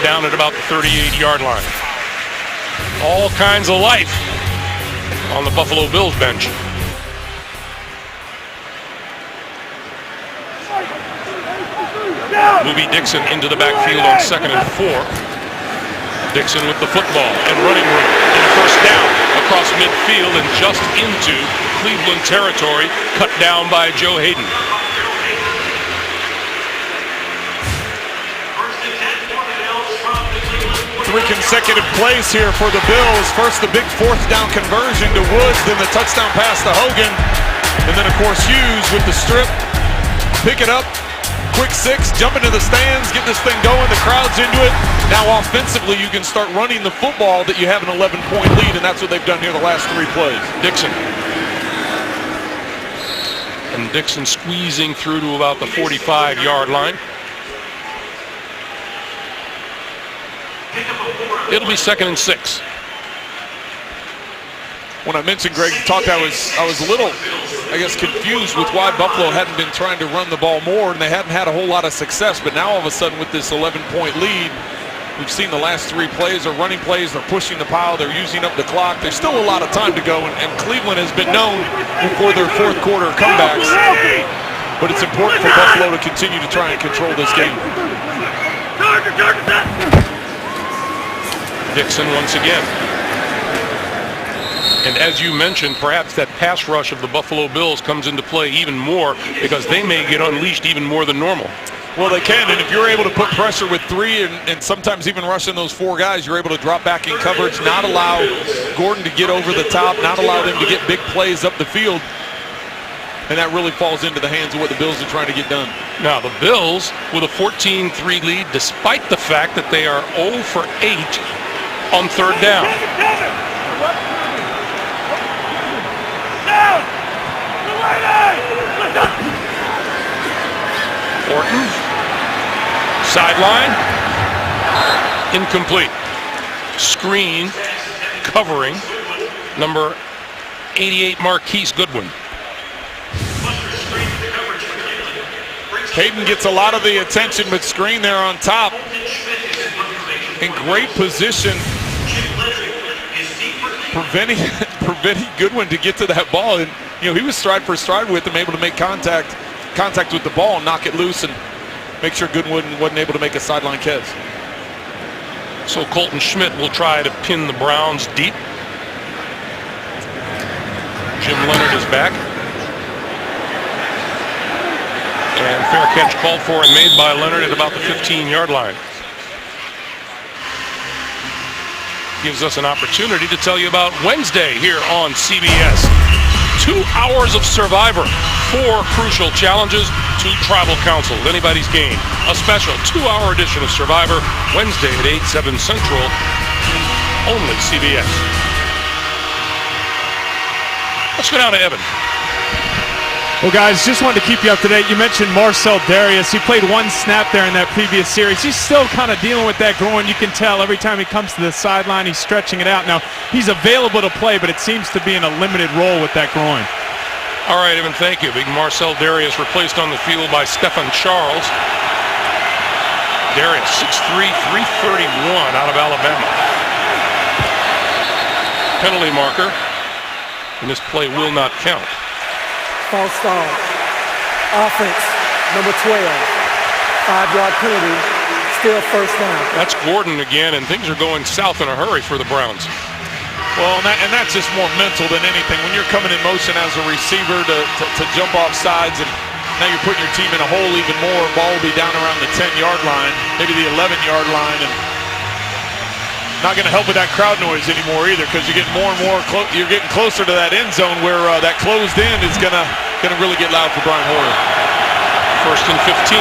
Down at about the 38-yard line. All kinds of life on the Buffalo Bills bench. Movie Dixon into the backfield on 2nd and 4. Dixon with the football and running room and a first down across midfield and just into Cleveland territory, cut down by Joe Hayden. 3 consecutive plays here for the Bills. First, the big 4th down conversion to Woods, then the touchdown pass to Hogan, and then, of course, Hughes with the strip. Pick it up, quick 6, jump into the stands, get this thing going, the crowd's into it. Now, offensively, you can start running the football that you have an 11-point lead, and that's what they've done here the last 3 plays. Dixon. And Dixon squeezing through to about the 45-yard line. It'll be 2nd and 6. When I mentioned Greg talked, I was a little, I guess, confused with why Buffalo hadn't been trying to run the ball more, and they hadn't had a whole lot of success. But now all of a sudden with this 11-point lead, we've seen the last 3 plays are running plays. They're pushing the pile. They're using up the clock. There's still a lot of time to go, and Cleveland has been known for their 4th quarter comebacks. But it's important for Buffalo to continue to try and control this game. Dixon once again. And as you mentioned, perhaps that pass rush of the Buffalo Bills comes into play even more because they may get unleashed even more than normal. Well, they can, and if you're able to put pressure with 3 and sometimes even rushing those 4 guys, you're able to drop back in coverage, not allow Gordon to get over the top, not allow them to get big plays up the field. And that really falls into the hands of what the Bills are trying to get done. Now, the Bills with a 14-3 lead, despite the fact that they are 0 for 8 on 3rd down. Orton, sideline, incomplete. Screen, covering, number 88, Marquise Goodwin. Hayden gets a lot of the attention, but screen there on top. In great position, preventing Goodwin to get to that ball. And he was stride for stride with him, able to make contact with the ball and knock it loose and make sure Goodwin wasn't able to make a sideline catch. So Colton Schmidt will try to pin the Browns deep. Jim Leonard is back. And fair catch called for and made by Leonard at about the 15-yard line. Gives us an opportunity to tell you about Wednesday here on CBS. 2 hours of Survivor, 4 crucial challenges, 2 tribal councils, anybody's game. A special 2-hour edition of Survivor, Wednesday at 8, 7 Central, only CBS. Let's go down to Evan. Well, guys, just wanted to keep you up to date. You mentioned Marcell Dareus. He played 1 snap there in that previous series. He's still kind of dealing with that groin. You can tell every time he comes to the sideline, he's stretching it out. Now, he's available to play, but it seems to be in a limited role with that groin. All right, Evan, thank you. Big Marcell Dareus replaced on the field by Stephen Charles. Dareus, 6'3", 331 out of Alabama. Penalty marker, and this play will not count. False start. Offense, number 12. 5-yard penalty, still first down. That's Gordon again, and things are going south in a hurry for the Browns. Well, and that's just more mental than anything. When you're coming in motion as a receiver to jump off sides, and now you're putting your team in a hole even more. Ball will be down around the 10-yard line, maybe the 11-yard line, and not going to help with that crowd noise anymore either, because you're getting more and more you're getting closer to that end zone where that closed end is going to really get loud for Brian Hoyer. 1st and 15.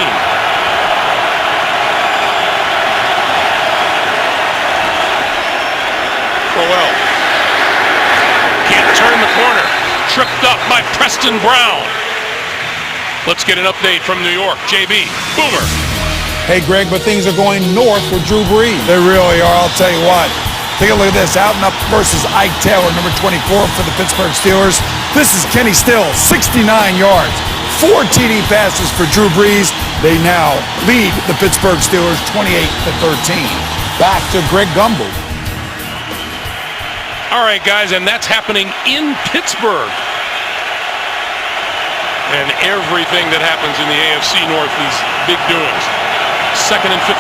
Crowell can't turn the corner. Tripped up by Preston Brown. Let's get an update from New York. JB, Boomer. Hey, Greg, but things are going north for Drew Brees. They really are, I'll tell you what. Take a look at this. Out and up versus Ike Taylor, number 24 for the Pittsburgh Steelers. This is Kenny Stills, 69 yards. 4 TD passes for Drew Brees. They now lead the Pittsburgh Steelers 28-13. Back to Greg Gumbel. All right, guys, and that's happening in Pittsburgh. and everything that happens in the AFC North, these big doings. 2nd and 15.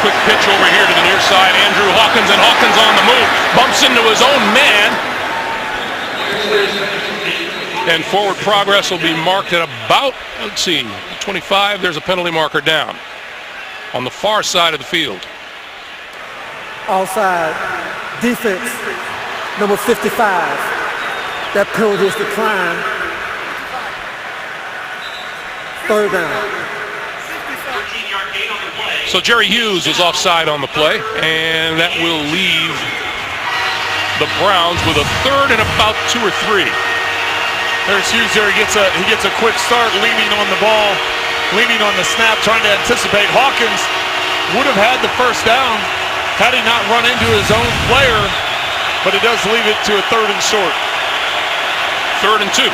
Quick pitch over here to the near side. Andrew Hawkins, and Hawkins on the move. Bumps into his own man. And forward progress will be marked at about, let's see, 25. There's a penalty marker down on the far side of the field. Offside. Defense, number 55. That penalty is declined. 3rd down. So Jerry Hughes was offside on the play, and that will leave the Browns with a 3rd and about 2 or 3. There's Hughes there. He gets a quick start, leaning on the ball, leaning on the snap, trying to anticipate. Hawkins would have had the 1st down had he not run into his own player, but it does leave it to a 3rd and short. 3rd and 2.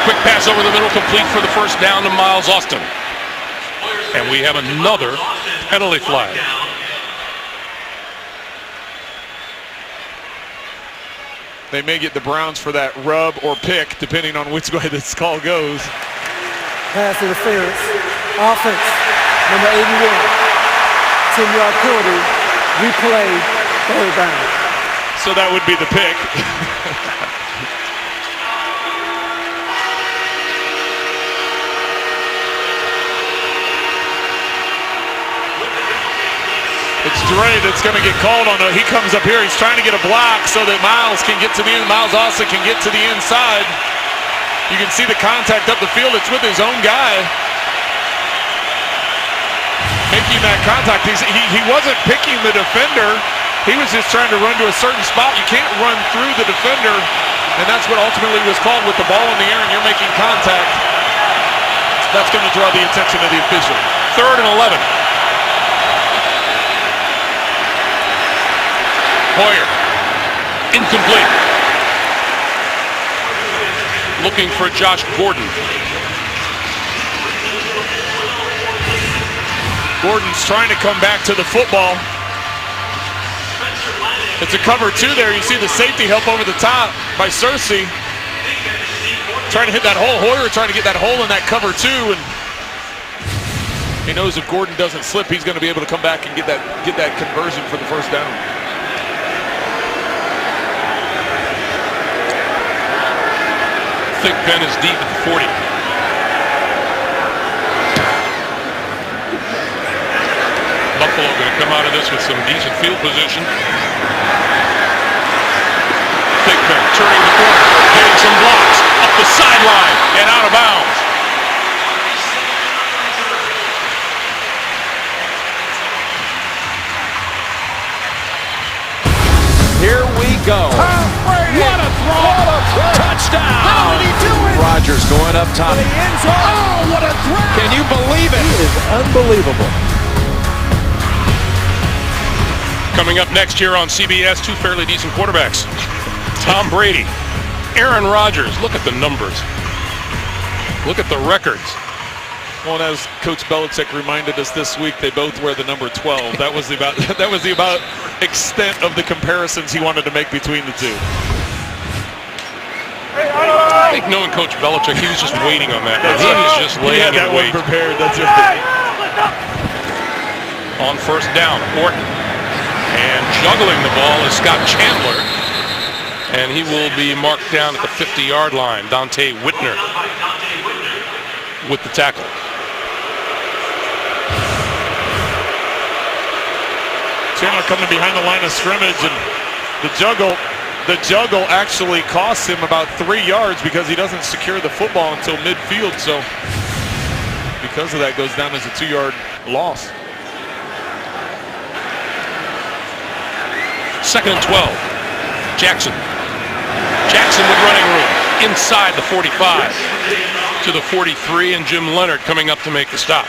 Quick pass over the middle, complete for the 1st down to Miles Austin. And we have another penalty flag. They may get the Browns for that rub or pick, depending on which way this call goes. Pass interference. Offense, number 81. 10-yard penalty. Replay. 3rd down. So that would be the pick. It's Dre that's going to get called on. He comes up here. He's trying to get a block so that Miles can get to the end. Miles Austin can get to the inside. You can see the contact up the field. It's with his own guy making that contact. He wasn't picking the defender. He was just trying to run to a certain spot. You can't run through the defender, and that's what ultimately was called with the ball in the air and you're making contact. That's going to draw the attention of the official. 3rd and 11. Hoyer, incomplete. Looking for Josh Gordon. Gordon's trying to come back to the football. It's a cover 2 there. You see the safety help over the top by Searcy. Trying to hit that hole. Hoyer trying to get that hole in that cover 2, and he knows if Gordon doesn't slip, he's going to be able to come back and get that conversion for the 1st down. Thick pen is deep at the 40. Buffalo going to come out of this with some decent field position. Thick pen turning the corner, getting some blocks up the sideline and out of bounds. Here we go. What a throw! Touchdown! How did he do it? Rodgers going up top. To the end zone. Oh, what a throw! Can you believe it? He is unbelievable. Coming up next here on CBS, 2 fairly decent quarterbacks. Tom Brady, Aaron Rodgers. Look at the numbers. Look at the records. Well, and as Coach Belichick reminded us this week, they both wear the number 12. That was the about extent of the comparisons he wanted to make between the two. I think knowing Coach Belichick, he was just waiting on that. He was just laying in wait. Prepared. That's right. On 1st down, Orton. And juggling the ball is Scott Chandler. And he will be marked down at the 50-yard line. Dante Whitner with the tackle. Chandler coming behind the line of scrimmage, and the juggle actually costs him about 3 yards because he doesn't secure the football until midfield. So because of that, goes down as a 2-yard loss. 2nd and 12. Jackson with running room inside the 45 to the 43, and Jim Leonard coming up to make the stop.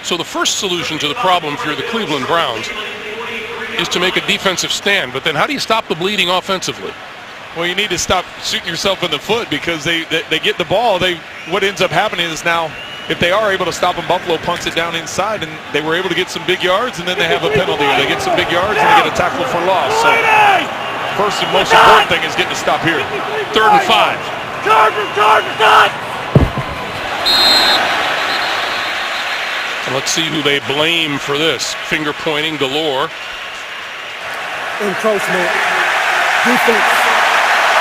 So the first solution to the problem if you're the Cleveland Browns is to make a defensive stand, but then how do you stop the bleeding offensively? Well, you need to stop shooting yourself in the foot because they get the ball. What ends up happening is now, if they are able to stop them, Buffalo punts it down inside, and they were able to get some big yards, and then they have a penalty, or they get some big yards, and they get a tackle for loss. So first and most important thing is getting to stop here. 3rd and 5. Charge! Let's see who they blame for this. Finger pointing galore. Encroachment. Defense.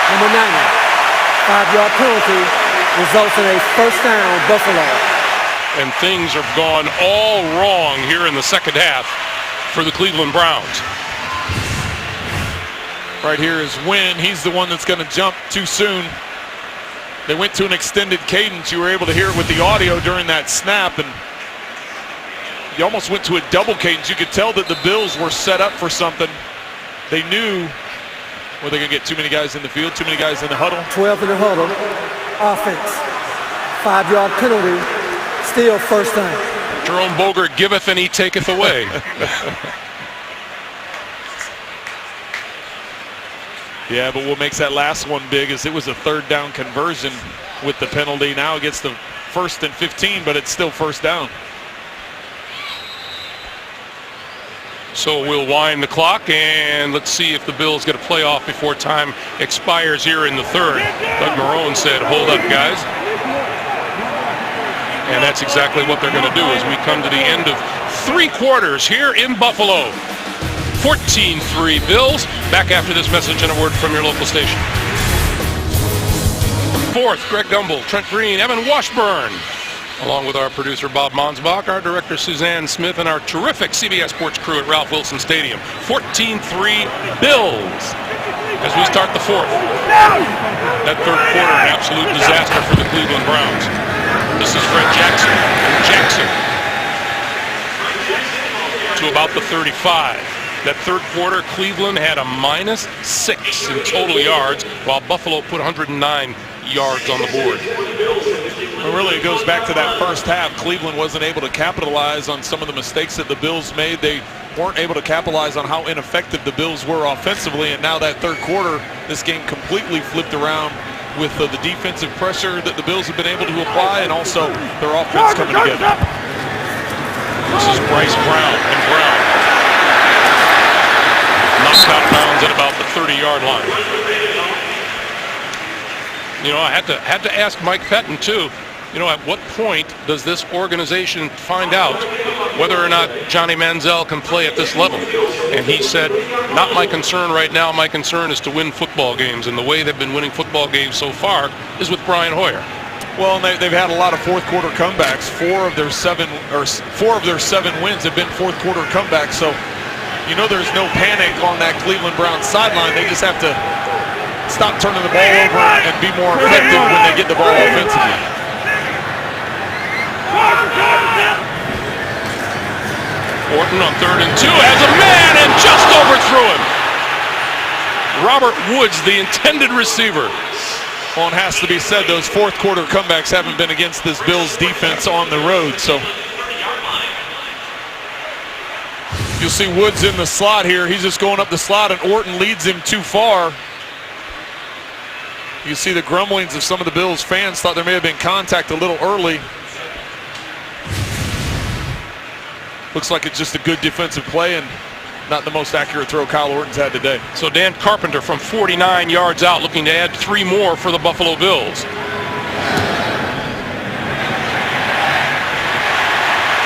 Number 90. 5-yard penalty results in a first down, Buffalo. And things have gone all wrong here in the second half for the Cleveland Browns. Right here is Wynn. He's the one that's going to jump too soon. They went to an extended cadence. You were able to hear it with the audio during that snap, and you almost went to a double cadence. You could tell that the Bills were set up for something. They knew, well, they're going to get too many guys in the field, too many guys in the huddle. 12 in the huddle. Offense. 5-yard penalty. Still first down. Jerome Boger giveth and he taketh away. Yeah, but what makes that last one big is it was a 3rd down conversion with the penalty. Now it gets the 1st and 15, but it's still first down. So we'll wind the clock, and let's see if the Bills get a playoff before time expires here in the 3rd. Doug Marrone said, hold up, guys. And that's exactly what they're going to do as we come to the end of 3 quarters here in Buffalo. 14-3 Bills. Back after this message and a word from your local station. 4th, Greg Gumbel, Trent Green, Evan Washburn, along with our producer Bob Monsbach, our director Suzanne Smith, and our terrific CBS Sports crew at Ralph Wilson Stadium. 14-3 Bills as we start the 4th. That 3rd quarter, an absolute disaster for the Cleveland Browns. This is Fred Jackson. Jackson to about the 35. That 3rd quarter, Cleveland had a -6 in total yards, while Buffalo put 109 yards on the board. Well, really, it goes back to that first half. Cleveland wasn't able to capitalize on some of the mistakes that the Bills made. They weren't able to capitalize on how ineffective the Bills were offensively, and now that 3rd quarter, this game completely flipped around with the defensive pressure that the Bills have been able to apply, and also their offense coming together. This is Bryce Brown, and Brown knocked out of bounds at about the 30-yard line. You know, I had to ask Mike Pettine too. You know, at what point does this organization find out whether or not Johnny Manziel can play at this level? And he said, not my concern right now. My concern is to win football games, and the way they've been winning football games so far is with Brian Hoyer. Well, and they've had a lot of 4th quarter comebacks. 4 of their 7 wins have been 4th quarter comebacks. So, you know, there's no panic on that Cleveland Browns sideline. They just have to stop turning the ball over and be more effective when they get the ball offensively. Orton on 3rd and 2 has a man and just overthrew him. Robert Woods, the intended receiver. Well, it has to be said, those 4th quarter comebacks haven't been against this Bills defense on the road. So you'll see Woods in the slot here. He's just going up the slot, and Orton leads him too far. You see the grumblings of some of the Bills fans. Thought there may have been contact a little early. Looks like it's just a good defensive play and not the most accurate throw Kyle Orton's had today. So Dan Carpenter from 49 yards out, looking to add 3 more for the Buffalo Bills.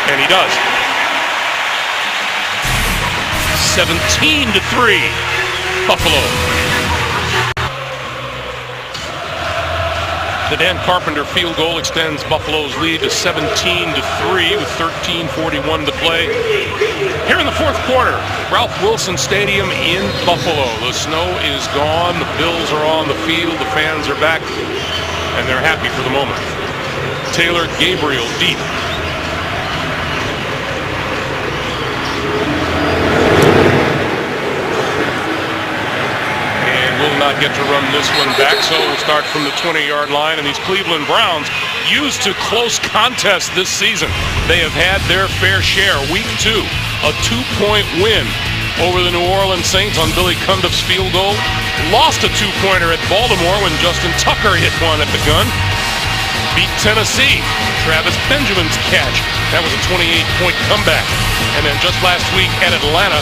And he does. 17-3, Buffalo. The Dan Carpenter field goal extends Buffalo's lead to 17-3 with 13:41 to play. Here in the 4th quarter, Ralph Wilson Stadium in Buffalo. The snow is gone, the Bills are on the field, the fans are back, and they're happy for the moment. Taylor Gabriel deep. Will not get to run this one back, so we'll start from the 20-yard line. And these Cleveland Browns, used to close contests this season, they have had their fair share. Week 2, a 2-point win over the New Orleans Saints on Billy Cundiff's field goal. Lost a two-pointer at Baltimore when Justin Tucker hit one at the gun. Beat Tennessee. Travis Benjamin's catch. That was a 28-point comeback. And then just last week at Atlanta,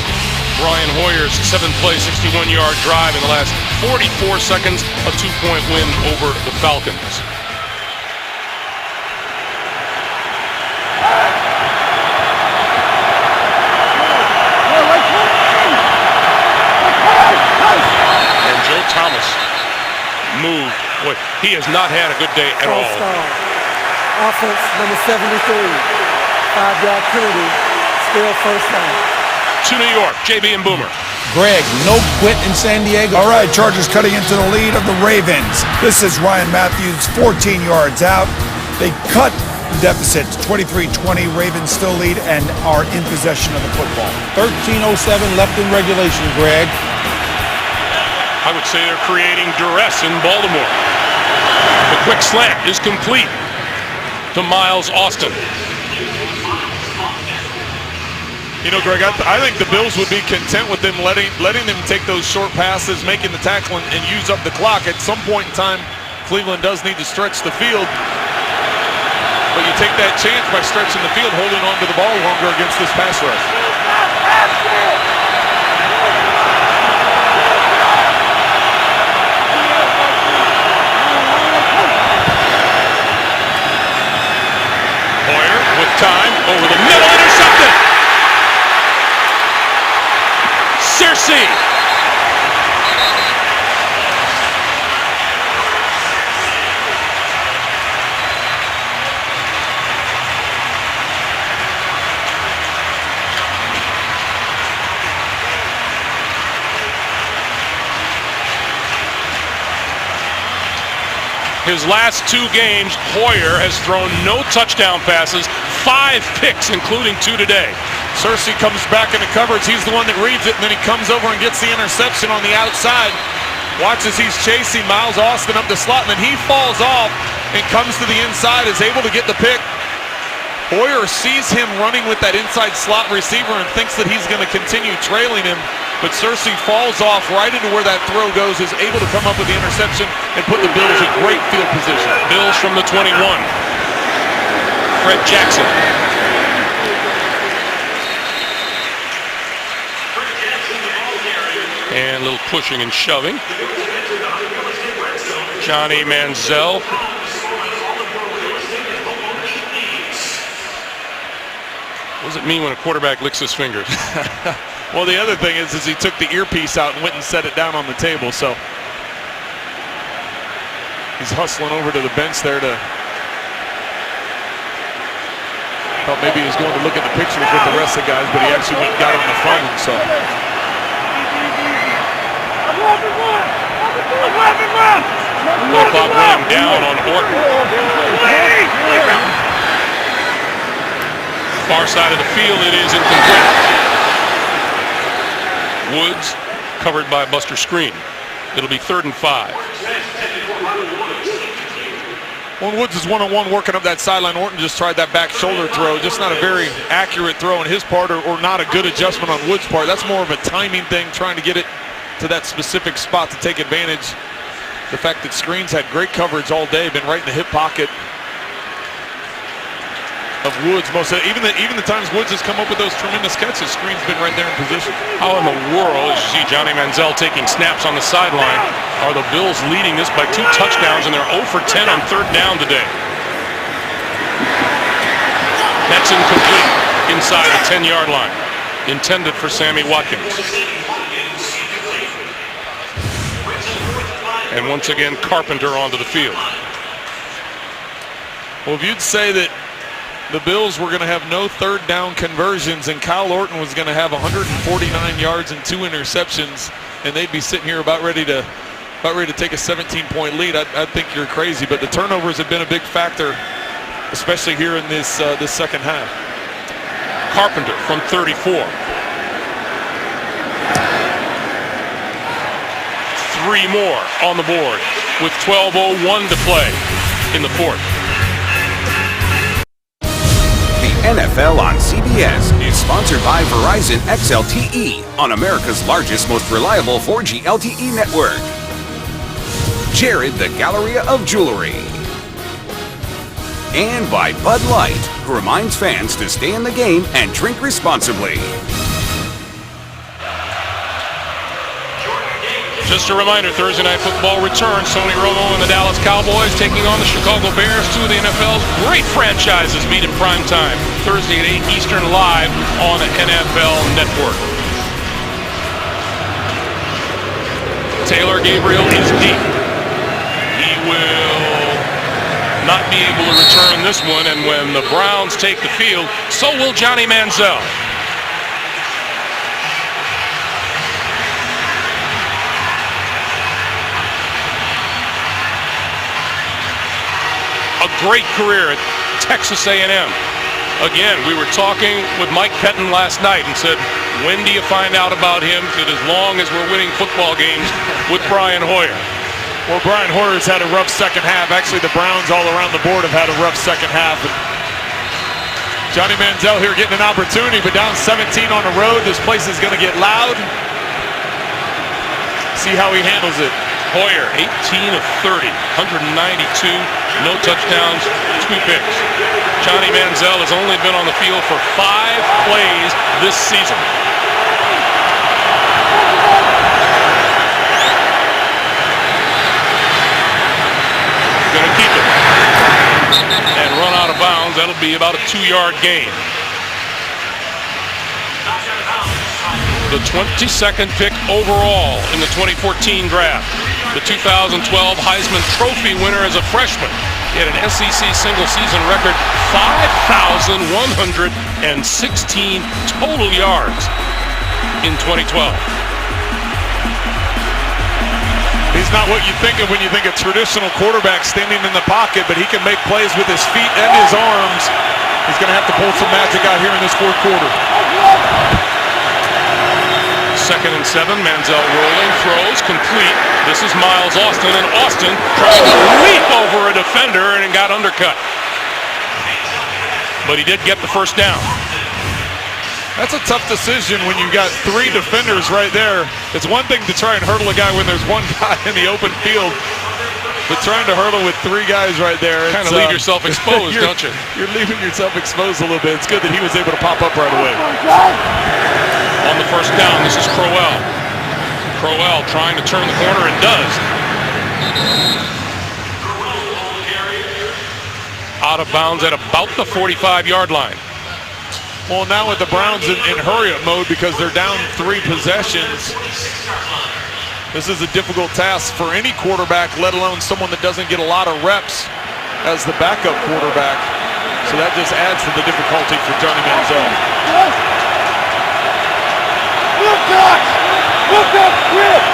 Brian Hoyer's 7-play, 61-yard drive in the last 44 seconds, a 2-point win over the Falcons. And Joe Thomas moved. Boy, he has not had a good day at all. Offense number 73. 5-yard penalty. Still first down. To New York, JB and Boomer. Greg, no quit in San Diego. All right, Chargers cutting into the lead of the Ravens. This is Ryan Matthews, 14 yards out. They cut the deficit to 23-20. Ravens still lead and are in possession of the football. 13:07 left in regulation, Greg. I would say they're creating duress in Baltimore. The quick slant is complete to Miles Austin. You know, Greg, I think the Bills would be content with them letting them take those short passes, making the tackle, and use up the clock. At some point in time, Cleveland does need to stretch the field. But you take that chance by stretching the field, holding on to the ball longer against this pass rush. Hoyer with time over the middle, intercepted. Searcy. His last two games, Hoyer has thrown no touchdown passes, 5 picks, including 2 today. Searcy comes back into coverage. He's the one that reads it, and then he comes over and gets the interception on the outside. Watch as he's chasing Miles Austin up the slot, and then he falls off and comes to the inside, is able to get the pick. Hoyer sees him running with that inside slot receiver and thinks that he's going to continue trailing him, but Searcy falls off right into where that throw goes, is able to come up with the interception and put the Bills in great field position. Bills from the 21. Fred Jackson. And a little pushing and shoving. Johnny Manziel. What does it mean when a quarterback licks his fingers? Well, the other thing is he took the earpiece out and went and set it down on the table, so he's hustling over to the bench there to thought maybe he was going to look at the pictures with the rest of the guys, but he actually went and got on the phone, so. Little clock running down on Orton. Far side of the field, it is incomplete. Woods covered by Buster Screen. It'll be 3rd and 5. When Woods is one-on-one working up that sideline, Orton just tried that back shoulder throw. Just not a very accurate throw on his part, or not a good adjustment on Woods' part. That's more of a timing thing, trying to get it to that specific spot to take advantage. The fact that Screens had great coverage all day, been right in the hip pocket of Woods. Even the times Woods has come up with those tremendous catches, Screen's been right there in position. How in the world, as you see Johnny Manziel taking snaps on the sideline, are the Bills leading this by 2 touchdowns, and they're 0 for 10 on 3rd down today? That's incomplete inside the 10-yard line, intended for Sammy Watkins. And once again, Carpenter onto the field. Well, if you'd say that the Bills were going to have no 3rd down conversions and Kyle Orton was going to have 149 yards and 2 interceptions, and they'd be sitting here about ready to take a 17-point lead, I think you're crazy. But the turnovers have been a big factor, especially here in this second half. Carpenter from 34. 3 more on the board with 12:01 to play in the 4th. The NFL on CBS is sponsored by Verizon XLTE on America's largest, most reliable 4G LTE network. Jared the Galleria of Jewelry. And by Bud Light, who reminds fans to stay in the game and drink responsibly. Just a reminder, Thursday Night Football returns. Tony Romo and the Dallas Cowboys taking on the Chicago Bears, two of the NFL's great franchises meet in prime time. Thursday at 8 Eastern, live on the NFL Network. Taylor Gabriel is deep. He will not be able to return this one, and when the Browns take the field, so will Johnny Manziel. A great career at Texas A&M. Again, we were talking with Mike Pettin last night and said, when do you find out about him? He said, as long as we're winning football games with Brian Hoyer. Well, Brian Hoyer's had a rough second half. Actually, the Browns all around the board have had a rough second half. And Johnny Manziel here getting an opportunity, but down 17 on the road. This place is going to get loud. See how he handles it. Hoyer, 18 of 30, 192, no touchdowns, 2 picks. Johnny Manziel has only been on the field for 5 plays this season. Going to keep it and run out of bounds. That'll be about a 2-yard gain. The 22nd pick overall in the 2014 draft. The 2012 Heisman Trophy winner as a freshman. He had an SEC single-season record, 5,116 total yards in 2012. He's not what you think of when you think of traditional quarterback standing in the pocket, but he can make plays with his feet and his arms. He's going to have to pull some magic out here in this fourth quarter. 2nd and 7, Manziel rolling, throws, complete. This is Miles Austin, and Austin trying to leap over a defender and got undercut. But he did get the first down. That's a tough decision when you've got 3 defenders right there. It's one thing to try and hurdle a guy when there's 1 guy in the open field, but trying to hurdle with 3 guys right there. Kind of leave yourself exposed, don't you? You're leaving yourself exposed a little bit. It's good that he was able to pop up right away. On the first down, this is Crowell. Crowell trying to turn the corner and does. Out of bounds at about the 45-yard line. Well, now with the Browns in hurry-up mode because they're down 3 possessions, this is a difficult task for any quarterback, let alone someone that doesn't get a lot of reps as the backup quarterback. So that just adds to the difficulty for Johnny Manziel. Look up! Look up, Chris!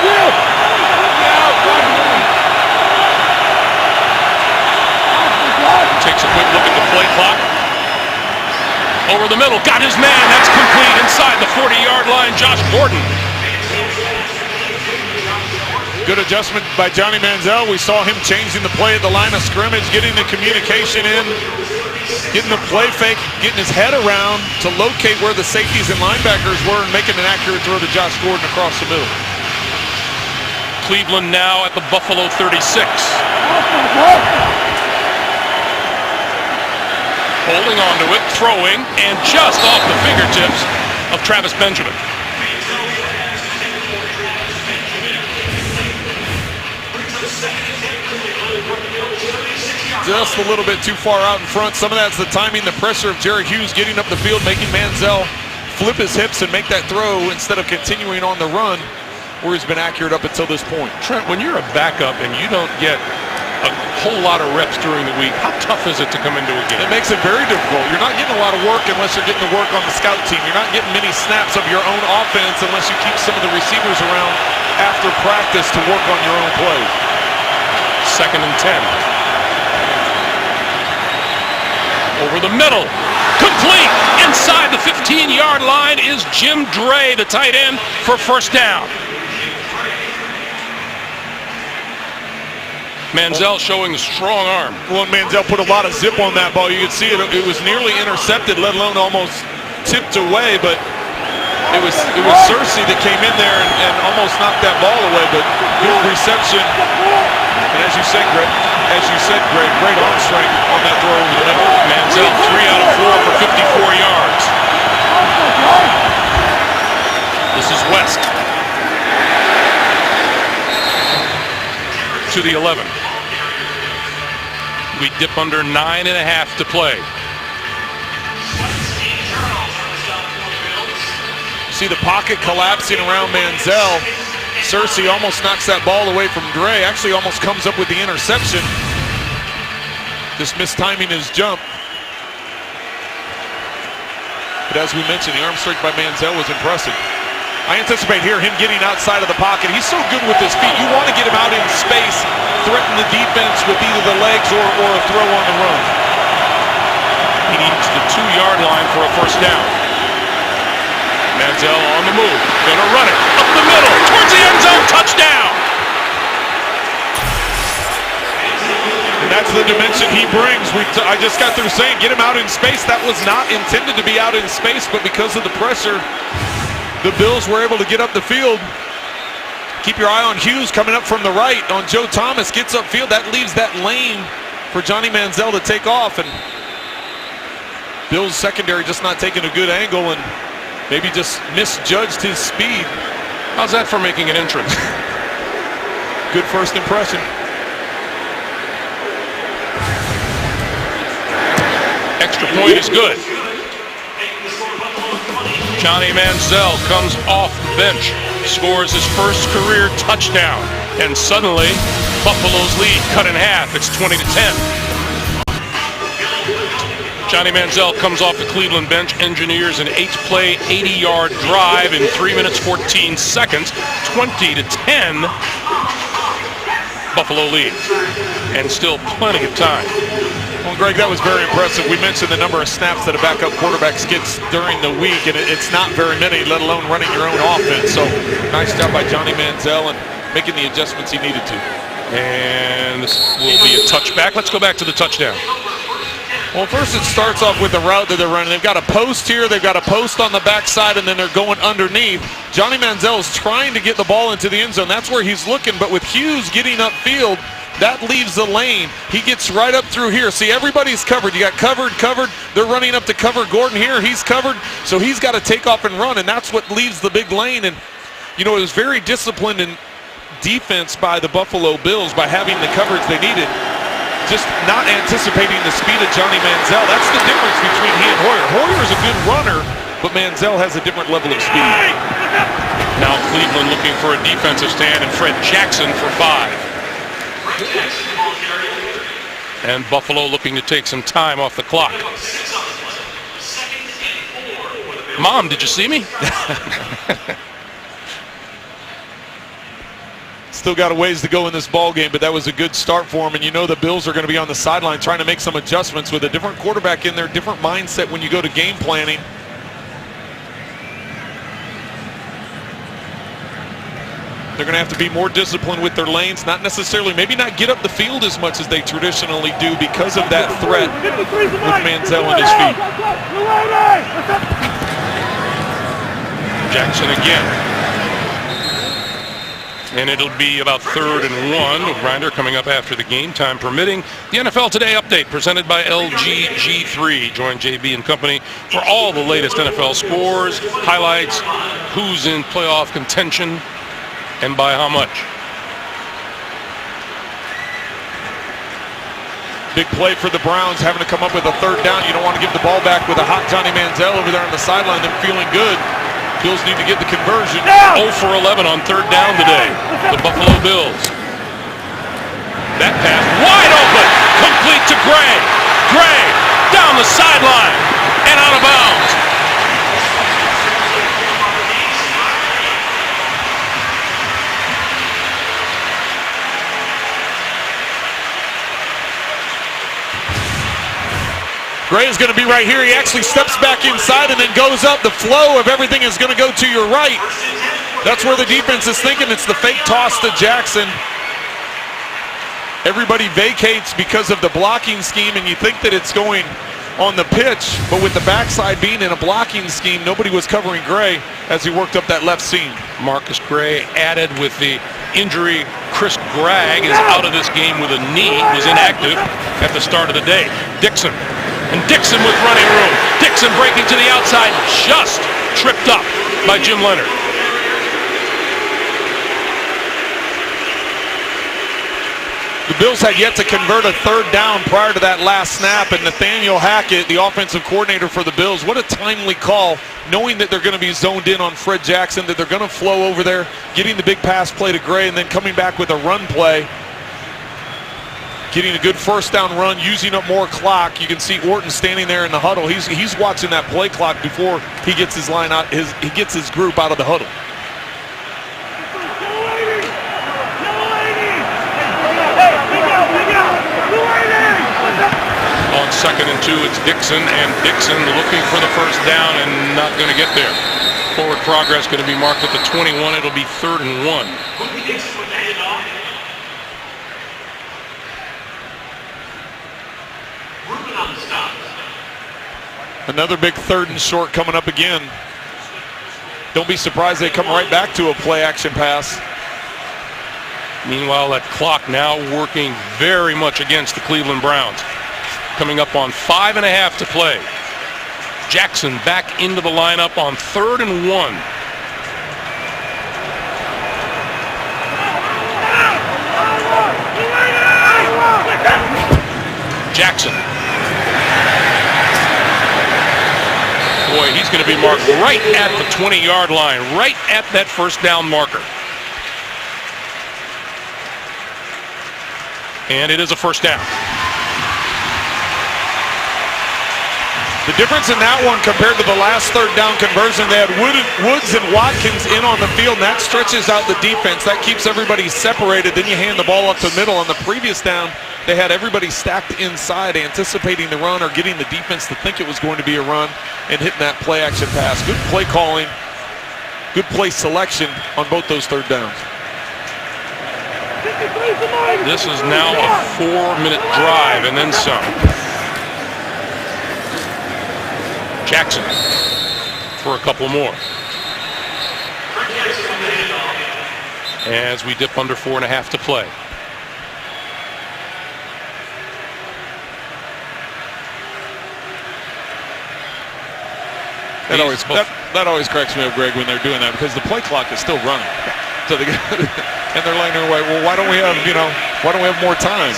Chris! Takes a quick look at the play clock. Over the middle, got his man. That's complete inside the 40-yard line. Josh Gordon. Good adjustment by Johnny Manziel. We saw him changing the play at the line of scrimmage, getting the communication in, getting the play fake, getting his head around to locate where the safeties and linebackers were and making an accurate throw to Josh Gordon across the middle. Cleveland now at the Buffalo 36. Holding on to it, throwing, and just off the fingertips of Travis Benjamin. Just a little bit too far out in front. Some of that's the timing, the pressure of Jerry Hughes getting up the field, making Manziel flip his hips and make that throw instead of continuing on the run where he's been accurate up until this point. Trent, when you're a backup and you don't get a whole lot of reps during the week, how tough is it to come into a game? It makes it very difficult. You're not getting a lot of work unless you're getting to work on the scout team. You're not getting many snaps of your own offense unless you keep some of the receivers around after practice to work on your own plays. 2nd and 10. Over the middle, complete. Inside the 15-yard line is Jim Dre, the tight end, for first down. Manziel showing the strong arm. Well, Manziel put a lot of zip on that ball. You could see it. It was nearly intercepted, let alone almost tipped away. But it was Cersei that came in there and almost knocked that ball away. But good reception. And as you said, Greg, great arm strength on that throw over the middle. Manziel 3 out of 4 for 54 yards. This is West. To the 11. We dip under 9.5 to play. See the pocket collapsing around Manziel. Cersei almost knocks that ball away from Dre. Actually almost comes up with the interception. Just mistiming his jump. But as we mentioned, the arm strength by Manziel was impressive. I anticipate here him getting outside of the pocket. He's so good with his feet. You want to get him out in space, threaten the defense with either the legs or a throw on the run. He needs the 2-yard line for a first down. Manziel on the move. Gonna run it up the middle towards the end zone. Touchdown. And that's the dimension he brings. I just got through saying, get him out in space. That was not intended to be out in space, but because of the pressure, the Bills were able to get up the field. Keep your eye on Hughes coming up from the right on Joe Thomas. Gets upfield. That leaves that lane for Johnny Manziel to take off. And Bills secondary just not taking a good angle and maybe just misjudged his speed. How's that for making an entrance? Good first impression. Extra point is good. Johnny Manziel comes off the bench, scores his first career touchdown, and suddenly Buffalo's lead cut in half. It's 20-10. Johnny Manziel comes off the Cleveland bench, engineers an 8-play, 80-yard drive in 3 minutes 14 seconds. 20-10. Buffalo leads, and still plenty of time. Well, Greg, that was very impressive. We mentioned the number of snaps that a backup quarterback gets during the week, and it's not very many, let alone running your own offense. So nice job by Johnny Manziel and making the adjustments he needed to. And this will be a touchback. Let's go back to the touchdown. Well, first it starts off with the route that they're running. They've got a post here, they've got a post on the backside, and then they're going underneath. Johnny Manziel is trying to get the ball into the end zone. That's where he's looking, but with Hughes getting upfield, that leaves the lane. He gets right up through here. See, everybody's covered. You got covered. They're running up to cover Gordon here. He's covered, so he's got to take off and run, and that's what leaves the big lane. And, you know, it was very disciplined in defense by the Buffalo Bills by having the coverage they needed. Just not anticipating the speed of Johnny Manziel. That's the difference between he and Hoyer. Hoyer is a good runner, but Manziel has a different level of speed. Now Cleveland looking for a defensive stand, and Fred Jackson for 5. And Buffalo looking to take some time off the clock. Mom, did you see me? Still got a ways to go in this ball game, but that was a good start for him. And you know the Bills are going to be on the sideline trying to make some adjustments with a different quarterback in there, different mindset when you go to game planning. They're going to have to be more disciplined with their lanes, not necessarily, maybe not get up the field as much as they traditionally do because of that threat with Manziel on his feet. Jackson again. And it'll be about 3rd and 1 with Grinder coming up after the game, time permitting. The NFL Today update presented by LG G3. Join JB and company for all the latest NFL scores, highlights, who's in playoff contention, and by how much. Big play for the Browns, having to come up with a 3rd down. You don't want to give the ball back with a hot Johnny Manziel over there on the sideline, them feeling good. Bills need to get the conversion. 0 for 11 on 3rd down today. The Buffalo Bills. That pass wide open, complete to Gray. Gray down the sideline and out of bounds. Gray is going to be right here. He actually steps back inside and then goes up. The flow of everything is going to go to your right. That's where the defense is thinking. It's the fake toss to Jackson. everybody vacates because of the blocking scheme, and you think that it's going on the pitch, but with the backside being in a blocking scheme, nobody was covering Gray as he worked up that left seam. Marcus Gray added with the injury. Chris Gregg is out of this game with a knee, was inactive at the start of the day. Dixon, and Dixon with running room. Dixon breaking to the outside, just tripped up by Jim Leonard. The Bills had yet to convert a third down prior to that last snap, and Nathaniel Hackett, the offensive coordinator for the Bills, what a timely call, knowing that they're going to be zoned in on Fred Jackson, that they're going to flow over there, getting the big pass play to Gray, and then coming back with a run play, getting a good first down run, using up more clock. You can see Orton standing there in the huddle. He's watching that play clock before he gets his line out. He gets his group out of the huddle. On 2nd and 2, it's Dixon, and Dixon looking for the first down and not going to get there. Forward progress going to be marked at the 21. It'll be 3rd and 1. Another big 3rd and short coming up again. Don't be surprised they come right back to a play action pass. Meanwhile, that clock now working very much against the Cleveland Browns. Coming up on 5.5 to play. Jackson back into the lineup on 3rd and 1. Jackson. Boy, he's going to be marked right at the 20-yard line, right at that first down marker. And it is a first down. The difference in that one compared to the last 3rd down conversion, they had Woods and Watkins in on the field, and that stretches out the defense. That keeps everybody separated. Then you hand the ball up the middle. On the previous down, they had everybody stacked inside, anticipating the run or getting the defense to think it was going to be a run and hitting that play action pass. Good play calling, good play selection on both those 3rd downs. This is now a 4-minute drive and then some. Jackson for a couple more. As we dip under 4.5 to play. That always cracks me up, Greg, when they're doing that, because the play clock is still running. So they and they're laying there, well, why don't we have more time?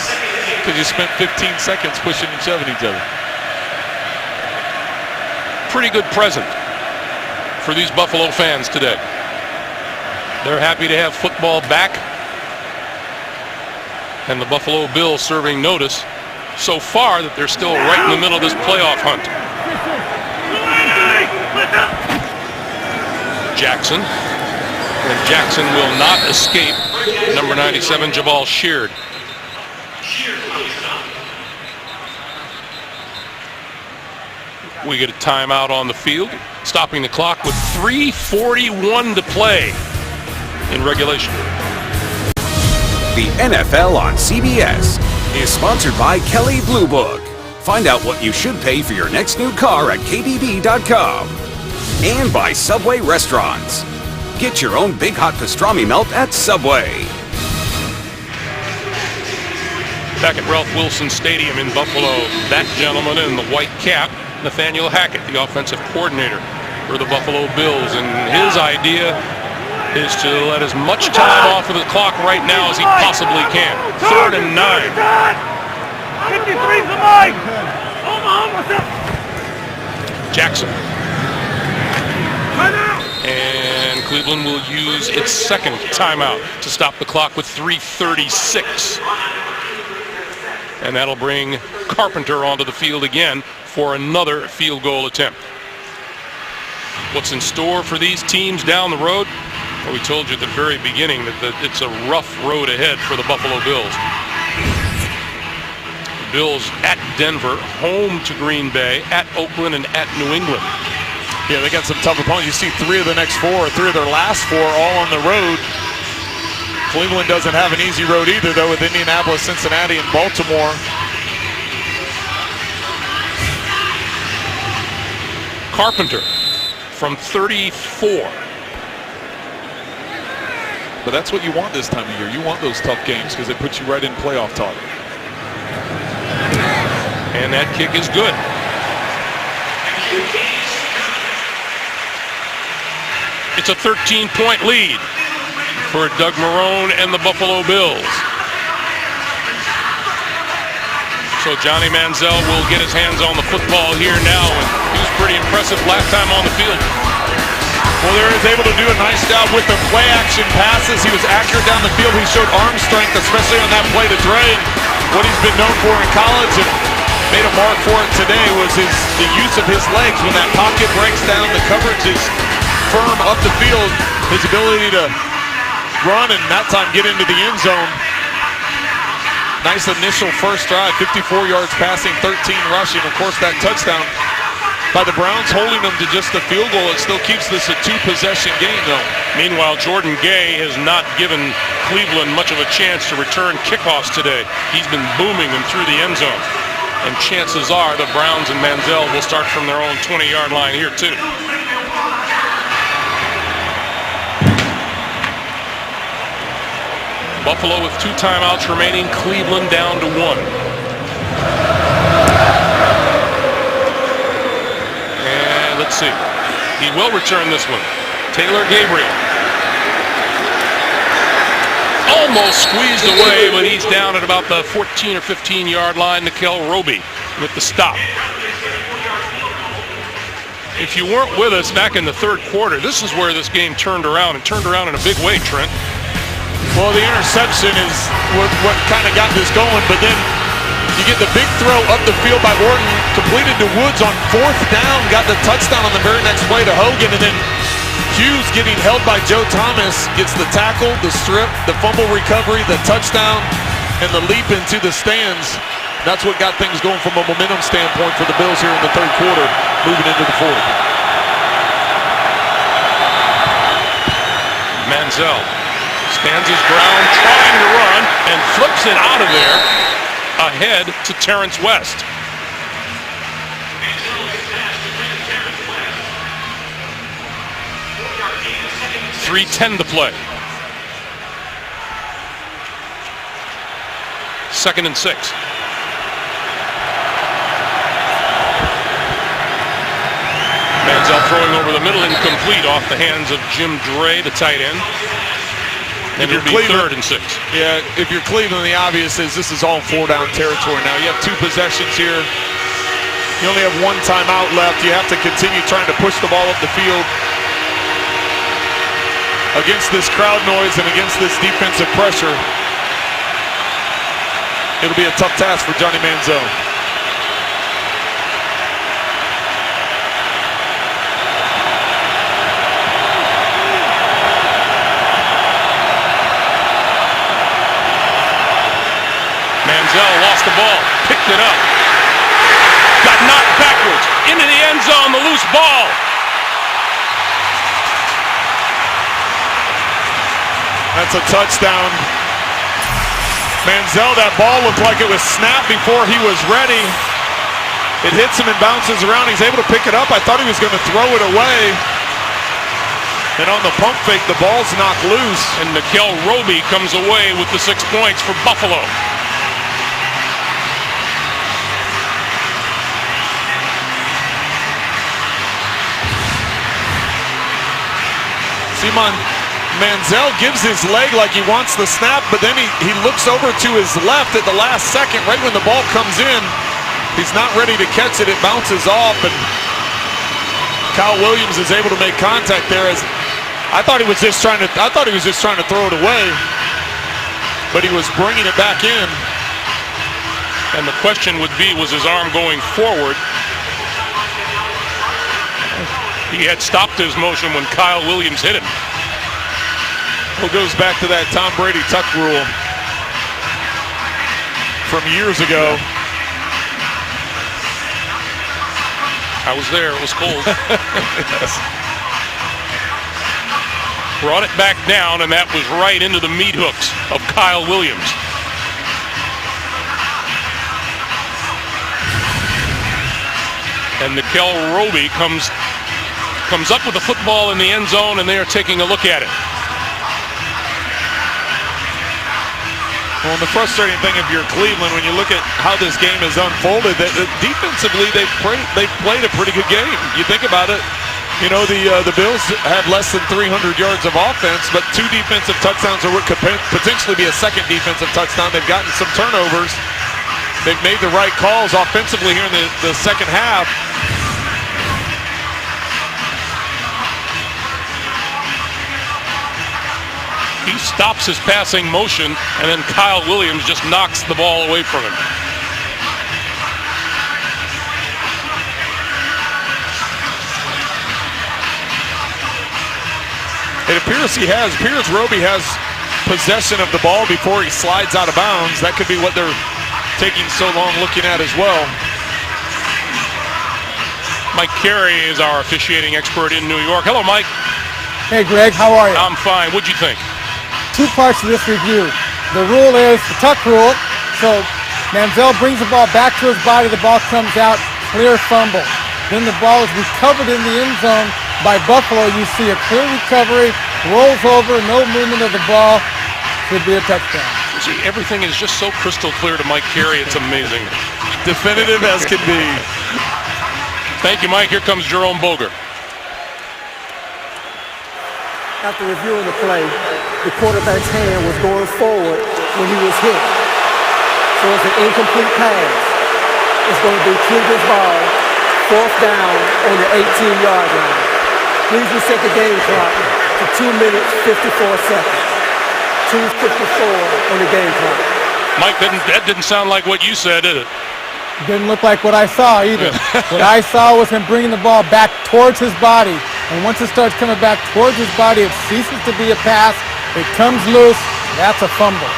Because you spent 15 seconds pushing and shoving each other. Pretty good present for these Buffalo fans today. They're happy to have football back, and the Buffalo Bills serving notice so far that they're still right in the middle of this playoff hunt. Jackson, and Jackson will not escape number 97, Jabal Sheard. We get a timeout on the field, stopping the clock with 3:41 to play in regulation. The NFL on CBS is sponsored by Kelley Blue Book. Find out what you should pay for your next new car at KBB.com. And by Subway Restaurants. Get your own Big Hot Pastrami Melt at Subway. Back at Ralph Wilson Stadium in Buffalo, that gentleman in the white cap, Nathaniel Hackett, the offensive coordinator for the Buffalo Bills, and his idea is to let as much time off of the clock right now as he possibly can. 3rd and 9. 53's the mic. Jackson. And Cleveland will use its second timeout to stop the clock with 3:36. And that'll bring Carpenter onto the field again for another field goal attempt. What's in store for these teams down the road? Well, we told you at the very beginning that it's a rough road ahead for the Buffalo Bills. The Bills at Denver, home to Green Bay, at Oakland, and at New England. Yeah, they got some tough opponents. You see 3 of the next 4, 3 of their last 4 all on the road. Cleveland doesn't have an easy road either, though, with Indianapolis, Cincinnati, and Baltimore. Carpenter from 34. But that's what you want this time of year. You want those tough games because it puts you right in playoff talk. And that kick is good. It's a 13-point lead for Doug Marrone and the Buffalo Bills. So Johnny Manziel will get his hands on the football here now, and he was pretty impressive last time on the field. Well, he was able to do a nice job with the play-action passes. He was accurate down the field. He showed arm strength, especially on that play to Dre. And what he's been known for in college and made a mark for it today was the use of his legs. When that pocket breaks down, the coverage is firm up the field. His ability to run and that time get into the end zone. Nice initial first drive, 54 yards passing, 13 rushing. Of course, that touchdown by the Browns holding them to just a field goal. It still keeps this a two-possession game, though. Meanwhile, Jordan Gay has not given Cleveland much of a chance to return kickoffs today. He's been booming them through the end zone. And chances are the Browns and Manziel will start from their own 20-yard line here, too. Buffalo with 2 timeouts remaining. Cleveland down to 1. Let's see. He will return this one. Taylor Gabriel. Almost squeezed away, but he's down at about the 14 or 15-yard line. Nikel Roby with the stop. If you weren't with us back in the third quarter, this is where this game turned around, and turned around in a big way, Trent. Well, the interception is what kind of got this going, but then you get the big throw up the field by Orton, completed to Woods on 4th down, got the touchdown on the very next play to Hogan, and then Hughes getting held by Joe Thomas, gets the tackle, the strip, the fumble recovery, the touchdown, and the leap into the stands. That's what got things going from a momentum standpoint for the Bills here in the third quarter, moving into the fourth. Manziel stands his ground, trying to run, and flips it out of there. Ahead to Terrence West. .310 to play. 2nd and 6. Manziel throwing over the middle, incomplete, off the hands of Jim Dre, the tight end. And it'll be 3rd and 6. Yeah, if you're Cleveland, the obvious is this is all 4-down territory now. You have 2 possessions here. You only have 1 timeout left. You have to continue trying to push the ball up the field. Against this crowd noise and against this defensive pressure, it'll be a tough task for Johnny Manziel. Manziel lost the ball, picked it up, got knocked backwards into the end zone, the loose ball. That's a touchdown. Manziel, that ball looked like it was snapped before he was ready. It hits him and bounces around. He's able to pick it up. I thought he was going to throw it away. And on the pump fake, the ball's knocked loose. And Nikel Roby comes away with the 6 points for Buffalo. Simon Manziel gives his leg like he wants the snap, but then he looks over to his left at the last second, right when the ball comes in. He's not ready to catch it. It bounces off, and Kyle Williams is able to make contact there. As I thought he was just trying to throw it away, but he was bringing it back in. And the question would be, was his arm going forward? He had stopped his motion when Kyle Williams hit him. Well, it goes back to that Tom Brady tuck rule from years ago. I was there. It was cold. Yes. Brought it back down, and that was right into the meat hooks of Kyle Williams. And Nikel Roby comes up with the football in the end zone, and they are taking a look at it. Well, the frustrating thing if you're Cleveland, when you look at how this game has unfolded, that defensively they've played a pretty good game. You think about it, you know, the Bills have less than 300 yards of offense, but 2 defensive touchdowns or what could potentially be a second defensive touchdown. They've gotten some turnovers. They've made the right calls offensively here in the second half. He stops his passing motion, and then Kyle Williams just knocks the ball away from him. It appears Roby has possession of the ball before he slides out of bounds. That could be what they're taking so long looking at as well. Mike Carey is our officiating expert in New York. Hello, Mike. Hey, Greg, how are you? I'm fine. What'd you think? 2 parts to this review. The rule is the tuck rule. So Manziel brings the ball back to his body. The ball comes out, clear fumble. Then the ball is recovered in the end zone by Buffalo. You see a clear recovery, rolls over, no movement of the ball. Should be a touchdown. See, everything is just so crystal clear to Mike Carey. It's amazing. Definitive as can be. Thank you, Mike. Here comes Jerome Boger. After reviewing the play, the quarterback's hand was going forward when he was hit. So it's an incomplete pass. It's going to be Cleveland's ball, 4th down on the 18-yard line. Please reset the game clock to 2 minutes, 54 seconds. 2:54 on the game clock. Mike, that didn't sound like what you said, did it? Didn't look like what I saw either. What I saw was him bringing the ball back towards his body. And once it starts coming back towards his body, it ceases to be a pass. It comes loose. That's a fumble.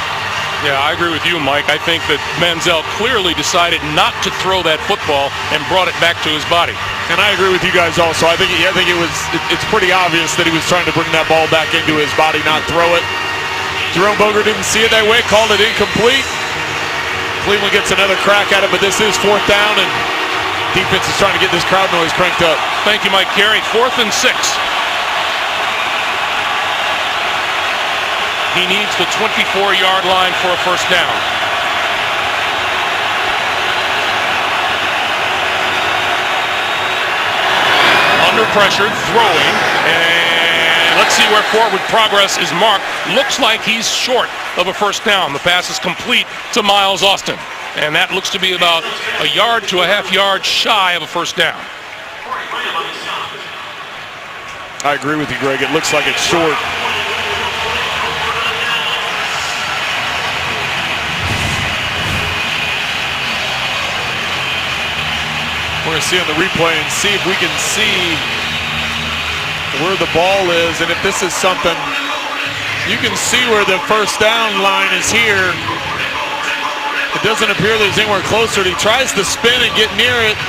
Yeah, I agree with you, Mike. I think that Manziel clearly decided not to throw that football and brought it back to his body. And I agree with you guys also. I think it's pretty obvious that he was trying to bring that ball back into his body, not throw it. Jerome Boger didn't see it that way, called it incomplete. Cleveland gets another crack at it, but this is 4th down, and defense is trying to get this crowd noise cranked up. Thank you, Mike Carey. 4th and 6. He needs the 24-yard line for a first down. Under pressure, throwing, and let's see where forward progress is marked. Looks like he's short of a first down. The pass is complete to Miles Austin, and that looks to be about a yard to a half yard shy of a first down. I agree with you, Greg. It looks like it's short. We're going to see on the replay and see if we can see where the ball is, and if this is something, you can see where the first down line is here. It doesn't appear that it's anywhere closer. He tries to spin and get near it.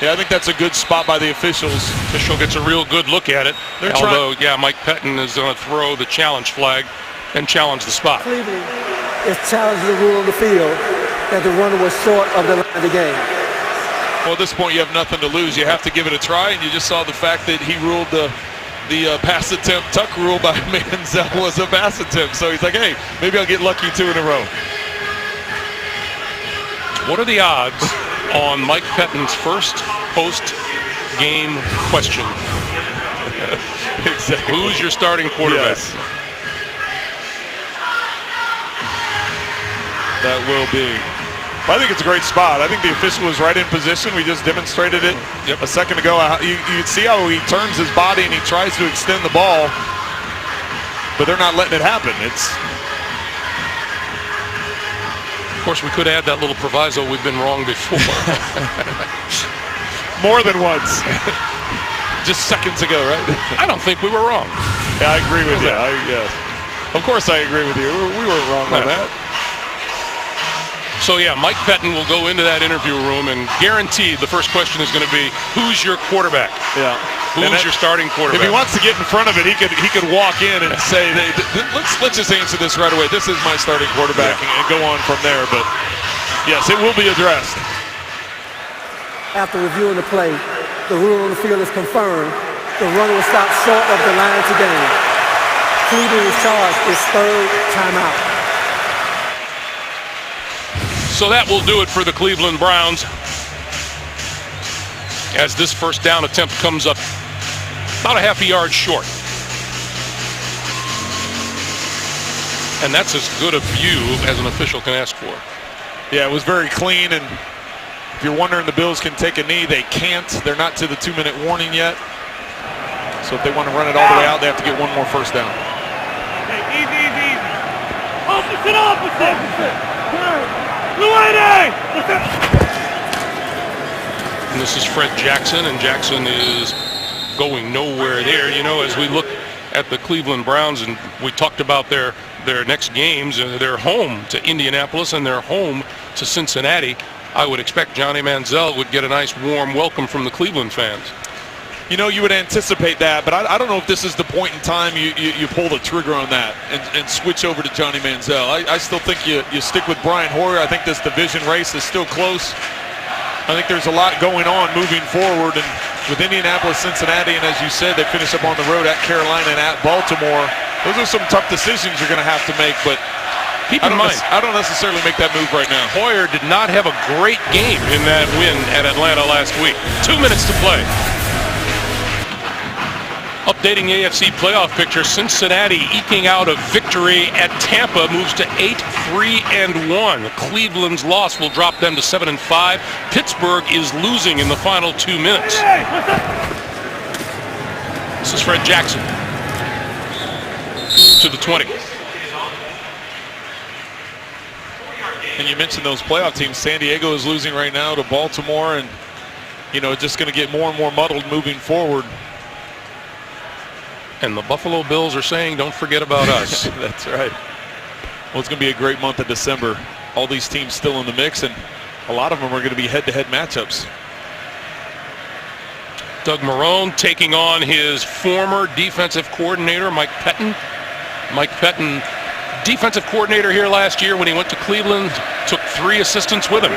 Yeah, I think that's a good spot by the officials. Official gets a real good look at it. Although, yeah, Mike Pettine is going to throw the challenge flag and challenge the spot. Cleveland is challenging the rule on the field that the runner was short of the line of the game. Well, at this point, you have nothing to lose. You have to give it a try, and you just saw the fact that he ruled the pass attempt tuck rule by Manziel was a pass attempt. So he's like, hey, maybe I'll get lucky 2 in a row. What are the odds on Mike Pettine's first post-game question? Exactly. Who's your starting quarterback? Yes. That will be. I think it's a great spot. I think the official was right in position. We just demonstrated it a second ago. You see how he turns his body and he tries to extend the ball, but they're not letting it happen. Of course, we could add that little proviso, we've been wrong before. More than once. Just seconds ago, right? I don't think we were wrong. Yeah, I agree with you. Yes. Of course I agree with you. We weren't wrong on that. So yeah, Mike Pettin will go into that interview room, and guaranteed the first question is going to be, who's your quarterback? Yeah. Who's your starting quarterback? If he wants to get in front of it, he could walk in and say, let's just answer this right away. This is my starting quarterback, and go on from there. But yes, it will be addressed. After reviewing the play, the rule on the field is confirmed. The runner will stop short of the line to gain. Cleveland is charged its third timeout. So that will do it for the Cleveland Browns, as this first down attempt comes up about a half a yard short. And that's as good a view as an official can ask for. Yeah, it was very clean, and if you're wondering the Bills can take a knee, they can't. They're not to the 2-minute warning yet. So if they want to run it all the way out, they have to get one more first down. Hey, easy. Opposite. And this is Fred Jackson, and Jackson is going nowhere there. You know, as we look at the Cleveland Browns, and we talked about their next games, they're home to Indianapolis and they're home to Cincinnati. I would expect Johnny Manziel would get a nice warm welcome from the Cleveland fans. You know, you would anticipate that, but I don't know if this is the point in time you pull the trigger on that and switch over to Johnny Manziel. I still think you stick with Brian Hoyer. I think this division race is still close. I think there's a lot going on moving forward, and with Indianapolis, Cincinnati, and as you said, they finish up on the road at Carolina and at Baltimore. Those are some tough decisions you're going to have to make, but keep in mind, I don't necessarily make that move right now. Hoyer did not have a great game in that win at Atlanta last week. 2 minutes to play. Updating the AFC playoff picture, Cincinnati eking out a victory at Tampa moves to 8-3-1. Cleveland's loss will drop them to 7-5. Pittsburgh is losing in the final 2 minutes. This is Fred Jackson to the 20. And you mentioned those playoff teams. San Diego is losing right now to Baltimore, and you know, it's just going to get more and more muddled moving forward. And the Buffalo Bills are saying, don't forget about us. That's right. Well, it's going to be a great month of December. All these teams still in the mix, and a lot of them are going to be head-to-head matchups. Doug Marrone taking on his former defensive coordinator, Mike Pettin. Mike Pettin, defensive coordinator here last year when he went to Cleveland, took 3 assistants with him.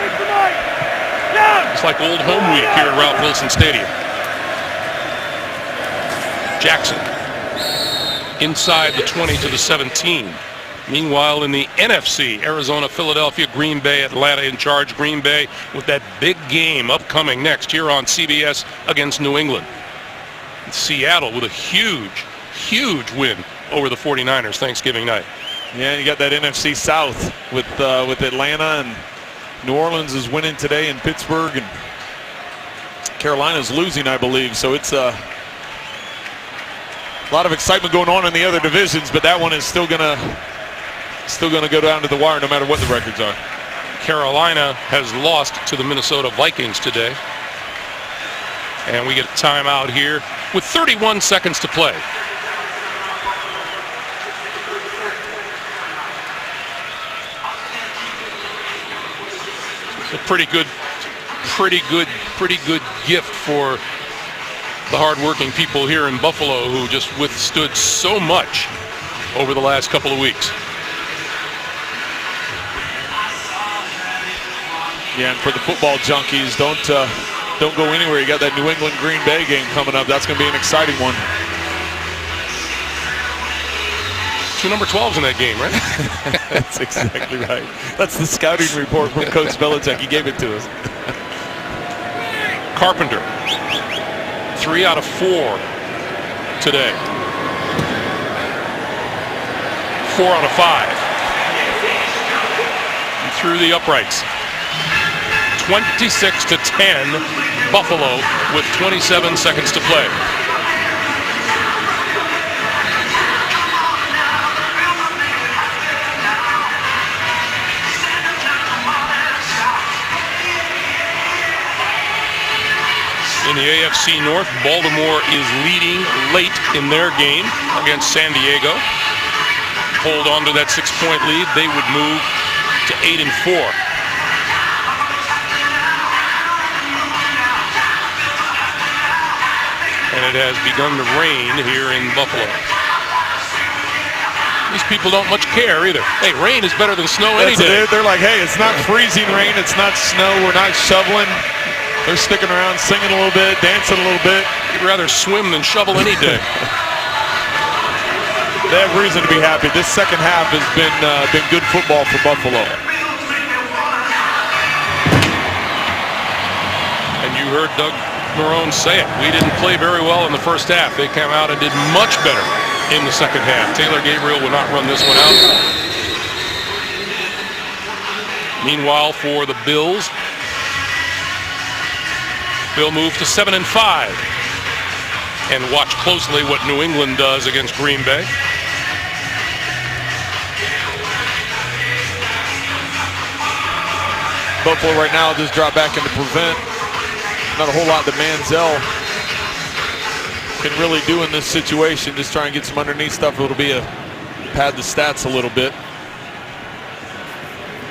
It's like old home week here at Ralph Wilson Stadium. Jackson inside the 20 to the 17. Meanwhile, in the NFC, Arizona, Philadelphia, Green Bay, Atlanta in charge. Green Bay with that big game upcoming next here on CBS against New England. And Seattle with a huge win over the 49ers Thanksgiving night. Yeah, you got that NFC South with Atlanta, and New Orleans is winning today in Pittsburgh, and Carolina's losing, I believe. So it's a lot of excitement going on in the other divisions, but that one is still gonna go down to the wire no matter what the records are. Carolina has lost to the Minnesota Vikings today. And we get a timeout here with 31 seconds to play. A pretty good gift for the hardworking people here in Buffalo who just withstood so much over the last couple of weeks. Yeah, and for the football junkies, don't go anywhere. You got that New England Green Bay game coming up. That's going to be an exciting one. 2 number 12s in that game, right? That's exactly right. That's the scouting report from Coach Belichick. He gave it to us. Carpenter, 3 out of 4 today. 4 out of 5. And through the uprights. 26-10, Buffalo with 27 seconds to play. In the AFC North, Baltimore is leading late in their game against San Diego. Hold on to that 6-point lead, they would move to 8-4. and it has begun to rain here in Buffalo. These people don't much care either. Hey, rain is better than snow any day. They're like, hey, it's not freezing rain, it's not snow, we're not shoveling. They're sticking around, singing a little bit, dancing a little bit. You'd rather swim than shovel any day. They have reason to be happy. This second half has been good football for Buffalo. And you heard Doug Marrone say it. We didn't play very well in the first half. They came out and did much better in the second half. Taylor Gabriel will not run this one out. Meanwhile, for the Bills, they'll move to 7-5 and watch closely what New England does against Green Bay. Buffalo right now just drop back into prevent. Not a whole lot that Manziel can really do in this situation. Just try and get some underneath stuff. It'll be pad the stats a little bit.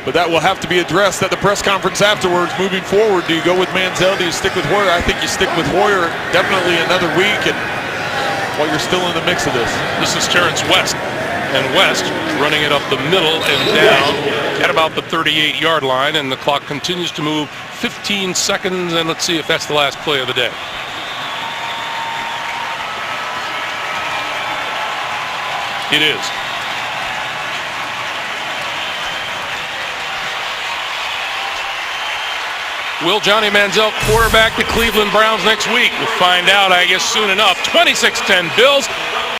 But that will have to be addressed at the press conference afterwards. Moving forward, do you go with Manziel? Do you stick with Hoyer? I think you stick with Hoyer definitely another week, and while you're still in the mix of this. This is Terrence West, and West running it up the middle and down at about the 38-yard line, and the clock continues to move 15 seconds, and let's see if that's the last play of the day. It is. Will Johnny Manziel quarterback the Cleveland Browns next week? We'll find out, I guess, soon enough. 26-10 Bills.